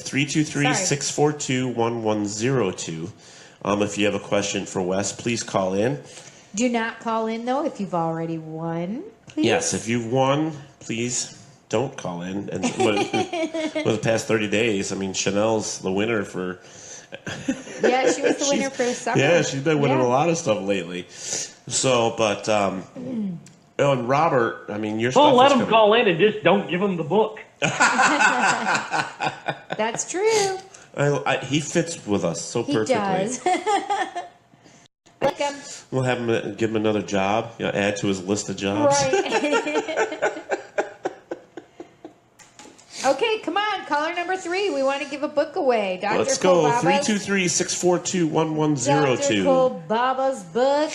Speaker 4: 323-642-1102. If you have a question for Wes, please call in.
Speaker 3: Do not call in, though, if you've already won. Please.
Speaker 4: Yes, if you've won, please don't call in. And for the past 30 days, I mean, Chanel's the winner for...
Speaker 3: Yeah, she was the winner for the summer.
Speaker 4: Yeah, she's been winning a lot of stuff lately. So, but, and Robert, I mean, your stuff.
Speaker 5: Well, let him call in and just don't give him the book.
Speaker 3: That's true.
Speaker 4: He fits with us so perfectly.
Speaker 3: He does.
Speaker 4: We'll have him give him another job, add to his list of jobs.
Speaker 3: Right. Okay, come on, caller number 3. We want to give a book away. Dr.
Speaker 4: Let's go. 323-642-1102.
Speaker 3: Dr. Kolbaba's book.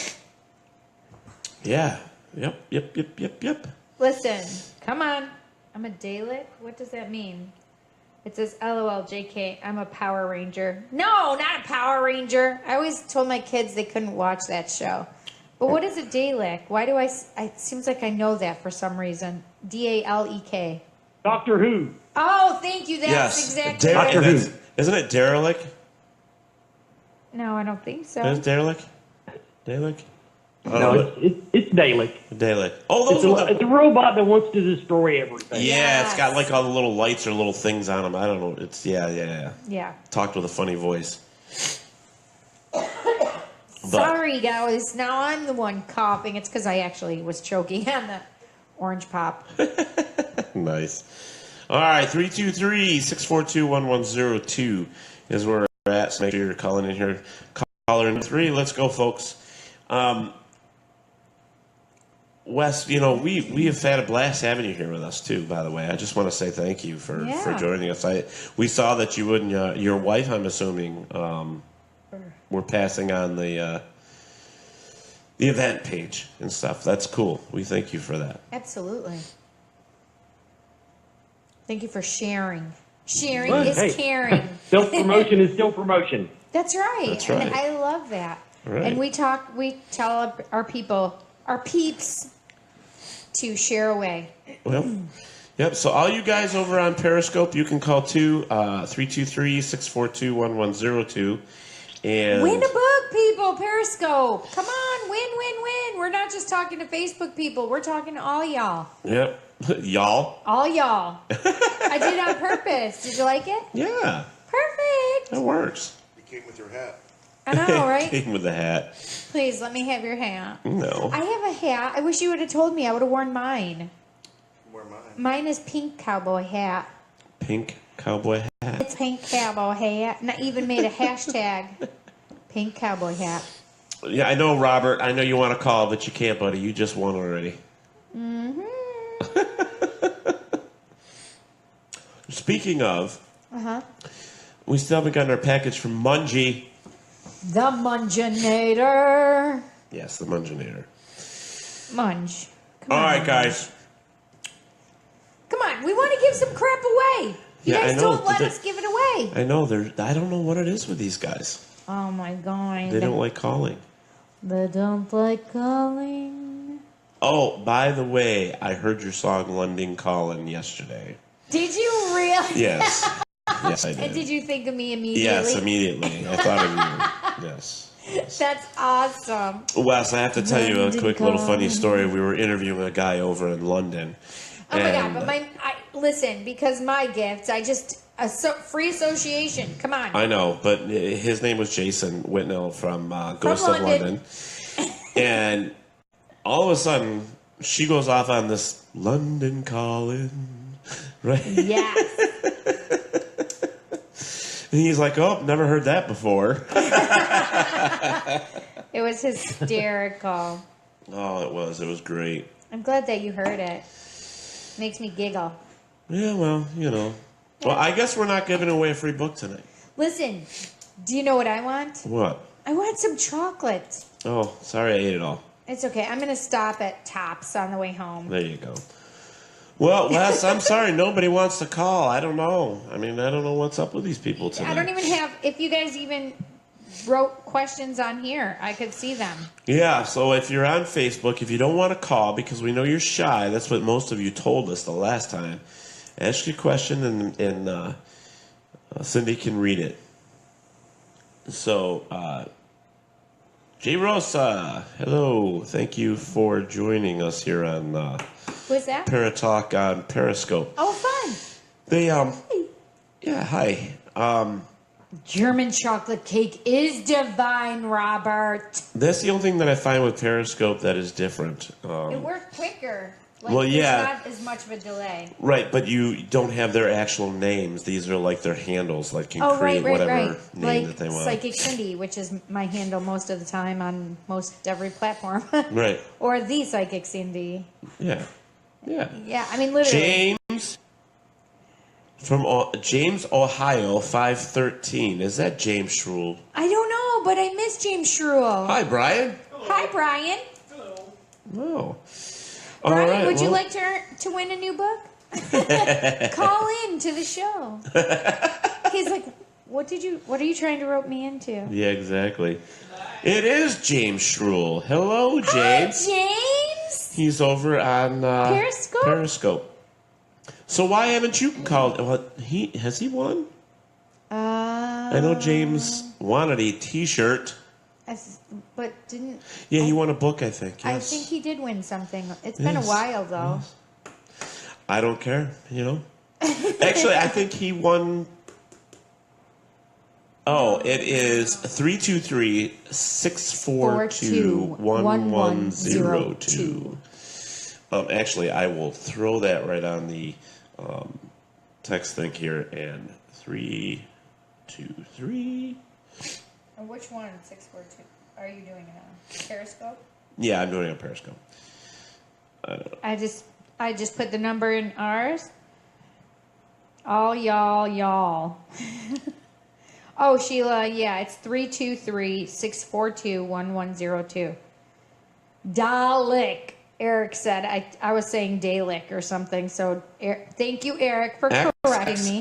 Speaker 4: Yeah. Yep.
Speaker 3: Listen, come on. I'm a Dalek. What does that mean? It says, LOL, JK, I'm a Power Ranger. No, not a Power Ranger. I always told my kids they couldn't watch that show. But what is a Dalek? Why do it seems like I know that for some reason. DALEK.
Speaker 5: Doctor Who.
Speaker 3: Oh, thank you. That's exactly right.
Speaker 5: Doctor Who.
Speaker 4: Isn't it Derelict?
Speaker 3: No, I don't think so.
Speaker 4: Is it Derelict? Dalek?
Speaker 5: No, it's Dalek.
Speaker 4: Dalek. Oh,
Speaker 5: it's a robot that wants to destroy everything.
Speaker 4: Yeah, it's got like all the little lights or little things on them. I don't know. It's yeah. Talked with a funny voice.
Speaker 3: Sorry, guys. Now I'm the one coughing. It's because I actually was choking on the orange pop.
Speaker 4: Nice. All right, 323-642-1102 is where we're at. So make sure you're calling in here. Caller in 3. Let's go, folks. Wes, we have had a blast having you here with us too. By the way, I just want to say thank you for joining us. We saw that you and your wife, I'm assuming, were passing on the event page and stuff. That's cool. We thank you for that.
Speaker 3: Absolutely. Thank you for sharing. Sharing is caring.
Speaker 5: Self-promotion is still promotion.
Speaker 3: That's right.
Speaker 4: That's right.
Speaker 3: And I love that.
Speaker 4: Right.
Speaker 3: And we tell our peeps to share away.
Speaker 4: Well, yep. So all you guys over on Periscope, you can call too, 323-642-1102. And
Speaker 3: win a book, people. Periscope. Come on, win. We're not just talking to Facebook people. We're talking to all y'all.
Speaker 4: Yep. Y'all.
Speaker 3: All y'all. I did it on purpose. Did you like it?
Speaker 4: Yeah.
Speaker 3: Perfect.
Speaker 4: That works.
Speaker 6: You came with your hat.
Speaker 3: I know, right?
Speaker 4: Came with a hat.
Speaker 3: Please, let me have your hat.
Speaker 4: No.
Speaker 3: I have a hat. I wish you would have told me. I would have worn mine.
Speaker 6: Where mine?
Speaker 3: Mine is pink cowboy hat.
Speaker 4: Pink cowboy hat.
Speaker 3: It's pink cowboy hat. And I even made a hashtag pink cowboy hat.
Speaker 4: Yeah, I know, Robert. I know you want to call, but you can't, buddy. You just won already.
Speaker 3: Mm-hmm.
Speaker 4: Speaking of,
Speaker 3: Uh-huh.
Speaker 4: we still haven't gotten our package from Mungie.
Speaker 3: The Munginator.
Speaker 4: Yes, the Munginator.
Speaker 3: Munge. Come
Speaker 4: All
Speaker 3: on,
Speaker 4: right,
Speaker 3: Munge.
Speaker 4: guys.
Speaker 3: Come on, we want to give some crap away. You
Speaker 4: Yeah, I
Speaker 3: guys
Speaker 4: know.
Speaker 3: don't let us give it away.
Speaker 4: I know. I don't know what it is with these guys.
Speaker 3: Oh my God.
Speaker 4: They don't like calling.
Speaker 3: They don't like calling.
Speaker 4: Oh, by the way, I heard your song London Calling yesterday.
Speaker 3: Did you really?
Speaker 4: Yes. Yes, I
Speaker 3: And
Speaker 4: did.
Speaker 3: did you think of me immediately?
Speaker 4: Yes, immediately. I thought of you. Yes.
Speaker 3: That's awesome.
Speaker 4: Wes, I have to tell you a
Speaker 3: London
Speaker 4: quick little funny
Speaker 3: Calling.
Speaker 4: story. We were interviewing a guy over in London.
Speaker 3: Oh my
Speaker 4: and,
Speaker 3: God! But listen, because my gifts, free association. Come on.
Speaker 4: I know, but his name was Jason Whitnell from Ghost of
Speaker 3: London.
Speaker 4: And all of a sudden, she goes off on this London Calling, right?
Speaker 3: Yes.
Speaker 4: And he's like, oh, never heard that before.
Speaker 3: It was hysterical.
Speaker 4: Oh, it was. It was great.
Speaker 3: I'm glad that you heard it. Makes me giggle.
Speaker 4: Yeah, well, you know. Well, I guess we're not giving away a free book tonight.
Speaker 3: Listen, do you know what I want?
Speaker 4: What?
Speaker 3: I want some chocolate.
Speaker 4: Oh, sorry I ate it all.
Speaker 3: It's okay. I'm going to stop at Tops on the way home.
Speaker 4: There you go. Well, Wes, I'm sorry. Nobody wants to call. I don't know. I mean, I don't know what's up with these people tonight.
Speaker 3: I don't even have, if you guys even wrote questions on here, I could see them.
Speaker 4: Yeah, so if you're on Facebook, if you don't want to call because we know you're shy, that's what most of you told us the last time, ask your question and Cindy can read it. So, J. Rosa, hello. Thank you for joining us here on
Speaker 3: Who's that?
Speaker 4: Paratalk on Periscope.
Speaker 3: Oh, fun.
Speaker 4: They, yeah, hi.
Speaker 3: German chocolate cake is divine, Robert.
Speaker 4: That's the only thing that I find with Periscope that is different.
Speaker 3: It worked quicker. Like,
Speaker 4: Well, yeah.
Speaker 3: There's not as much of a delay.
Speaker 4: Right, but you don't have their actual names. These are like their handles, like can
Speaker 3: Oh,
Speaker 4: create
Speaker 3: right.
Speaker 4: whatever name
Speaker 3: Like
Speaker 4: that they want.
Speaker 3: Psychic Cindy, which is my handle most of the time on most every platform.
Speaker 4: Right.
Speaker 3: Or the Psychic Cindy.
Speaker 4: Yeah. Yeah.
Speaker 3: Yeah, I mean, literally.
Speaker 4: James from James, Ohio, 513. Is that James Schruel?
Speaker 3: I don't know, but I miss James Schruel.
Speaker 4: Hi, Brian.
Speaker 3: Hi, Brian.
Speaker 4: Oh. All
Speaker 3: Brian,
Speaker 4: right,
Speaker 3: would you
Speaker 4: well,
Speaker 3: like to win a new book? Call in to the show. He's like, what are you trying to rope me into?
Speaker 4: Yeah, exactly. It is James Schruel. Hello, James.
Speaker 3: Hi, James.
Speaker 4: He's over on
Speaker 3: Periscope?
Speaker 4: So why haven't you called? Well, has he won? I know James wanted a T-shirt.
Speaker 3: But didn't...
Speaker 4: Yeah, he won a book, I think. Yes.
Speaker 3: I think he did win something. It's been a while, though.
Speaker 4: Yes. I don't care, you know. Actually, I think he won... Oh, it is 323-642-1102. Actually, I will throw that right on the text thing here. And 323...
Speaker 3: Which one? 642. Are you doing it on Periscope?
Speaker 4: Yeah, I'm doing it on Periscope. I don't know.
Speaker 3: I just put the number in ours. All y'all. Oh, Sheila, yeah, it's 323-642-1102. Dalek, Eric said. I was saying Dalek or something. So thank you, Eric, for correcting me.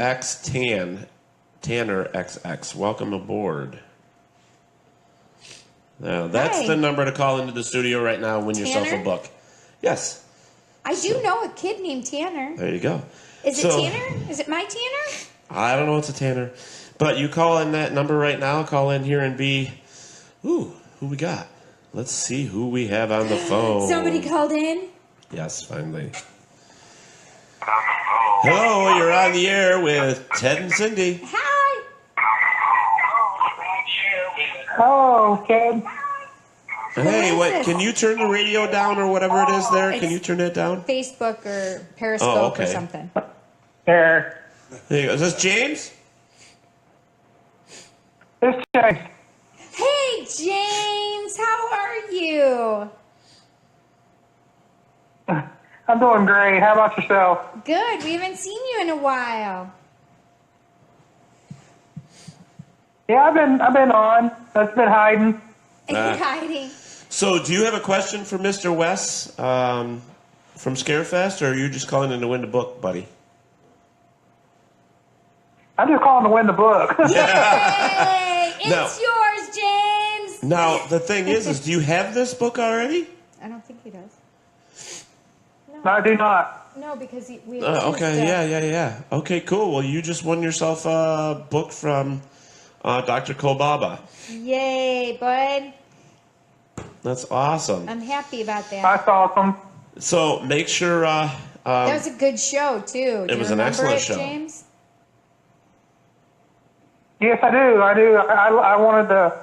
Speaker 4: Tanner XX. Welcome aboard. Now, that's
Speaker 3: Hi.
Speaker 4: the number to call into the studio right now. Win yourself a
Speaker 3: Tanner?
Speaker 4: book. Yes.
Speaker 3: I do know a kid named Tanner.
Speaker 4: There you go.
Speaker 3: Is it Tanner? Is it my Tanner?
Speaker 4: I don't know. It's a Tanner. But you call in that number right now. Call in here and be... Ooh, who we got? Let's see who we have on the phone.
Speaker 3: Somebody called in?
Speaker 4: Yes, finally. Hello, you're on the air with Ted and Cindy.
Speaker 3: Hi.
Speaker 10: Oh, Ted.
Speaker 4: Hey, what? Can you turn the radio down or whatever it is there? Can you turn it down?
Speaker 3: Facebook or Periscope or something.
Speaker 10: There.
Speaker 4: There you go. Is this James?
Speaker 10: It's James.
Speaker 3: Hey, James, how are you?
Speaker 10: I'm doing great. How about yourself?
Speaker 3: Good. We haven't seen you in a while.
Speaker 10: Yeah, I've been on. I've been hiding.
Speaker 3: Hiding.
Speaker 4: So, do you have a question for Mr. Wes from Scarefest, or are you just calling in to win the book, buddy?
Speaker 10: I'm just calling to win the book.
Speaker 3: Yay! It's yours, James.
Speaker 4: Now, the thing is do you have this book already?
Speaker 3: I don't think he does.
Speaker 10: No, I do not.
Speaker 3: No, because we.
Speaker 4: Okay, yeah. Okay, cool. Well, you just won yourself a book from Dr. Kobaba.
Speaker 3: Yay, bud.
Speaker 4: That's awesome.
Speaker 3: I'm happy about that.
Speaker 10: That's awesome.
Speaker 4: So make sure.
Speaker 3: That was a good show too.
Speaker 4: It was an excellent show.
Speaker 3: James?
Speaker 10: Yes, I do. I wanted to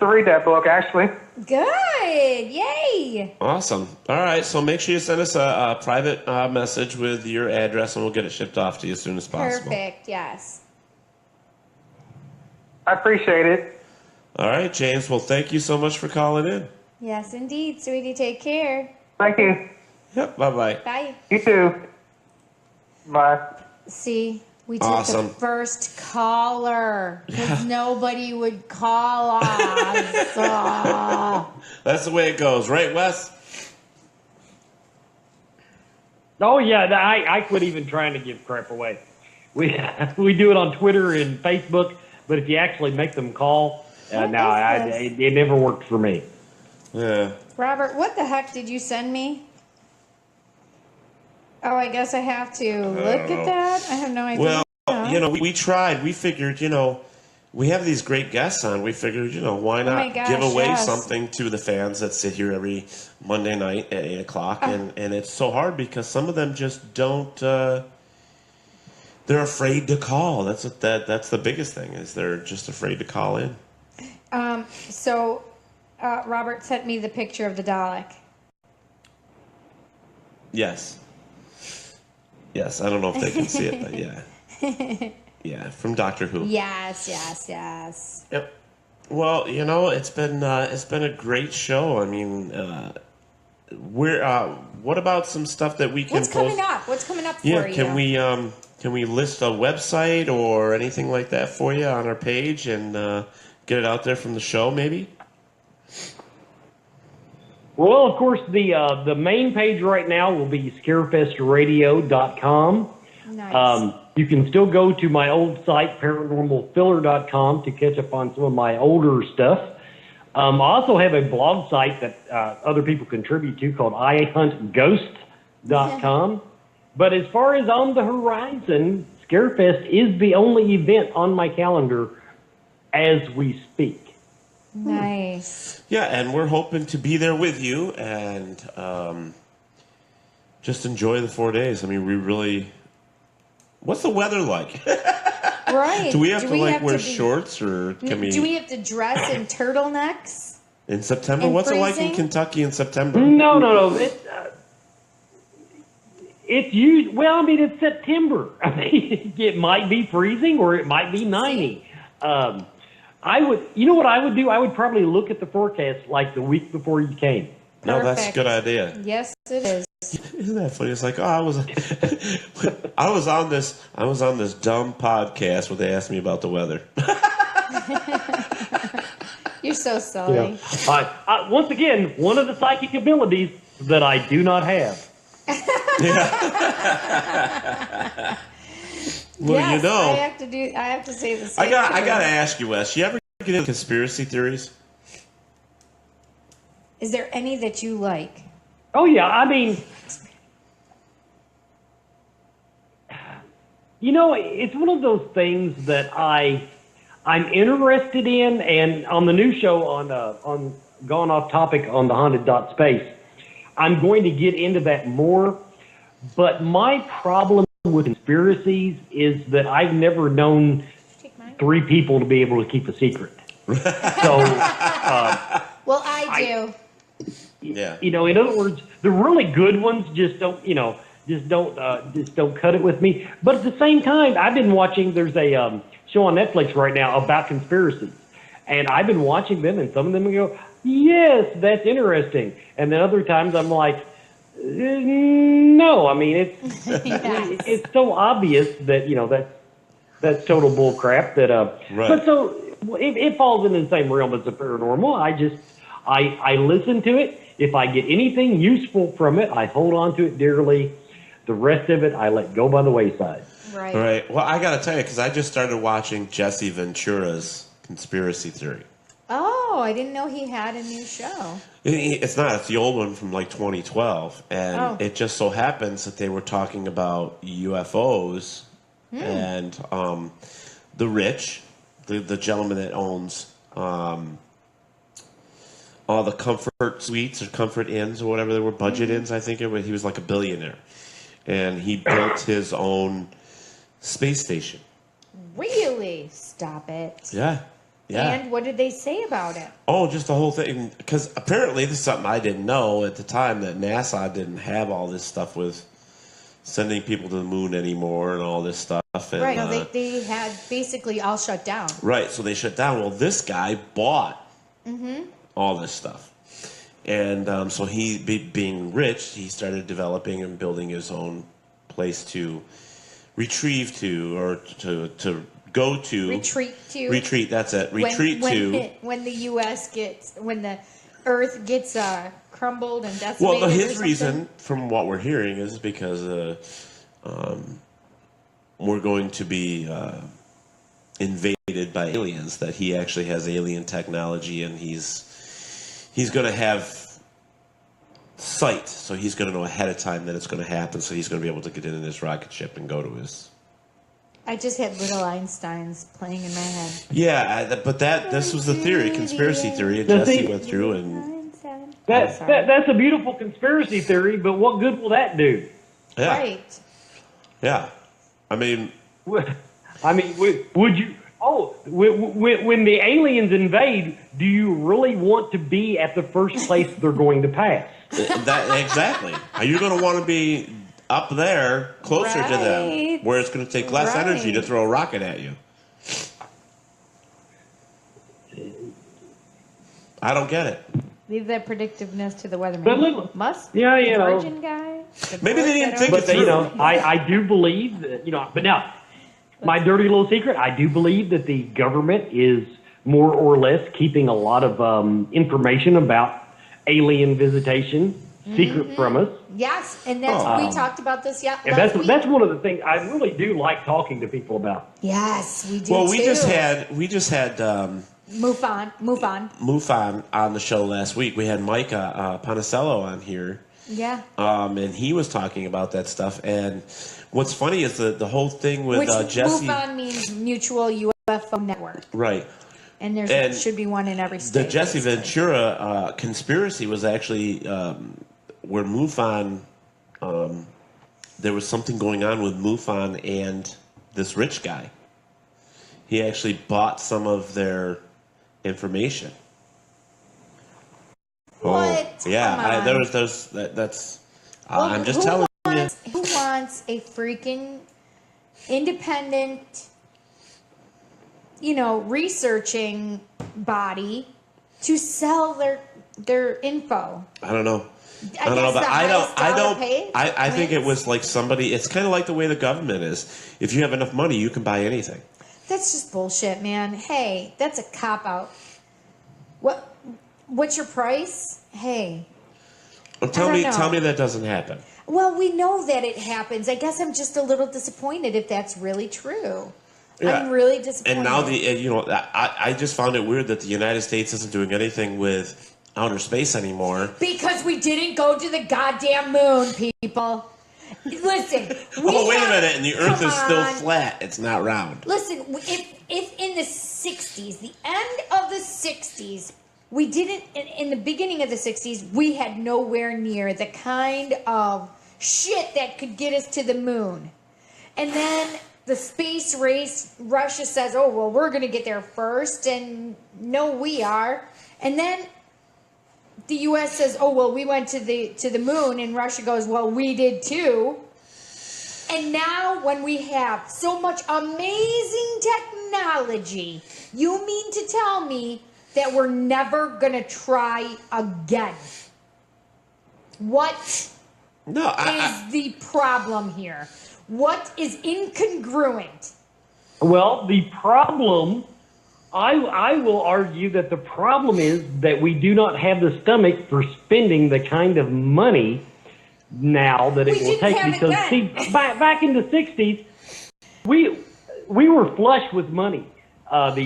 Speaker 10: read that book, actually.
Speaker 3: Good. Yay.
Speaker 4: Awesome. All right. So make sure you send us a private message with your address, and we'll get it shipped off to you as soon as possible.
Speaker 3: Perfect. Yes.
Speaker 10: I appreciate it.
Speaker 4: All right, James. Well, thank you so much for calling in.
Speaker 3: Yes, indeed, sweetie. Take care.
Speaker 10: Thank you.
Speaker 4: Yep. Bye-bye.
Speaker 3: Bye.
Speaker 10: You too. Bye.
Speaker 3: See, we took the first caller because nobody would call us.
Speaker 4: That's the way it goes, right, Wes?
Speaker 5: Oh yeah, I quit even trying to give crap away. We do it on Twitter and Facebook, but if you actually make them call, it never worked for me.
Speaker 4: Yeah.
Speaker 3: Robert, what the heck did you send me? Oh, I guess I have to look at that. I have no idea.
Speaker 4: Well, we tried. We figured, we have these great guests on. We figured, why not give away something to the fans that sit here every Monday night at 8 o'clock. And it's so hard because some of them just don't, they're afraid to call. That's the biggest thing is they're just afraid to call in.
Speaker 3: So Robert sent me the picture of the Dalek.
Speaker 4: Yes. Yes, I don't know if they can see it, but yeah. Yeah, from Doctor Who.
Speaker 3: Yes.
Speaker 4: Yep. Well, it's been a great show. I mean, what about some stuff that we can
Speaker 3: What's coming up? What's coming up for you?
Speaker 4: Yeah, can we list a website or anything like that for you on our page and get it out there from the show, maybe?
Speaker 5: Well, of course, the main page right now will be scarefestradio.com.
Speaker 3: Nice.
Speaker 5: You can still go to my old site, paranormalfiller.com, to catch up on some of my older stuff. I also have a blog site that other people contribute to called ihuntghosts.com. But as far as on the horizon, Scarefest is the only event on my calendar as we speak.
Speaker 3: Nice.
Speaker 4: Yeah, and we're hoping to be there with you and just enjoy the 4 days. I mean, we really... What's the weather like?
Speaker 3: Right.
Speaker 4: Do we have to wear shorts or can we...
Speaker 3: Do we have to dress in turtlenecks?
Speaker 4: In September? What's it like in Kentucky in September?
Speaker 5: No. It's September. I mean, it might be freezing or it might be 90. You know what I would do? I would probably look at the forecast like the week before you came.
Speaker 4: No, that's a good idea.
Speaker 3: Yes, it is.
Speaker 4: Isn't that funny? It's like, I was on this dumb podcast where they asked me about the weather.
Speaker 3: You're so silly.
Speaker 5: Yeah. Once again, one of the psychic abilities that I do not have.
Speaker 4: Well,
Speaker 3: yes, I have to say the same.
Speaker 4: I gotta ask you, Wes. You ever get into conspiracy theories?
Speaker 3: Is there any that you like?
Speaker 5: Oh yeah, I mean, it's one of those things that I'm interested in, and on the new show on Gone Off Topic on the Haunted.space, I'm going to get into that more. But my problem with conspiracies is that I've never known 3 people to be able to keep a secret. So,
Speaker 3: Well, I do.
Speaker 4: Yeah.
Speaker 5: in other words, the really good ones just don't cut it with me. But at the same time, I've been watching. There's a show on Netflix right now about conspiracies, and I've been watching them, and some of them go, "Yes, that's interesting," and then other times I'm like, "No." I mean, it's
Speaker 3: Yes.
Speaker 5: it's so obvious that that's total bull crap. That
Speaker 4: Right.
Speaker 5: But so it falls into the same realm as the paranormal. I listen to it. If I get anything useful from it, I hold on to it dearly. The rest of it, I let go by the wayside.
Speaker 3: Right.
Speaker 4: Right. Well, I got to tell you, because I just started watching Jesse Ventura's conspiracy theory.
Speaker 3: Oh, I didn't know he had a new show.
Speaker 4: It's not. It's the old one from like 2012. And it just so happens that they were talking about UFOs and the rich, the gentleman that owns all the comfort suites or comfort inns or whatever they were, budget inns, I think it was. He was like a billionaire. And he built his own space station.
Speaker 3: Really? Stop it.
Speaker 4: Yeah. Yeah.
Speaker 3: And what did they say about it?
Speaker 4: Oh, just the whole thing. Because apparently this is something I didn't know at the time, that NASA didn't have all this stuff with sending people to the moon anymore and all this stuff. And,
Speaker 3: Right. No, they had basically all shut down.
Speaker 4: Right. So they shut down. Well, this guy bought all this stuff. And so he, being rich, he started developing and building his own place to retrieve to, or to go to.
Speaker 3: Retreat to.
Speaker 4: Retreat, that's it. Retreat to.
Speaker 3: When the Earth gets crumbled and decimated.
Speaker 4: Well,
Speaker 3: or
Speaker 4: his
Speaker 3: something.
Speaker 4: reason, from what we're hearing, is because we're going to be invaded by aliens. That he actually has alien technology, and he's going to have sight, so he's going to know ahead of time that it's going to happen. So he's going to be able to get in his rocket ship and go to his.
Speaker 3: I just had little Einsteins playing in my head.
Speaker 4: Yeah, but this was the theory, conspiracy theory. And Jesse went through and.
Speaker 5: That's a beautiful conspiracy theory, but what good will that do?
Speaker 4: Yeah.
Speaker 3: Right.
Speaker 4: Yeah. I mean,
Speaker 5: would you? Oh, when the aliens invade, do you really want to be at the first place they're going to pass?
Speaker 4: Exactly. Are you going to want to be up there, closer to them,
Speaker 3: Right.
Speaker 4: where it's going to take less
Speaker 3: Right.
Speaker 4: energy to throw a rocket at you? I don't get it.
Speaker 3: Leave that predictiveness to the weatherman.
Speaker 5: But look-
Speaker 3: Musk?
Speaker 5: Yeah,
Speaker 3: the
Speaker 5: you know.
Speaker 3: Virgin guy? The
Speaker 4: Maybe they
Speaker 3: boy
Speaker 4: didn't
Speaker 3: that
Speaker 4: think
Speaker 3: owns-
Speaker 4: it
Speaker 5: But I do believe that, but now, my dirty little secret, I do believe that the government is more or less keeping a lot of information about alien visitation secret from us.
Speaker 3: Yes, and that's we talked about this. Yeah,
Speaker 5: And that's one of the things I really do like talking to people about.
Speaker 3: Yes, we do.
Speaker 4: Well, we
Speaker 3: too.
Speaker 4: just had
Speaker 3: MUFON.
Speaker 4: MUFON on the show last week. We had Mike Panicello on here.
Speaker 3: Yeah.
Speaker 4: And he was talking about that stuff. And what's funny is the whole thing with
Speaker 3: Which
Speaker 4: Jesse.
Speaker 3: MUFON means Mutual UFO Network,
Speaker 4: Right.
Speaker 3: and there
Speaker 4: And
Speaker 3: should be one in every
Speaker 4: The
Speaker 3: state.
Speaker 4: Jesse Ventura conspiracy was actually where MUFON, there was something going on with MUFON and this rich guy. He actually bought some of their information.
Speaker 3: What?
Speaker 4: Oh, yeah,
Speaker 3: Come on.
Speaker 4: that's.
Speaker 3: Well,
Speaker 4: I'm just
Speaker 3: who
Speaker 4: telling
Speaker 3: wants,
Speaker 4: you.
Speaker 3: Who wants a freaking independent, researching body to sell their info?
Speaker 4: I don't know.
Speaker 3: I don't
Speaker 4: know, but I think it
Speaker 3: plans?
Speaker 4: was like somebody. It's kind of like the way the government is. If you have enough money, you can buy anything.
Speaker 3: That's just bullshit, man. Hey, that's a cop out. What's your price? Hey.
Speaker 4: Well, tell
Speaker 3: don't
Speaker 4: me
Speaker 3: know.
Speaker 4: that doesn't happen.
Speaker 3: Well, we know that it happens. I guess I'm just a little disappointed if that's really true.
Speaker 4: Yeah.
Speaker 3: I'm really disappointed.
Speaker 4: And now I just found it weird that the United States isn't doing anything with outer space anymore.
Speaker 3: Because we didn't go to the goddamn moon, people. Listen.
Speaker 4: Oh, wait a minute, and the Earth is still flat. It's not round.
Speaker 3: Listen, if in the 60s, the end of the 60s, we didn't, in the beginning of the 60s, we had nowhere near the kind of shit that could get us to the moon. And then the space race, Russia says, oh, well, we're going to get there first, and no, we are. And then the U.S. says, oh, well, we went to the moon, and Russia goes, well, we did too. And now when we have so much amazing technology, you mean to tell me that we're never going to try again? What is the problem here? What is incongruent?
Speaker 5: Well, the problem, I will argue that the problem is that we do not have the stomach for spending the kind of money now that it will take. Because see, back in the 60s, we were flush with money. The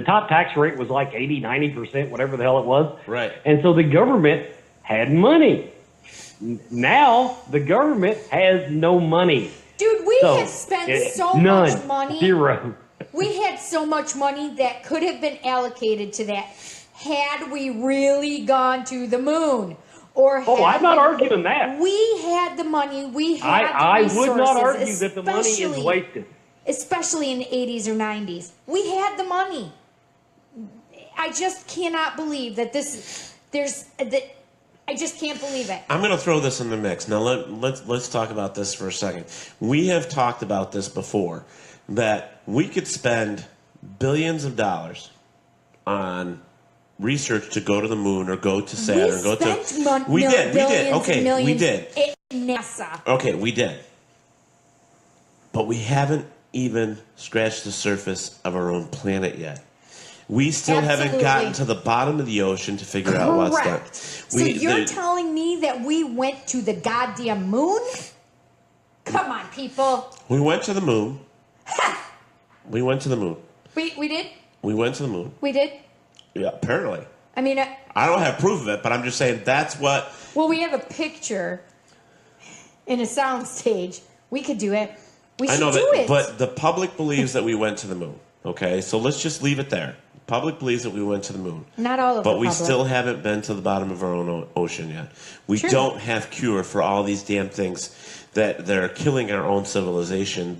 Speaker 5: top tax rate was like 80-90%, whatever the hell it was.
Speaker 4: Right.
Speaker 5: And so the government had money. Now the government has no money.
Speaker 3: Dude, we have spent so much money.
Speaker 5: Zero.
Speaker 3: We had so much money that could have been allocated to that had we really gone to the moon.
Speaker 5: I'm not arguing that.
Speaker 3: We had the money. We had
Speaker 5: I
Speaker 3: the resources.
Speaker 5: would not argue that the money is wasted.
Speaker 3: Especially in the 80s or 90s. We had the money. I just cannot believe that I just can't believe it.
Speaker 4: I'm going to throw this in the mix. Now, let's talk about this for a second. We have talked about this before, that we could spend billions of dollars on research to go to the moon or go to Saturn. We did. Okay, we did.
Speaker 3: NASA.
Speaker 4: Okay, we did. But we haven't even scratched the surface of our own planet yet. We still haven't gotten to the bottom of the ocean to figure out what's there.
Speaker 3: So you're telling me that we went to the goddamn moon? Come on, people.
Speaker 4: We went to the moon. We went to the moon.
Speaker 3: We did?
Speaker 4: We went to the moon.
Speaker 3: We did?
Speaker 4: Yeah, apparently.
Speaker 3: I mean...
Speaker 4: I don't have proof of it, but I'm just saying that's what...
Speaker 3: Well, we have a picture in a sound stage. We could do it. We should do it.
Speaker 4: But the public believes that we went to the moon. Okay, so let's just leave it there. The public believes that we went to the moon.
Speaker 3: Not all of the public.
Speaker 4: But we still haven't been to the bottom of our own ocean yet. We don't have cure for all these damn things that they're killing our own civilization.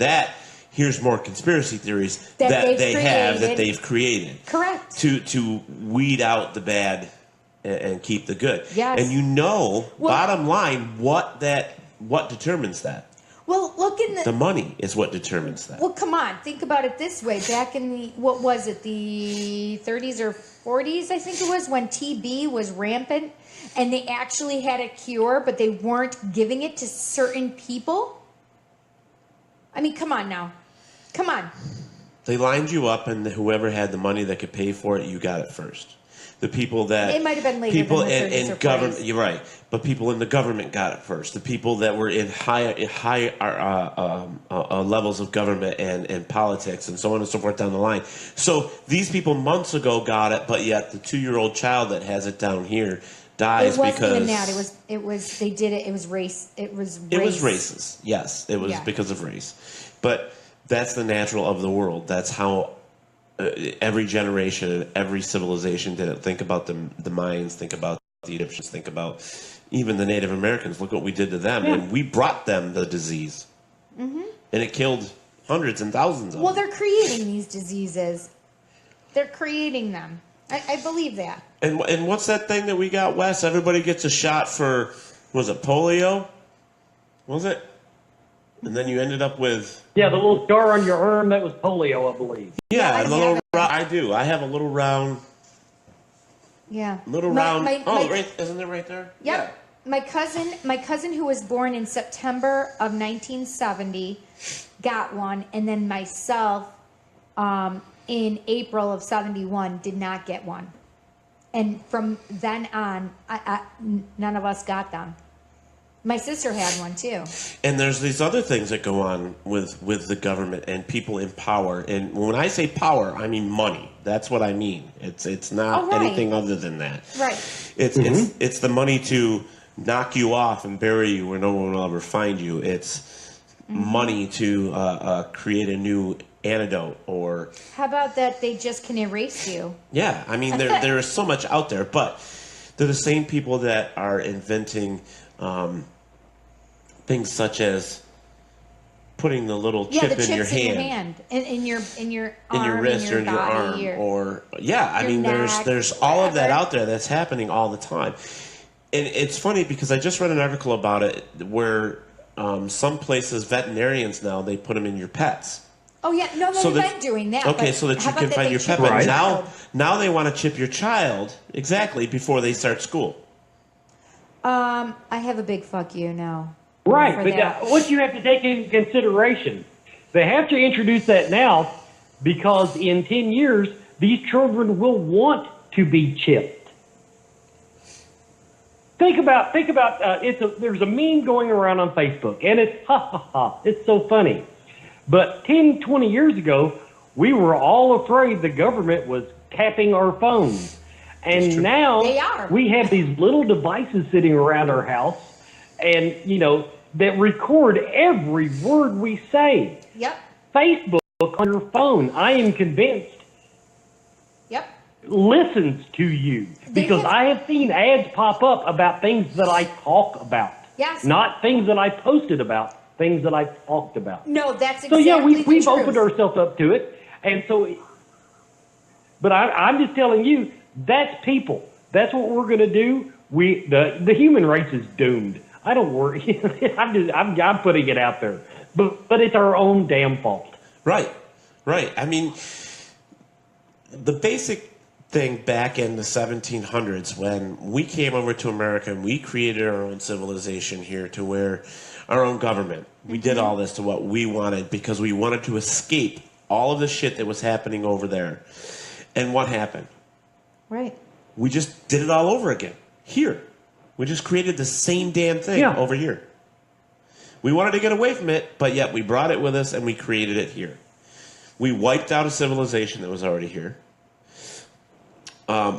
Speaker 4: Here's more conspiracy theories that they've created.
Speaker 3: Correct.
Speaker 4: To weed out the bad and keep the good.
Speaker 3: Yes.
Speaker 4: And bottom line, what determines that?
Speaker 3: Well, look in
Speaker 4: the money is what determines that.
Speaker 3: Well, come on, think about it this way. Back in the the 30s or 40s, I think it was, when TB was rampant, and they actually had a cure, but they weren't giving it to certain people. I mean, come on now, come on.
Speaker 4: They lined you up, and whoever had the money that could pay for it, you got it first. The people that
Speaker 3: it might have been later
Speaker 4: people
Speaker 3: than the 30s
Speaker 4: in
Speaker 3: or
Speaker 4: government,
Speaker 3: 40s.
Speaker 4: you're right, but people in the government got it first. The people that were in high levels of government and politics and so on and so forth down the line. So these people months ago got it, but yet the 2-year-old child that has it down here dies because
Speaker 3: it wasn't even that. It was they did it. It was race. It was
Speaker 4: racist. Yes, it was because of race, but that's the natural of the world. That's how. Every generation and every civilization did it. Think about the Mayans, think about the Egyptians, think about even the Native Americans. Look what we did to them. And we brought them the disease. Mm-hmm. And it killed hundreds and thousands of them.
Speaker 3: Well, they're creating these diseases. They're creating them. I believe that.
Speaker 4: And what's that thing that we got, Wes? Everybody gets a shot for, was it polio? Was it? And then you ended up with...
Speaker 5: Yeah, the little scar on your arm, that was polio, I believe.
Speaker 4: Yeah, I do. I have a little round...
Speaker 3: Yeah.
Speaker 4: Right, isn't it right there?
Speaker 3: Yep. Yeah. My cousin who was born in September of 1970 got one, and then myself in April of 71 did not get one. And from then on, none of us got them. My sister had one too.
Speaker 4: And there's these other things that go on with the government and people in power. And when I say power, I mean money. That's what I mean. It's not anything other than that.
Speaker 3: Right.
Speaker 4: It's the money to knock you off and bury you where no one will ever find you. It's money to create a new antidote or...
Speaker 3: How about that they just can erase you?
Speaker 4: Yeah. I mean, there is so much out there, but they're the same people that are inventing... things such as putting the little chip
Speaker 3: the chips
Speaker 4: in your
Speaker 3: hand, in your arm,
Speaker 4: in your wrist, or in your
Speaker 3: body,
Speaker 4: arm, or I mean,
Speaker 3: neck,
Speaker 4: there's all of that out there that's happening all the time. And it's funny because I just read an article about it where some places, veterinarians now, they put them in your pets.
Speaker 3: Oh yeah, no, they've been doing that.
Speaker 4: Okay, so that you can find your pet. But now they want to chip your child exactly before they start school.
Speaker 3: I have a big fuck you now.
Speaker 5: Right, but what you have to take into consideration, they have to introduce that now because in 10 years, these children will want to be chipped. Think about there's a meme going around on Facebook, and it's ha ha ha, it's so funny. But 10, 20 years ago, we were all afraid the government was tapping our phones. And now we have these little devices sitting around our house and, that record every word we say.
Speaker 3: Yep.
Speaker 5: Facebook on your phone, I am convinced, listens to you. Because I have seen ads pop up about things that I talk about.
Speaker 3: Yes.
Speaker 5: Not things that I posted about, things that I talked about.
Speaker 3: No, that's exactly
Speaker 5: so
Speaker 3: the
Speaker 5: we've
Speaker 3: truth.
Speaker 5: opened ourselves up to it. And so, but I'm just telling you, that's people. That's what we're going to do. The human race is doomed. I don't worry. I'm putting it out there, but it's our own damn fault.
Speaker 4: Right. I mean, the basic thing back in the 1700s when we came over to America and we created our own civilization here to where our own government. We did all this to what we wanted because we wanted to escape all of the shit that was happening over there. And what happened?
Speaker 3: Right.
Speaker 4: We just did it all over again here. We just created the same damn thing over here. We wanted to get away from it, but yet we brought it with us and we created it here. We wiped out a civilization that was already here.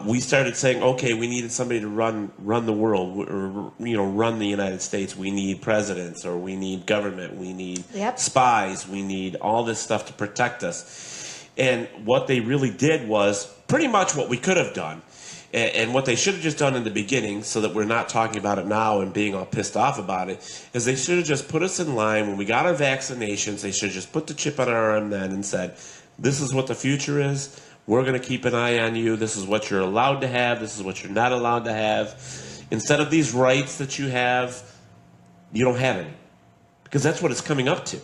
Speaker 4: We started saying, okay, we needed somebody to run the world, or run the United States. We need presidents, or we need government. We need spies. We need all this stuff to protect us. And what they really did was pretty much what we could have done. And what they should have just done in the beginning, so that we're not talking about it now and being all pissed off about it, is they should have just put us in line. When we got our vaccinations, they should have just put the chip on our arm then and said, this is what the future is. We're going to keep an eye on you. This is what you're allowed to have. This is what you're not allowed to have. Instead of these rights that you have, you don't have any. Because that's what it's coming up to.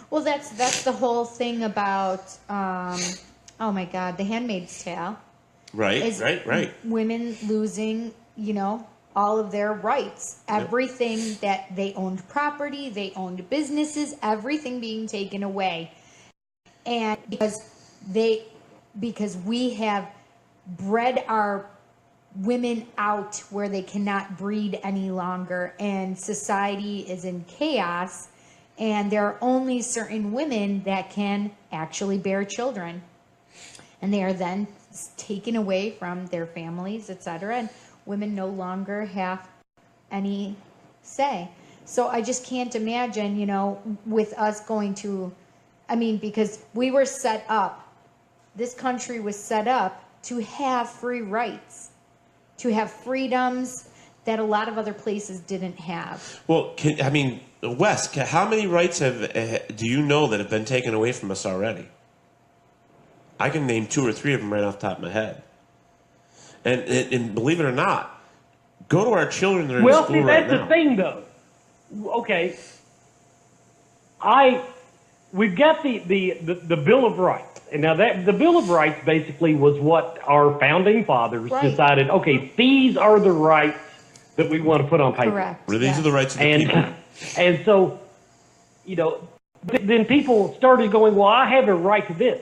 Speaker 3: Well, that's the whole thing about, oh my God, The Handmaid's Tale.
Speaker 4: Right.
Speaker 3: Women losing, all of their rights. Everything that they owned property, they owned businesses, everything being taken away. And because we have bred our women out where they cannot breed any longer, and society is in chaos, and there are only certain women that can actually bear children. And they are then taken away from their families, etc., and women no longer have any say. So I just can't imagine, with us going to, because we were set up, this country was set up to have free rights, to have freedoms that a lot of other places didn't have.
Speaker 4: Well, Wes, how many rights do you know that have been taken away from us already? I can name 2 or 3 of them right off the top of my head. And believe it or not, go to our children that are in school right now.
Speaker 5: Well, see, that's the thing, though. Okay, we've got the Bill of Rights. And now the Bill of Rights basically was what our founding fathers decided, okay, these are the rights that we want to put on paper.
Speaker 3: Correct.
Speaker 4: These are the rights of the people.
Speaker 5: And so, then people started going, well, I have a right to this.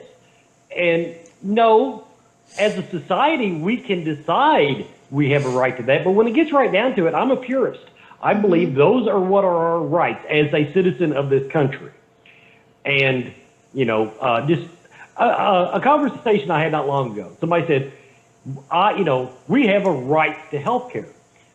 Speaker 5: And no, as a society, we can decide we have a right to that. But when it gets right down to it, I'm a purist. I believe those are what are our rights as a citizen of this country. And, just a conversation I had not long ago. Somebody said, we have a right to health care.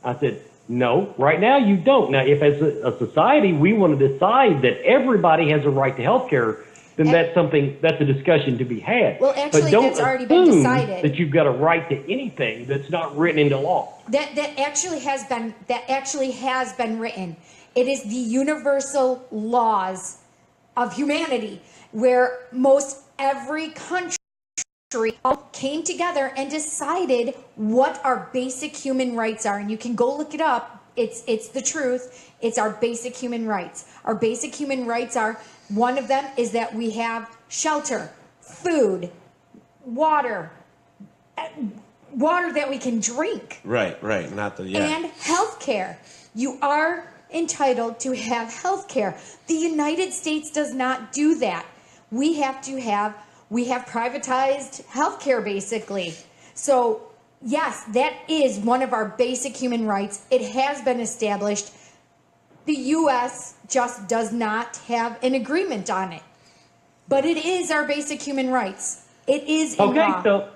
Speaker 5: I said, no, right now you don't. Now, if as a society we want to decide that everybody has a right to health care, then that's a discussion to be had.
Speaker 3: Well, actually,
Speaker 5: but don't
Speaker 3: that's already been decided.
Speaker 5: That you've got a right to anything that's not written into law.
Speaker 3: That actually has been written. It is the universal laws of humanity, where most every country came together and decided what our basic human rights are. And you can go look it up. It's the truth. It's our basic human rights. Our basic human rights are, one of them is that we have shelter, food, water that we can drink.
Speaker 4: Right. Not the, yeah.
Speaker 3: And health care. You are entitled to have health care. The United States does not do that. We have privatized health care, basically. So, yes, that is one of our basic human rights. It has been established. The U.S. just does not have an agreement on it. But it is our basic human rights. It is in law.
Speaker 5: So,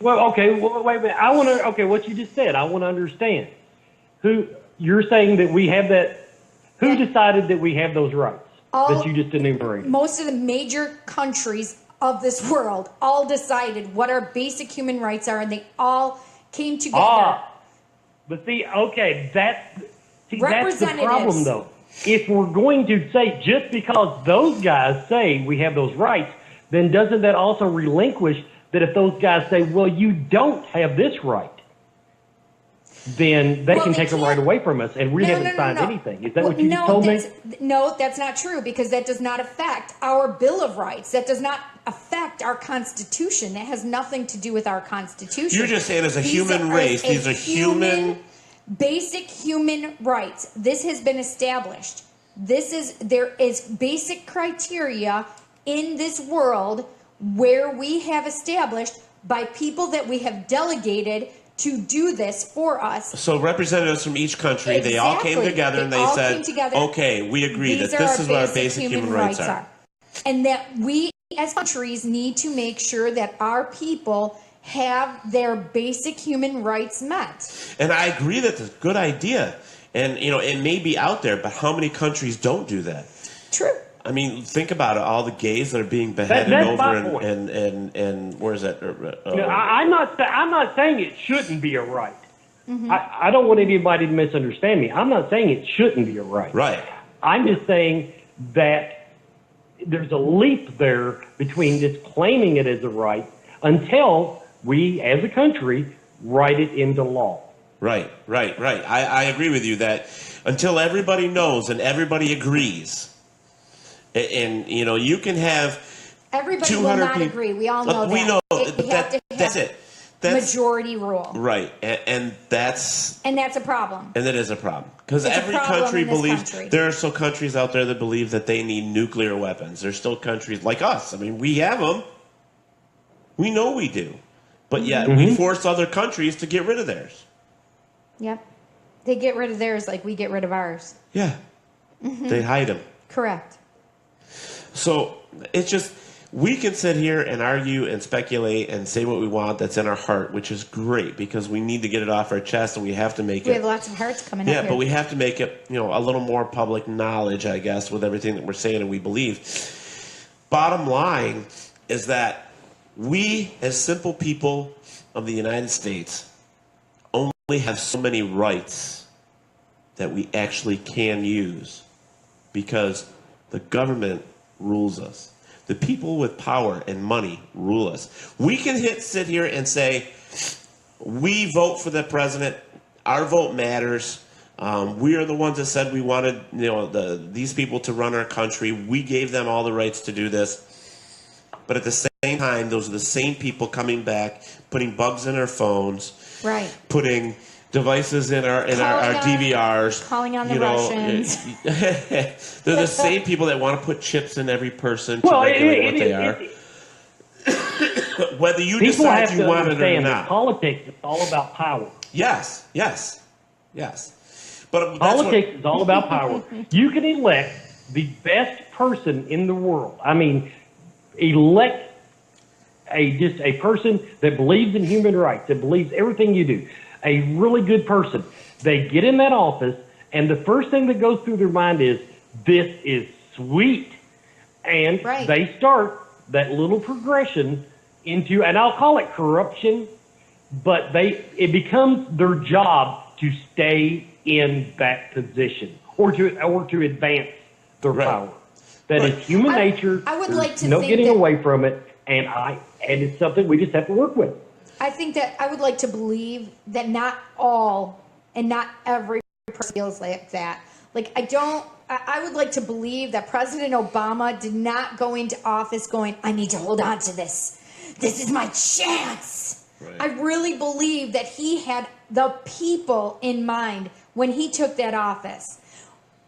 Speaker 5: wait a minute. What you just said, I want to understand. You're saying that we have that, who decided that we have those rights that you just enumerated?
Speaker 3: Most of the major countries of this world all decided what our basic human rights are, and they all came together.
Speaker 5: But that's the problem, though. If we're going to say just because those guys say we have those rights, then doesn't that also relinquish that if those guys say, well, you don't have this right, then they can take them right away from us, and we haven't signed anything. Is that what you just told me?
Speaker 3: No, that's not true, because that does not affect our Bill of Rights. That does not affect our Constitution. That has nothing to do with our Constitution.
Speaker 4: You're just saying as a human race, these are human...
Speaker 3: Basic human rights. This has been established. There is basic criteria in this world where we have established by people that we have delegated to do this for us.
Speaker 4: So representatives from each country, they all came together and they said, okay, we agree that this is what our basic human rights are.
Speaker 3: And that we as countries need to make sure that our people have their basic human rights met.
Speaker 4: And I agree that it's a good idea. And, it may be out there, but how many countries don't do that?
Speaker 3: True.
Speaker 4: I mean, think about it. All the gays that are being beheaded over and where is that?
Speaker 5: I'm not saying it shouldn't be a right. Mm-hmm. I don't want anybody to misunderstand me. I'm not saying it shouldn't be a right.
Speaker 4: Right.
Speaker 5: I'm just saying that there's a leap there between just claiming it as a right until we, as a country, write it into law.
Speaker 4: Right. I agree with you that until everybody knows and everybody agrees. And, you can have
Speaker 3: everybody will not agree. We all know that.
Speaker 4: We know. That's it. That's
Speaker 3: majority rule.
Speaker 4: Right. And that's
Speaker 3: a problem.
Speaker 4: And that is a problem. Because every country believes, there are still countries out there that believe that they need nuclear weapons. There's still countries like us. I mean, we have them. We know we do. But yet we force other countries to get rid of theirs.
Speaker 3: Yep. They get rid of theirs like we get rid of ours.
Speaker 4: Yeah. Mm-hmm. They hide them.
Speaker 3: Correct.
Speaker 4: So it's just, we can sit here and argue and speculate and say what we want that's in our heart, which is great because we need to get it off our chest and we have to make it.
Speaker 3: We have lots of hearts coming up here.
Speaker 4: Yeah, but we have to make it, a little more public knowledge, I guess, with everything that we're saying and we believe. Bottom line is that we, as simple people of the United States, only have so many rights that we actually can use because the government rules us. The people with power and money rule us. We can sit here and say, we vote for the president. Our vote matters. We are the ones that said we wanted, these people to run our country. We gave them all the rights to do this. But at the same time, those are the same people coming back, putting bugs in our phones,
Speaker 3: right?
Speaker 4: Putting devices in our DVRs,
Speaker 3: calling on the Russians.
Speaker 4: They're the same people that want to put chips in every person to regulate what they are. Whether you decide you want it or not.
Speaker 5: Politics is all about power.
Speaker 4: Yes. But
Speaker 5: politics is all about power. You can elect the best person in the world. I mean, elect a person that believes in human rights, that believes everything you do. A really good person. They get in that office, and the first thing that goes through their mind is, this is sweet. And they start that little progression into, and I'll call it corruption, but it becomes their job to stay in that position or to advance their power. that it's human nature.
Speaker 3: I would like to
Speaker 5: no
Speaker 3: think
Speaker 5: getting
Speaker 3: that-
Speaker 5: away from it, and it's something we just have to work with.
Speaker 3: I think that I would like to believe that not all and not every person feels like that. Like, I would like to believe that President Obama did not go into office going, I need to hold on to this. This is my chance. Right. I really believe that he had the people in mind when he took that office.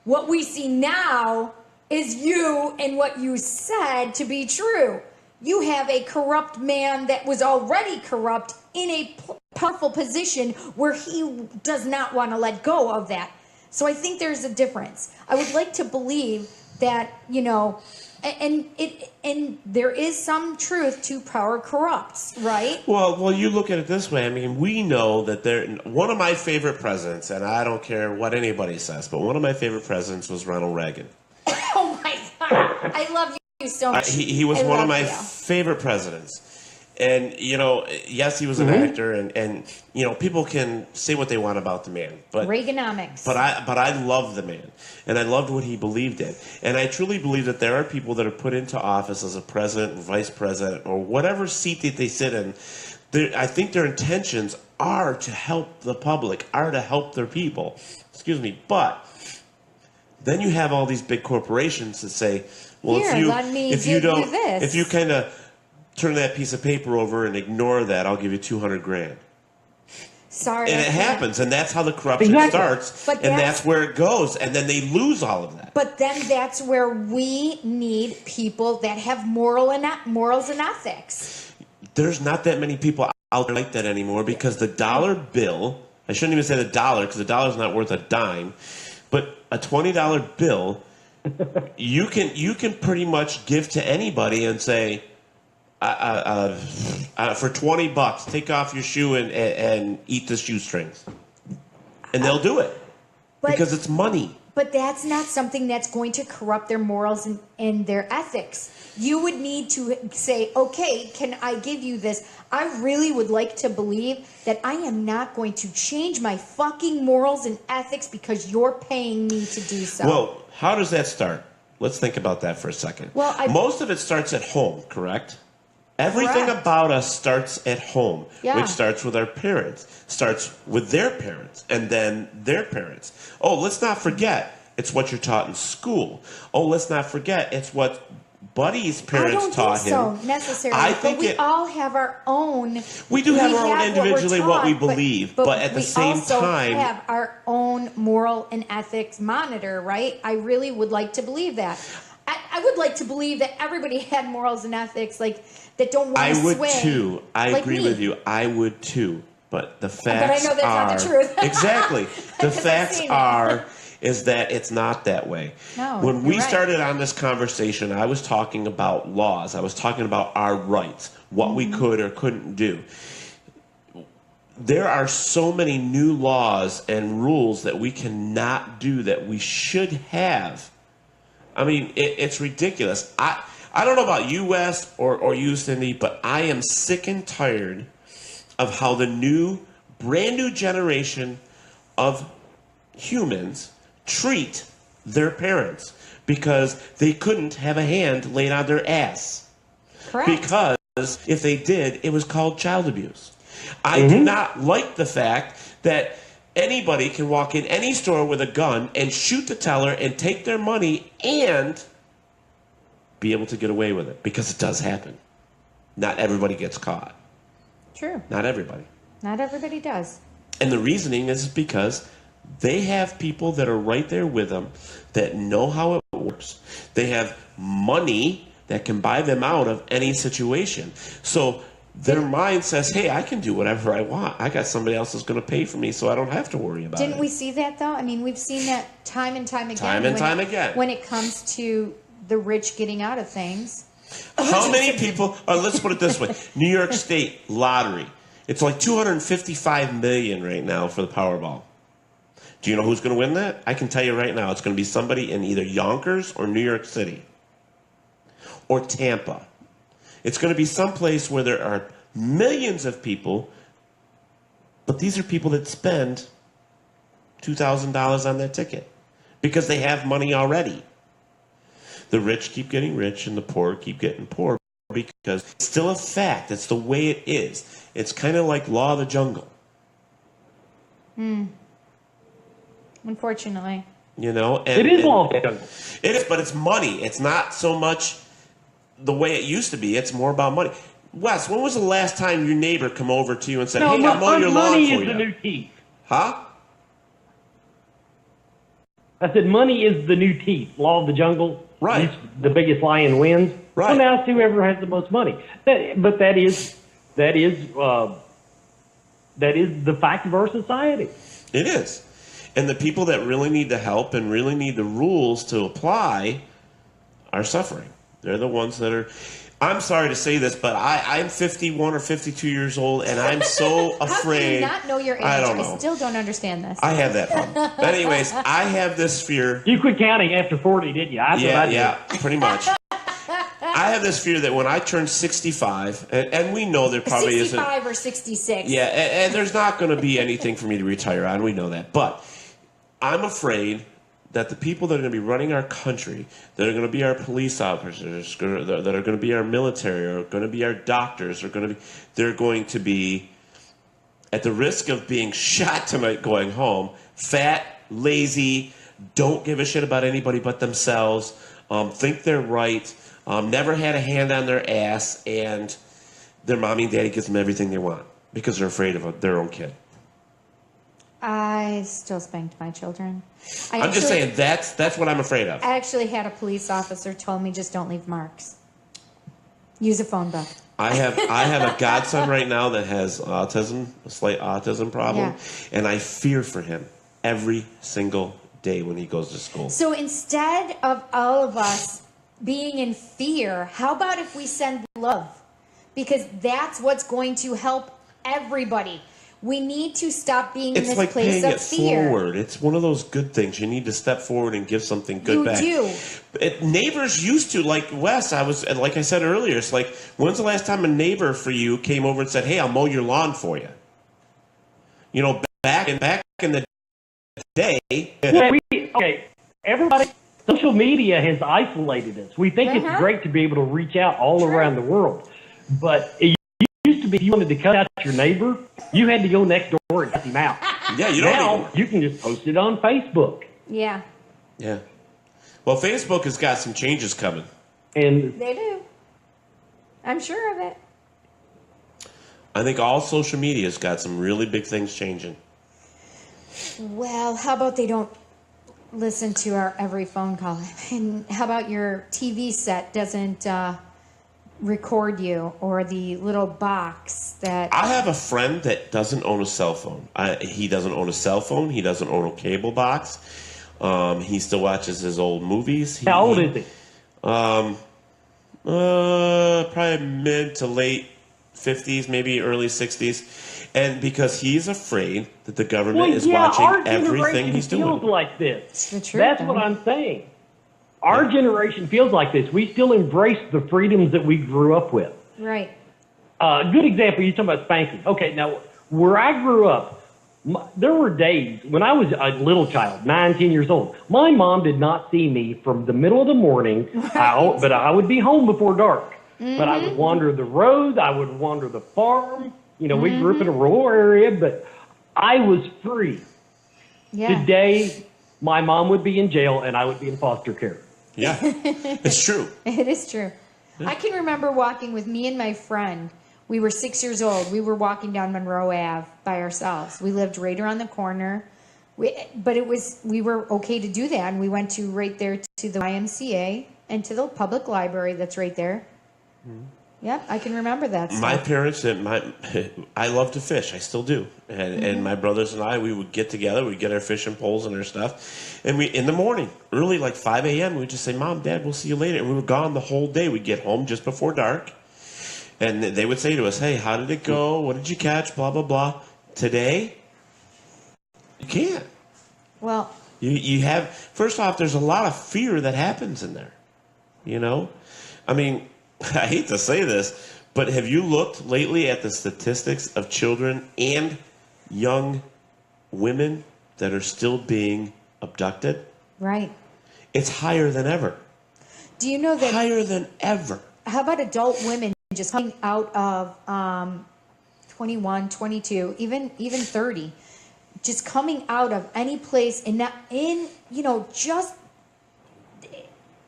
Speaker 3: What we see now is you and what you said to be true. You have a corrupt man that was already corrupt in a powerful position where he does not want to let go of that. So I think there's a difference. I would like to believe that, you know, and there is some truth to power corrupts, right?
Speaker 4: Well, you look at it this way. I mean, we know that one of my favorite presidents, and I don't care what anybody says, but one of my favorite presidents was Ronald Reagan.
Speaker 3: Oh my God, I love you so much.
Speaker 4: He was one of my favorite presidents. And, you know, yes, he was an actor, and you know, people can say what they want about the man. But
Speaker 3: Reaganomics.
Speaker 4: But I love the man, and I loved what he believed in. And I truly believe that there are people that are put into office as a president, vice president, or whatever seat that they sit in. I think their intentions are to help the public, are to help their people. Excuse me. But then you have all these big corporations that say, well, if you kind of turn that piece of paper over and ignore that, I'll give you $200,000.
Speaker 3: Sorry.
Speaker 4: And it happens, and that's how the corruption starts, and that's where it goes, and then they lose all of that.
Speaker 3: But then that's where we need people that have morals and ethics.
Speaker 4: There's not that many people out there like that anymore, because the dollar bill, I shouldn't even say the dollar, because the dollar's not worth a dime, but a $20 bill, you can pretty much give to anybody and say, for $20, take off your shoe and eat the shoestrings, and they'll do it because it's money.
Speaker 3: But that's not something that's going to corrupt their morals and their ethics. You would need to say, okay, can I give you this? I really would like to believe that I am not going to change my fucking morals and ethics because you're paying me to do so.
Speaker 4: Well, how does that start? Let's think about that for a second.
Speaker 3: Well,
Speaker 4: most of it starts at home, correct? Everything about us starts at home, which starts with our parents, starts with their parents, and then their parents. Oh, let's not forget, it's what you're taught in school. Oh, let's not forget, it's what Buddy's parents taught him.
Speaker 3: I don't think so, necessarily. But we all have our own.
Speaker 4: We do have our own individually what we believe, but at the same time,
Speaker 3: we also have our own moral and ethics monitor, right? I really would like to believe that. I would like to believe that everybody had morals and ethics, like, that don't want to sway.
Speaker 4: I would too. I agree with you. I would too. But the facts
Speaker 3: but I know that's not the truth.
Speaker 4: Exactly. The facts is that it's not that way.
Speaker 3: No,
Speaker 4: when we started on this conversation, I was talking about laws. I was talking about our rights, what we could or couldn't do. There are so many new laws and rules that we cannot do that we should have. I mean, it's ridiculous. I don't know about you, Wes, or you, Cindy, but I am sick and tired of how the brand new generation of humans treat their parents because they couldn't have a hand laid on their ass.
Speaker 3: Correct.
Speaker 4: Because if they did, it was called child abuse. I do not like the fact that anybody can walk in any store with a gun and shoot the teller and take their money and be able to get away with it, because it does happen. Not everybody gets caught.
Speaker 3: True.
Speaker 4: Not everybody.
Speaker 3: Not everybody does.
Speaker 4: And the reasoning is because they have people that are right there with them that know how it works. They have money that can buy them out of any situation. So their mind says, hey, I can do whatever I want. I got somebody else that's going to pay for me, so I don't have to worry about it.
Speaker 3: Didn't we see that, though? I mean, we've seen that time and time again.
Speaker 4: Time and time again.
Speaker 3: When it comes to the rich getting out of things.
Speaker 4: How many people, let's put it this way, New York State lottery. It's like $255 million right now for the Powerball. Do you know who's going to win that? I can tell you right now, it's going to be somebody in either Yonkers or New York City or Tampa. It's going to be someplace where there are millions of people, but these are people that spend $2,000 on their ticket because they have money already. The rich keep getting rich and the poor keep getting poor because it's still a fact. It's the way it is. It's kind of like law of the jungle.
Speaker 3: Unfortunately.
Speaker 4: You know?
Speaker 5: It is law of the jungle.
Speaker 4: It is, but it's money. It's not so much the way it used to be. It's more about money. Wes, when was the last time your neighbor come over to you and said, "Hey, I'll mow your lawn for you"?
Speaker 5: Money is the new teeth.
Speaker 4: Huh?
Speaker 5: I said money is the new teeth. Law of the jungle.
Speaker 4: Right.
Speaker 5: The biggest lion wins.
Speaker 4: Right.
Speaker 5: So now it's whoever has the most money. But that is the fact of our society.
Speaker 4: It is. And the people that really need the help and really need the rules to apply are suffering. They're the ones that are... I'm sorry to say this, but I'm 51 or 52 years old, and I'm so afraid...
Speaker 3: How can you not know your age?
Speaker 4: I don't know.
Speaker 3: I still don't understand this.
Speaker 4: I have that problem. But anyways, I have this fear...
Speaker 5: You quit counting after 40, didn't you? That's what I did.
Speaker 4: Yeah, pretty much. I have this fear that when I turn 65, and we know there probably
Speaker 3: 65 or 66.
Speaker 4: Yeah, and there's not going to be anything for me to retire on. We know that. But I'm afraid that the people that are going to be running our country, that are going to be our police officers, that are going to be our military, are going to be our doctors, they're going to be at the risk of being shot tonight going home, fat, lazy, don't give a shit about anybody but themselves, think they're right, never had a hand on their ass, and their mommy and daddy gives them everything they want because they're afraid of their own kid.
Speaker 3: I still spanked my children.
Speaker 4: I'm just saying that's what I'm afraid of.
Speaker 3: I actually had a police officer told me just don't leave marks. Use a phone book.
Speaker 4: I have a godson right now that has autism, a slight autism problem, and I fear for him every single day when he goes to school.
Speaker 3: So instead of all of us being in fear, how about if we send love? Because that's what's going to help everybody. We need to stop being in this
Speaker 4: like
Speaker 3: place
Speaker 4: paying
Speaker 3: of
Speaker 4: it
Speaker 3: fear.
Speaker 4: forward. It's one of those good things. You need to step forward and give something good back.
Speaker 3: You do.
Speaker 4: Neighbors used to, like Wes, like I said earlier, it's like, when's the last time a neighbor for you came over and said, "Hey, I'll mow your lawn for you"? You know, back in the day.
Speaker 5: Everybody, social media has isolated us. We think it's great to be able to reach out all around the world, but it used to be if you wanted to cut out your neighbor, you had to go next door and cut him out.
Speaker 4: Yeah,
Speaker 5: now you can just post it on Facebook.
Speaker 3: Yeah.
Speaker 4: Yeah. Well, Facebook has got some changes coming.
Speaker 5: And
Speaker 3: they do. I'm sure of it.
Speaker 4: I think all social media has got some really big things changing.
Speaker 3: Well, how about they don't listen to our every phone call? And how about your TV set doesn't record you, or the little box that...
Speaker 4: I have a friend that doesn't own a cell phone. He doesn't own a cell phone. He doesn't own a cable box. He still watches his old movies.
Speaker 5: How old is he?
Speaker 4: Probably mid to late 50s, maybe early 60s. And because he's afraid that the government is watching everything he's doing.
Speaker 5: Feels like this.
Speaker 3: It's the truth,
Speaker 5: That's what I'm saying. Our generation feels like this. We still embrace the freedoms that we grew up with.
Speaker 3: Right.
Speaker 5: Good example, you're talking about spanking. Okay, now, where I grew up, there were days when I was a little child, 9, 10 years old. My mom did not see me from the middle of the morning, but I would be home before dark. Mm-hmm. But I would wander the road. I would wander the farm. You know, we grew up in a rural area, but I was free.
Speaker 3: Yeah.
Speaker 5: Today, my mom would be in jail and I would be in foster care.
Speaker 4: Yeah, it's true.
Speaker 3: It is true. Yeah. I can remember walking with me and my friend. We were 6 years old. We were walking down Monroe Ave by ourselves. We lived right around the corner. We were okay to do that. And we went to right there to the YMCA and to the public library that's right there. Mm-hmm. Yep, I can remember that stuff.
Speaker 4: My parents, I love to fish. I still do. And my brothers and I, we would get together. We'd get our fishing poles and our stuff. And in the morning, early, like 5 a.m., we'd just say, "Mom, Dad, we'll see you later." And we were gone the whole day. We'd get home just before dark. And they would say to us, "Hey, how did it go? What did you catch? Blah, blah, blah." Today, you can't.
Speaker 3: Well,
Speaker 4: you have, first off, there's a lot of fear that happens in there. You know? I mean, I hate to say this, but have you looked lately at the statistics of children and young women that are still being abducted?
Speaker 3: Right.
Speaker 4: It's higher than ever.
Speaker 3: Do you know that
Speaker 4: higher than ever?
Speaker 3: How about adult women just coming out of 21, 22, even 30, just coming out of any place just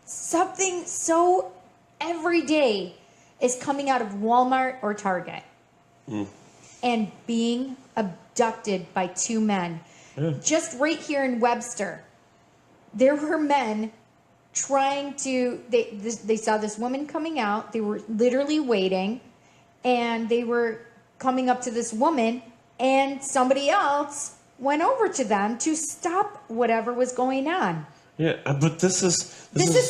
Speaker 3: something so everyday is coming out of Walmart or Target and being abducted by two men. Yeah. Just right here in Webster, there were men trying to, they saw this woman coming out, they were literally waiting, and they were coming up to this woman, and somebody else went over to them to stop whatever was going on.
Speaker 4: Yeah, but this is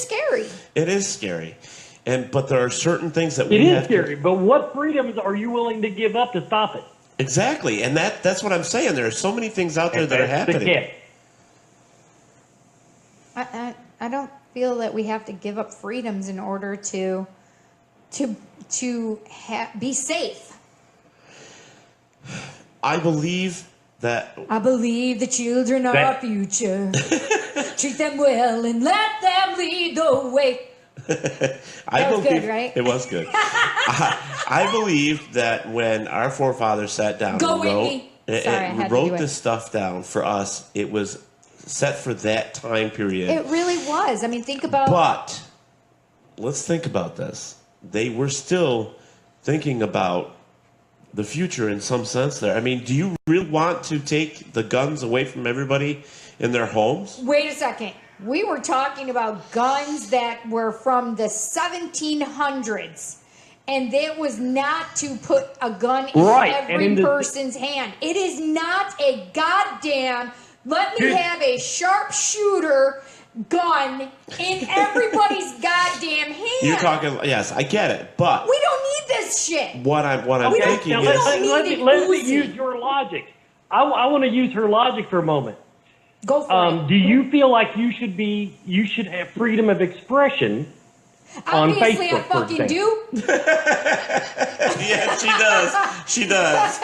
Speaker 3: scary.
Speaker 4: It is scary. But there are certain things that
Speaker 5: it is scary, but what freedoms are you willing to give up to stop it?
Speaker 4: Exactly, and that's what I'm saying. There are so many things out there that are happening.
Speaker 3: I don't feel that we have to give up freedoms in order to be safe.
Speaker 4: I believe
Speaker 3: the children are our future. Treat them well and let them lead the way. That was good, right?
Speaker 4: It was good. I believe that when our forefathers sat down and wrote this stuff down for us, it was set for that time period.
Speaker 3: It really was. I mean, think about...
Speaker 4: But let's think about this. They were still thinking about the future in some sense there. I mean, do you really want to take the guns away from everybody in their homes?
Speaker 3: Wait a second. We were talking about guns that were from the 1700s. And that was not to put a gun in every person's hand. It is not a goddamn... Let me have a sharpshooter gun in everybody's goddamn hand.
Speaker 4: You're talking, yes, I get it, but
Speaker 3: we don't need this shit.
Speaker 4: What I'm thinking is,
Speaker 5: let me use your logic. I want to use her logic for a moment.
Speaker 3: Go for it.
Speaker 5: Do you feel like you should have freedom of expression on
Speaker 3: Obviously,
Speaker 5: Facebook?
Speaker 3: I fucking do.
Speaker 4: Yeah, she does. She does.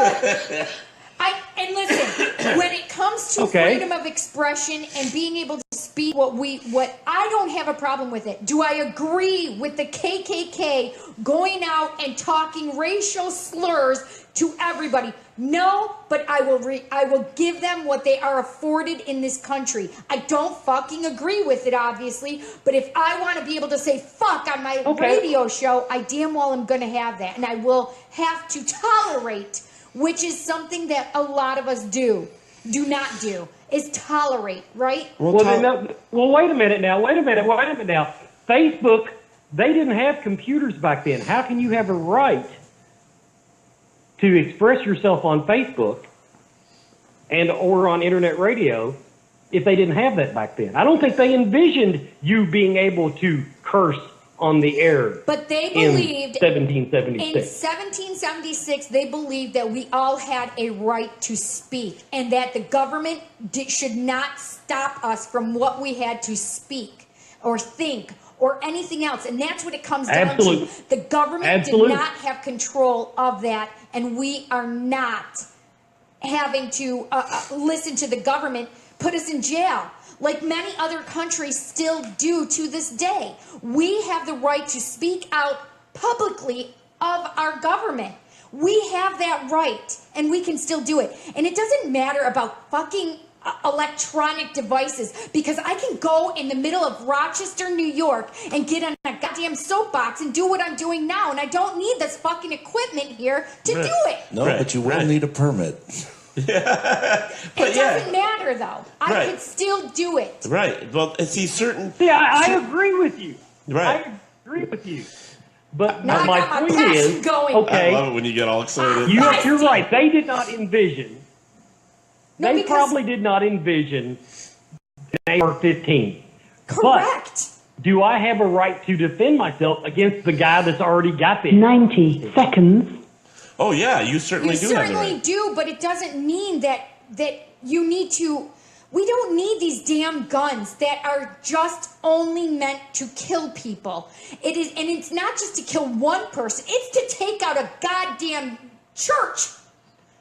Speaker 3: And listen, when it comes to freedom of expression and being able to speak what I don't have a problem with it. Do I agree with the KKK going out and talking racial slurs to everybody? No, but I will give them what they are afforded in this country. I don't fucking agree with it, obviously, but if I want to be able to say fuck on my radio show, I damn well am going to have that, and I will have to tolerate, which is something that a lot of us do not do, is tolerate, right?
Speaker 5: Well, wait a minute now. Facebook, they didn't have computers back then. How can you have a right to express yourself on Facebook or on internet radio if they didn't have that back then? I don't think they envisioned you being able to curse on the air.
Speaker 3: But they believed
Speaker 5: in 1776.
Speaker 3: In 1776, they believed that we all had a right to speak and that the government should not stop us from what we had to speak or think or anything else. And that's what it comes down to. The government did not have control of that, and we are not having to listen to the government put us in jail, like many other countries still do to this day. We have the right to speak out publicly of our government. We have that right, and we can still do it. And it doesn't matter about fucking electronic devices, because I can go in the middle of Rochester, New York, and get on a goddamn soapbox and do what I'm doing now, and I don't need this fucking equipment here to do it.
Speaker 2: No, but you will need a permit.
Speaker 3: It doesn't matter, though. I could still do it.
Speaker 4: Right. Well, see,
Speaker 5: I agree with you.
Speaker 4: Right.
Speaker 5: I agree with you. But
Speaker 3: now
Speaker 5: my point is,
Speaker 4: I love it when you get all excited.
Speaker 5: You're right. They did not envision. They probably did not envision AR-15.
Speaker 3: Correct.
Speaker 5: But do I have a right to defend myself against the guy that's already got this?
Speaker 8: 90 seconds.
Speaker 4: Oh, yeah, you certainly do.
Speaker 3: You certainly do, but it doesn't mean that you need to... We don't need these damn guns that are just only meant to kill people. It is, and it's not just to kill one person. It's to take out a goddamn church.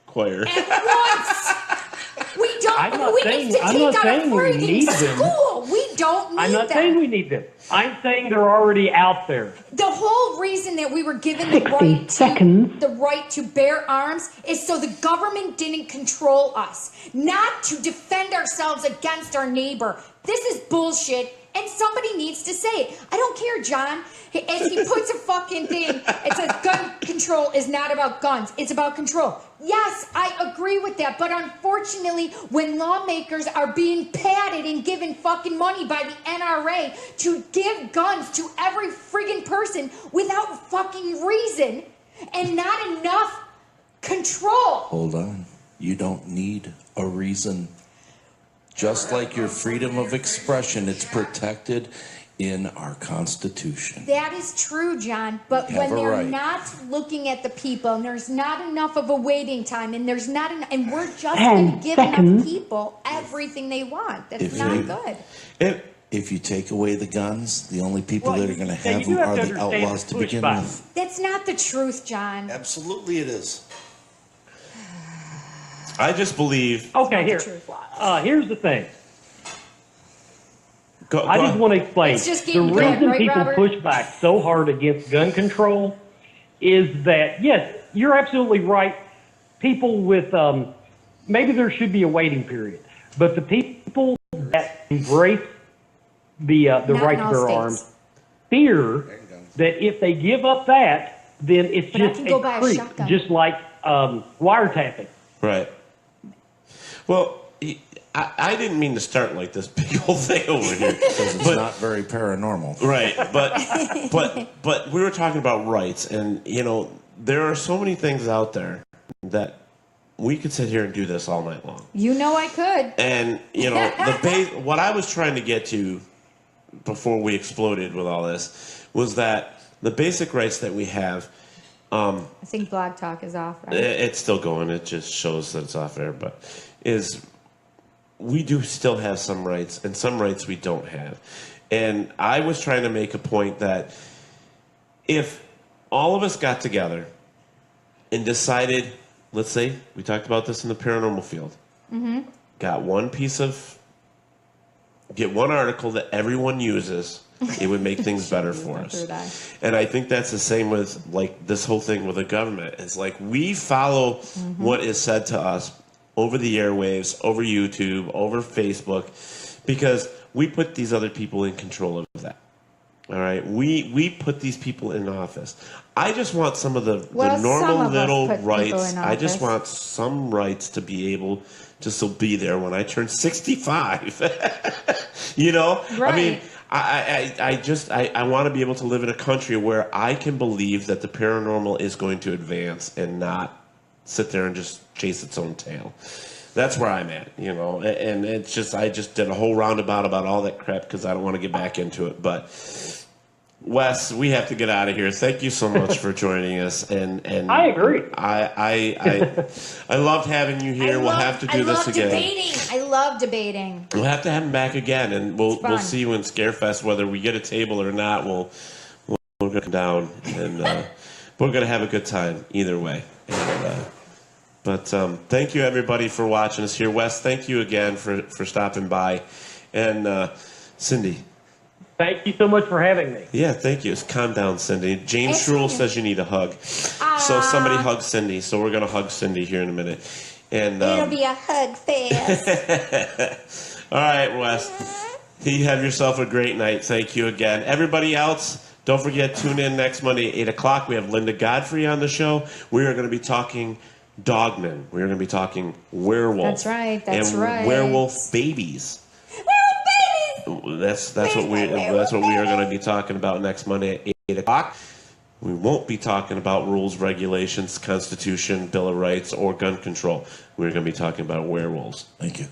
Speaker 4: Choir.
Speaker 3: At once. We don't. We need to take out a freaking school. We don't need
Speaker 5: I'm not
Speaker 3: them.
Speaker 5: saying we need them. I'm saying they're already out there.
Speaker 3: The whole reason that we were given the
Speaker 8: 60
Speaker 3: right to bear arms is so the government didn't control us, not to defend ourselves against our neighbor. This is bullshit, and somebody needs to say it. I don't care, John. If he puts a fucking thing, it says gun control is not about guns, it's about control. Yes, I agree with that, but unfortunately, when lawmakers are being padded and given fucking money by the NRA to give guns to every friggin' person without fucking reason and not enough control.
Speaker 2: Hold on. You don't need a reason. Just like your freedom of expression, it's protected in our Constitution.
Speaker 3: That is true, John, but
Speaker 2: You
Speaker 3: when
Speaker 2: have a
Speaker 3: they're
Speaker 2: right.
Speaker 3: not looking at the people and there's not enough of a waiting time and there's not enough, and we're just
Speaker 8: 10
Speaker 3: going to give enough
Speaker 8: seconds.
Speaker 3: people everything they want. That's
Speaker 2: If
Speaker 3: not
Speaker 2: you-
Speaker 3: good.
Speaker 2: If you take away the guns, the only people
Speaker 5: Well,
Speaker 2: that are going to
Speaker 5: yeah,
Speaker 2: have
Speaker 5: you do
Speaker 2: them
Speaker 5: have
Speaker 2: are
Speaker 5: to
Speaker 2: the
Speaker 5: understand
Speaker 2: outlaws to
Speaker 5: the
Speaker 2: begin
Speaker 5: pushback.
Speaker 2: with.
Speaker 3: That's not the truth, John.
Speaker 2: Absolutely it is.
Speaker 4: I just believe.
Speaker 5: Okay, here. Here's the thing. I just want to explain.
Speaker 3: It's just
Speaker 5: The
Speaker 3: getting good,
Speaker 5: reason
Speaker 3: right,
Speaker 5: people
Speaker 3: Robert?
Speaker 5: push back so hard against gun control is that, yes, you're absolutely right. People with, maybe there should be a waiting period, but the people that embrace the
Speaker 3: Not
Speaker 5: right
Speaker 3: in
Speaker 5: to
Speaker 3: all
Speaker 5: bear
Speaker 3: states.
Speaker 5: arms fear that if they give up that, then it's
Speaker 3: But I
Speaker 5: just
Speaker 3: can go
Speaker 5: a
Speaker 3: buy a
Speaker 5: creep,
Speaker 3: shotgun.
Speaker 5: just like wiretapping.
Speaker 4: Right. Well, I didn't mean to start like this big old thing over here.
Speaker 2: Because it's not very paranormal.
Speaker 4: Right, but we were talking about rights, and you know there are so many things out there that we could sit here and do this all night long.
Speaker 3: You know I could.
Speaker 4: And you know what I was trying to get to before we exploded with all this was that the basic rights that we have.
Speaker 3: I think Blog Talk is off, right?
Speaker 4: It's still going. It just shows that it's off air, but we do still have some rights, and some rights we don't have. And I was trying to make a point that if all of us got together and decided, let's say, we talked about this in the paranormal field, got get one article that everyone uses, it would make things better for us. And I think that's the same with like this whole thing with the government. It's like we follow what is said to us over the airwaves, over YouTube, over Facebook, because we put these other people in control of that. All right, we put these people in office. I just want some of the normal little rights. I just want some rights to be able to still be there when I turn 65. You know,
Speaker 3: Right.
Speaker 4: I mean, I want to be able to live in a country where I can believe that the paranormal is going to advance and not sit there and just chase its own tail. That's where I'm at, you know, and it's just, I just did a whole roundabout about all that crap because I don't want to get back into it. But Wes, we have to get out of here. Thank you so much for joining us. And
Speaker 5: I agree.
Speaker 4: I loved having you here. We'll have to do this again.
Speaker 3: I love debating.
Speaker 4: We'll have to have him back again, and we'll see you in Scarefest. Whether we get a table or not, we'll go down, and we're gonna have a good time either way. And, but thank you everybody for watching us here. Wes, thank you again for stopping by, and Cindy.
Speaker 5: Thank you so much for having me.
Speaker 4: Yeah, thank you. Calm down, Cindy. James Shrule says you need a hug, so somebody hug Cindy. So we're gonna hug Cindy here in a minute, and
Speaker 3: It'll be a hug fest.
Speaker 4: all right, Wes. You have yourself a great night. Thank you again. Everybody else, don't forget, tune in next Monday at 8 o'clock. We have Linda Godfrey on the show. We are going to be talking dogmen. We are going to be talking werewolf.
Speaker 3: That's right. That's
Speaker 4: and
Speaker 3: right.
Speaker 4: werewolf babies. That's what we are going to be talking about next Monday at 8 o'clock. We won't be talking about rules, regulations, Constitution, Bill of Rights, or gun control. We're going to be talking about werewolves.
Speaker 2: Thank you.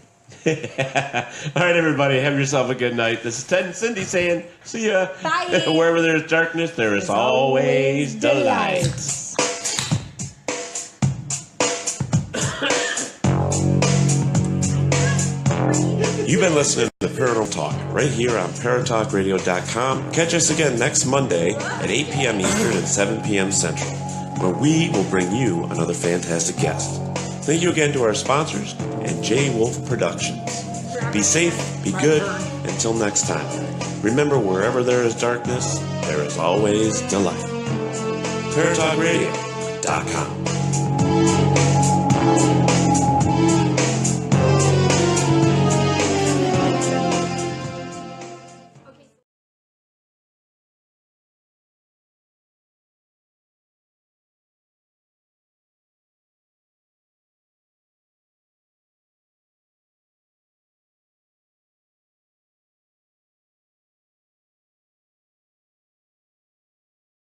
Speaker 4: All right, everybody, have yourself a good night. This is Ted and Cindy saying, see ya.
Speaker 3: Bye.
Speaker 4: Wherever there's darkness, there is always delight. You've been listening to Paranormal Talk right here on Paratalkradio.com. Catch us again next Monday at 8 p.m. Eastern and 7 p.m. Central, where we will bring you another fantastic guest. Thank you again to our sponsors and J. Wolf Productions. Be safe, be good, Until next time, remember, wherever there is darkness, there is always delight. ParatalkRadio.com